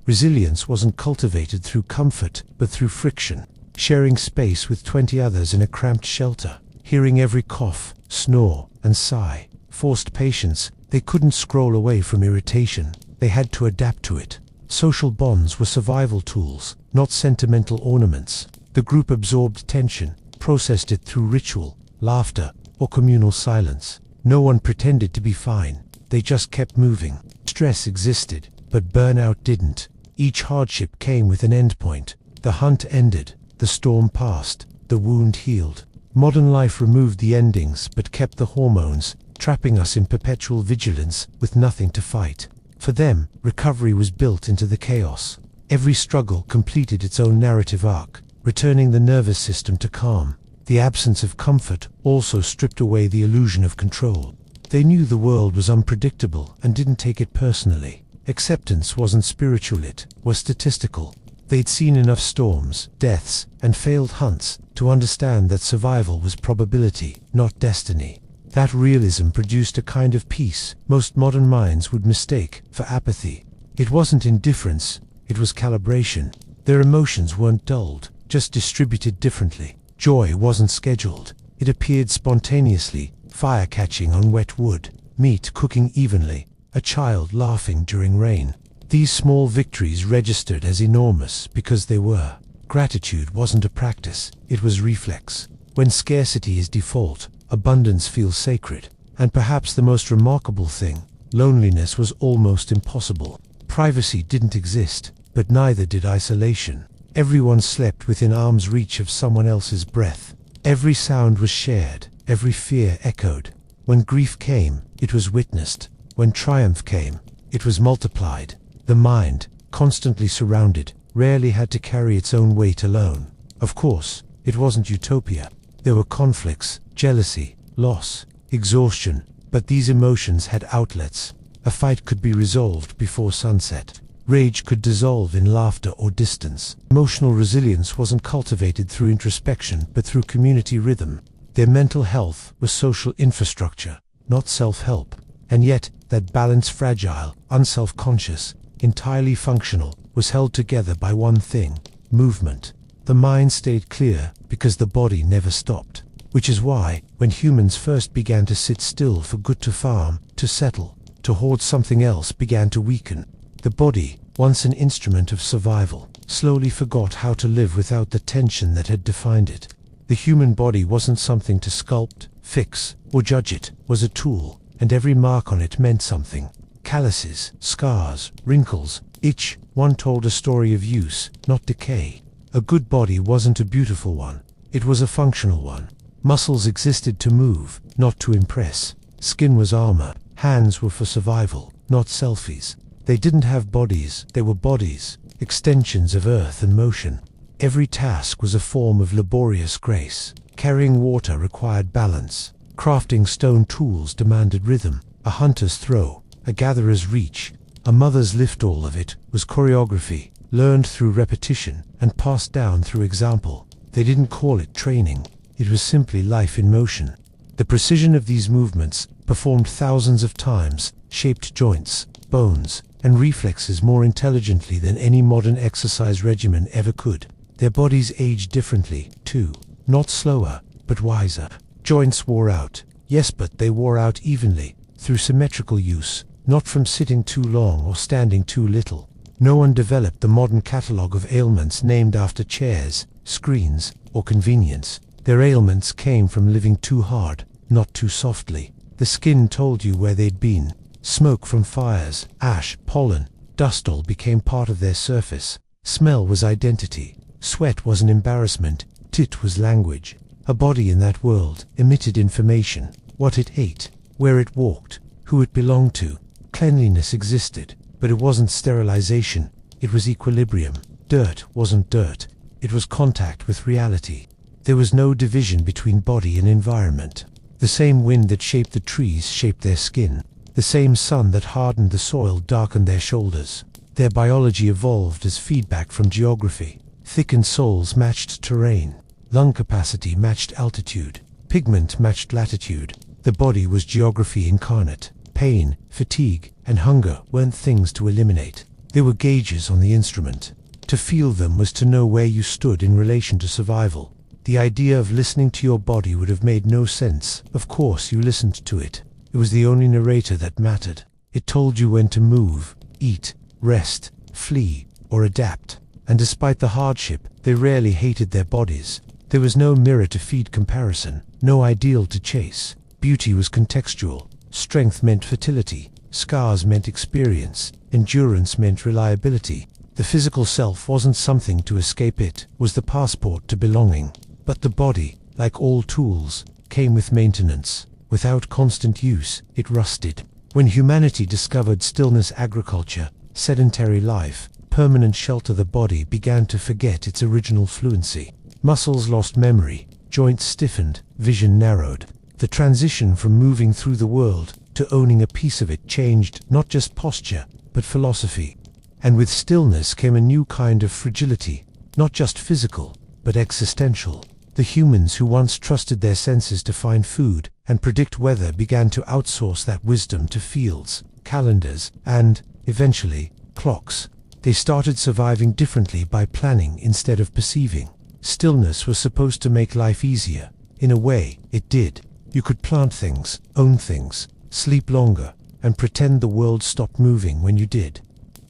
[SPEAKER 1] Resilience wasn't cultivated through comfort, but through friction. Sharing space with 20 others in a cramped shelter. Hearing every cough, snore, and sigh. Forced patience. They couldn't scroll away from irritation. They had to adapt to it. Social bonds were survival tools, not sentimental ornaments. The group absorbed tension, processed it through ritual, laughter, or communal silence. No one pretended to be fine. They just kept moving. Stress existed, but burnout didn't. Each hardship came with an endpoint. The hunt ended. The storm passed. The wound healed. Modern life removed the endings but kept the hormones, trapping us in perpetual vigilance with nothing to fight. For them, recovery was built into the chaos. Every struggle completed its own narrative arc, returning the nervous system to calm. The absence of comfort also stripped away the illusion of control. They knew the world was unpredictable and didn't take it personally. Acceptance wasn't spiritual, it was statistical. They'd seen enough storms, deaths, and failed hunts to understand that survival was probability, not destiny. That realism produced a kind of peace most modern minds would mistake for apathy. It wasn't indifference, it was calibration. Their emotions weren't dulled, just distributed differently. Joy wasn't scheduled. It appeared spontaneously, fire catching on wet wood, meat cooking evenly, a child laughing during rain. These small victories registered as enormous because they were. Gratitude wasn't a practice, it was reflex. When scarcity is default, abundance feels sacred. And perhaps the most remarkable thing, loneliness was almost impossible. Privacy didn't exist, but neither did isolation. Everyone slept within arm's reach of someone else's breath. Every sound was shared, every fear echoed. When grief came, it was witnessed. When triumph came, it was multiplied. The mind, constantly surrounded, rarely had to carry its own weight alone. Of course, it wasn't utopia. There were conflicts, jealousy, loss, exhaustion, but these emotions had outlets. A fight could be resolved before sunset. Rage could dissolve in laughter or distance. Emotional resilience wasn't cultivated through introspection, but through community rhythm. Their mental health was social infrastructure, not self-help. And yet, that balance, fragile, unself-conscious, entirely functional, was held together by one thing: movement. The mind stayed clear because the body never stopped. Which is why, when humans first began to sit still for good, to farm, to settle, to hoard, something else began to weaken. The body, once an instrument of survival, slowly forgot how to live without the tension that had defined it. The human body wasn't something to sculpt, fix, or judge. It was a tool, and every mark on it meant something. Calluses, scars, wrinkles, each one told a story of use, not decay. A good body wasn't a beautiful one, it was a functional one. Muscles existed to move, not to impress. Skin was armor, hands were for survival, not selfies. They didn't have bodies, they were bodies, extensions of earth and motion. Every task was a form of laborious grace. Carrying water required balance. Crafting stone tools demanded rhythm. A hunter's throw, a gatherer's reach, a mother's lift, all of it was choreography, learned through repetition and passed down through example. They didn't call it training, it was simply life in motion. The precision of these movements, performed thousands of times, shaped joints, bones, and reflexes more intelligently than any modern exercise regimen ever could. Their bodies aged differently, too, not slower, but wiser. Joints wore out, yes, but they wore out evenly, through symmetrical use, not from sitting too long or standing too little. No one developed the modern catalogue of ailments named after chairs, screens, or convenience. Their ailments came from living too hard, not too softly. The skin told you where they'd been. Smoke from fires, ash, pollen, dust all became part of their surface. Smell was identity. Sweat was an embarrassment. Tit was language. A body in that world emitted information. What it ate, where it walked, who it belonged to. Cleanliness existed, but it wasn't sterilization. It was equilibrium. Dirt wasn't dirt. It was contact with reality. There was no division between body and environment. The same wind that shaped the trees shaped their skin. The same sun that hardened the soil darkened their shoulders. Their biology evolved as feedback from geography. Thickened soles matched terrain. Lung capacity matched altitude. Pigment matched latitude. The body was geography incarnate. Pain, fatigue, and hunger weren't things to eliminate. They were gauges on the instrument. To feel them was to know where you stood in relation to survival. The idea of listening to your body would have made no sense. Of course you listened to it. It was the only narrator that mattered. It told you when to move, eat, rest, flee, or adapt. And despite the hardship, they rarely hated their bodies. There was no mirror to feed comparison, no ideal to chase. Beauty was contextual. Strength meant fertility. Scars meant experience. Endurance meant reliability. The physical self wasn't something to escape, it was the passport to belonging. But the body, like all tools, came with maintenance. Without constant use, it rusted. When humanity discovered stillness, agriculture, sedentary life, permanent shelter, the body began to forget its original fluency. Muscles lost memory, joints stiffened, vision narrowed. The transition from moving through the world to owning a piece of it changed not just posture, but philosophy. And with stillness came a new kind of fragility, not just physical, but existential. The humans who once trusted their senses to find food and predict weather began to outsource that wisdom to fields, calendars, and, eventually, clocks. They started surviving differently by planning instead of perceiving. Stillness was supposed to make life easier. In a way, it did. You could plant things, own things, sleep longer, and pretend the world stopped moving when you did.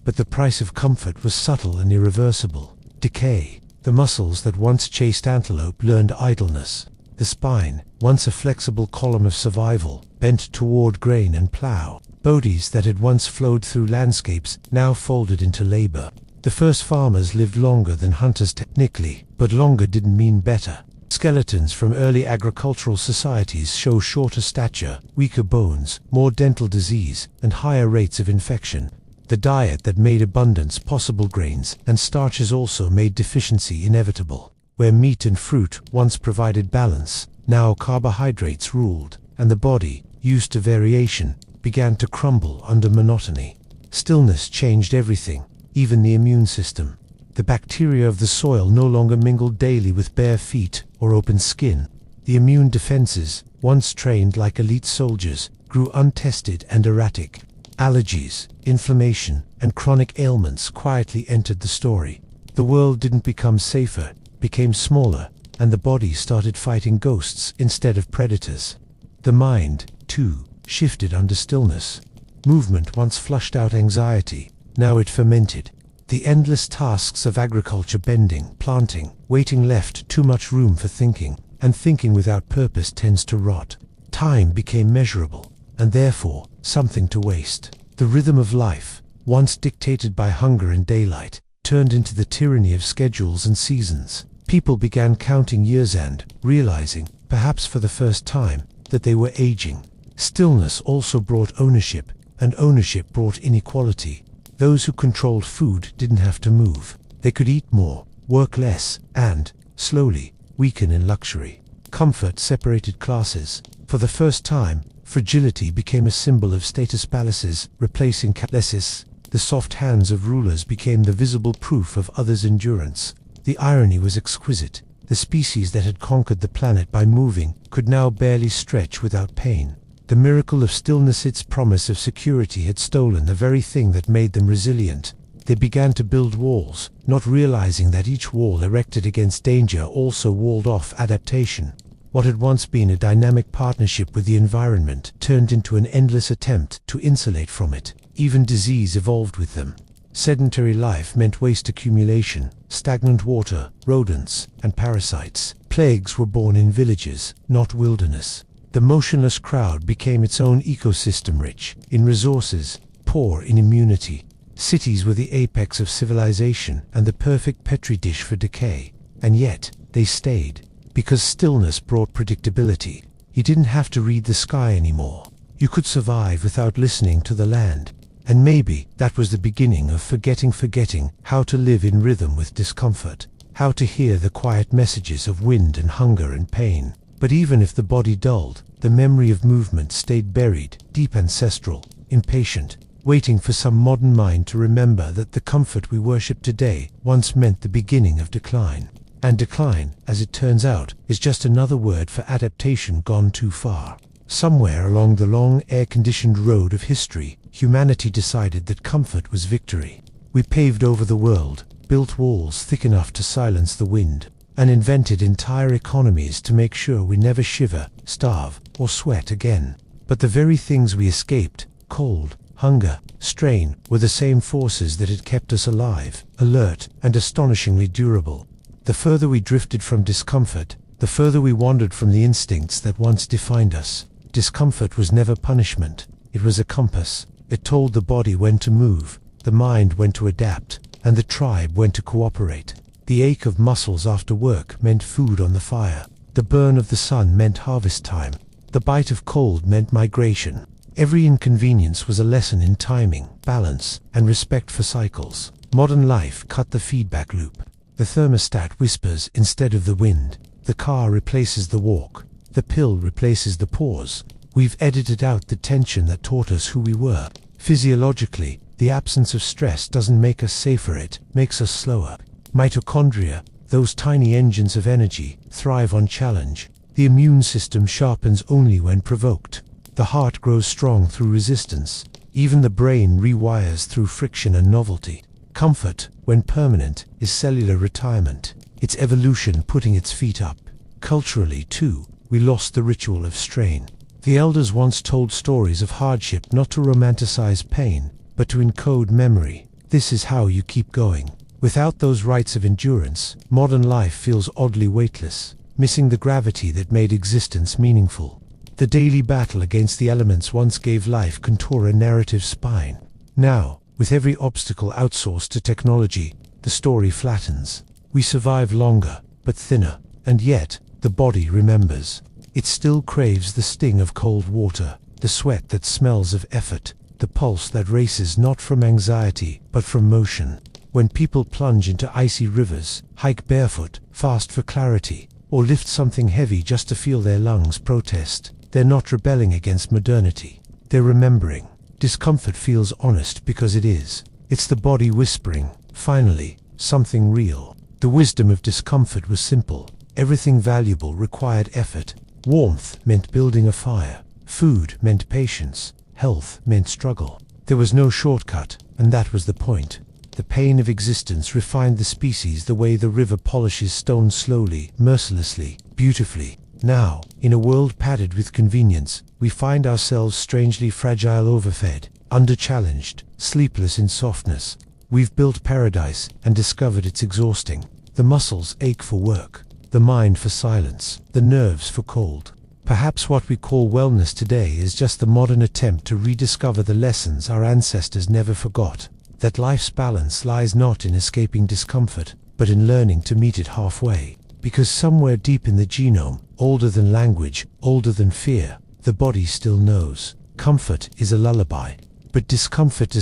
[SPEAKER 1] But the price of comfort was subtle and irreversible. Decay. The muscles that once chased antelope learned idleness. The spine, once a flexible column of survival, bent toward grain and plow. Bodies that had once flowed through landscapes now folded into labor. The first farmers lived longer than hunters technically, but longer didn't mean better. Skeletons from early agricultural societies show shorter stature, weaker bones, more dental disease, and higher rates of infection. The diet that made abundance possible, grains and starches, also made deficiency inevitable. Where meat and fruit once provided balance, now carbohydrates ruled, and the body, used to variation, began to crumble under monotony. Stillness changed everything, even the immune system. The bacteria of the soil no longer mingled daily with bare feet or open skin. The immune defenses, once trained like elite soldiers, grew untested and erratic. Allergies, inflammation, and chronic ailments quietly entered the story. The world didn't become safer, it became smaller, and the body started fighting ghosts instead of predators. The mind, too, shifted under stillness. Movement once flushed out anxiety, now it fermented. The endless tasks of agriculture, bending, planting, waiting, left too much room for thinking, and thinking without purpose tends to rot. Time became measurable, and therefore something to waste. The rhythm of life, once dictated by hunger and daylight, turned into the tyranny of schedules and seasons. People began counting years and, realizing, perhaps for the first time, that they were aging. Stillness also brought ownership, and ownership brought inequality. Those who controlled food didn't have to move. They could eat more, work less, and, slowly, weaken in luxury. Comfort separated classes. For the first time, fragility became a symbol of status. Palaces, replacing callousness. The soft hands of rulers became the visible proof of others' endurance. The irony was exquisite. The species that had conquered the planet by moving could now barely stretch without pain. The miracle of stillness, its promise of security, had stolen the very thing that made them resilient. They began to build walls, not realizing that each wall erected against danger also walled off adaptation. What had once been a dynamic partnership with the environment turned into an endless attempt to insulate from it. Even disease evolved with them. Sedentary life meant waste accumulation, stagnant water, rodents, and parasites. Plagues were born in villages, not wilderness. The motionless crowd became its own ecosystem, rich in resources, poor in immunity. Cities were the apex of civilization and the perfect petri dish for decay. And yet, they stayed. Because stillness brought predictability. You didn't have to read the sky anymore. You could survive without listening to the land. And maybe that was the beginning of forgetting how to live in rhythm with discomfort, how to hear the quiet messages of wind and hunger and pain. But even if the body dulled, the memory of movement stayed buried, deep, ancestral, impatient, waiting for some modern mind to remember that the comfort we worship today once meant the beginning of decline. And decline, as it turns out, is just another word for adaptation gone too far. Somewhere along the long, air-conditioned road of history, humanity decided that comfort was victory. We paved over the world, built walls thick enough to silence the wind, and invented entire economies to make sure we never shiver, starve, or sweat again. But the very things we escaped, cold, hunger, strain, were the same forces that had kept us alive, alert, and astonishingly durable. The further we drifted from discomfort, the further we wandered from the instincts that once defined us. Discomfort was never punishment. It was a compass. It told the body when to move, the mind when to adapt, and the tribe when to cooperate. The ache of muscles after work meant food on the fire. The burn of the sun meant harvest time. The bite of cold meant migration. Every inconvenience was a lesson in timing, balance, and respect for cycles. Modern life cut the feedback loop. The thermostat whispers instead of the wind. The car replaces the walk. The pill replaces the pause. We've edited out the tension that taught us who we were. Physiologically, The absence of stress doesn't make us safer, it makes us slower. Mitochondria, those tiny engines of energy, thrive on challenge. The immune system sharpens only when provoked. The heart grows strong through resistance. Even the brain rewires through friction and novelty. Comfort, when permanent, is cellular retirement. It's evolution putting its feet up. Culturally, too, we lost the ritual of strain. The elders once told stories of hardship not to romanticize pain, but to encode memory. This is how you keep going. Without those rites of endurance, modern life feels oddly weightless, missing the gravity that made existence meaningful. The daily battle against the elements once gave life contour and narrative spine. Now, with every obstacle outsourced to technology, the story flattens. We survive longer, but thinner, and yet, the body remembers. It still craves the sting of cold water, the sweat that smells of effort, the pulse that races not from anxiety, but from motion. When people plunge into icy rivers, hike barefoot, fast for clarity, or lift something heavy just to feel their lungs protest, they're not rebelling against modernity. They're remembering. Discomfort feels honest because it is. It's the body whispering, finally, something real. The wisdom of discomfort was simple. Everything valuable required effort. Warmth meant building a fire. Food meant patience. Health meant struggle. There was no shortcut, and that was the point. The pain of existence refined the species the way the river polishes stone slowly, mercilessly, beautifully. Now, in a world padded with convenience, we find ourselves strangely fragile, overfed, under-challenged, sleepless in softness. We've built paradise and discovered it's exhausting. The muscles ache for work, the mind for silence, the nerves for cold. Perhaps what we call wellness today is just the modern attempt to rediscover the lessons our ancestors never forgot. That life's balance lies not in escaping discomfort, but in learning to meet it halfway. Because somewhere deep in the genome, older than language, older than fear, the body still knows. Comfort is a lullaby, but discomfort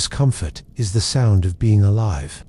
[SPEAKER 1] is the sound of being alive.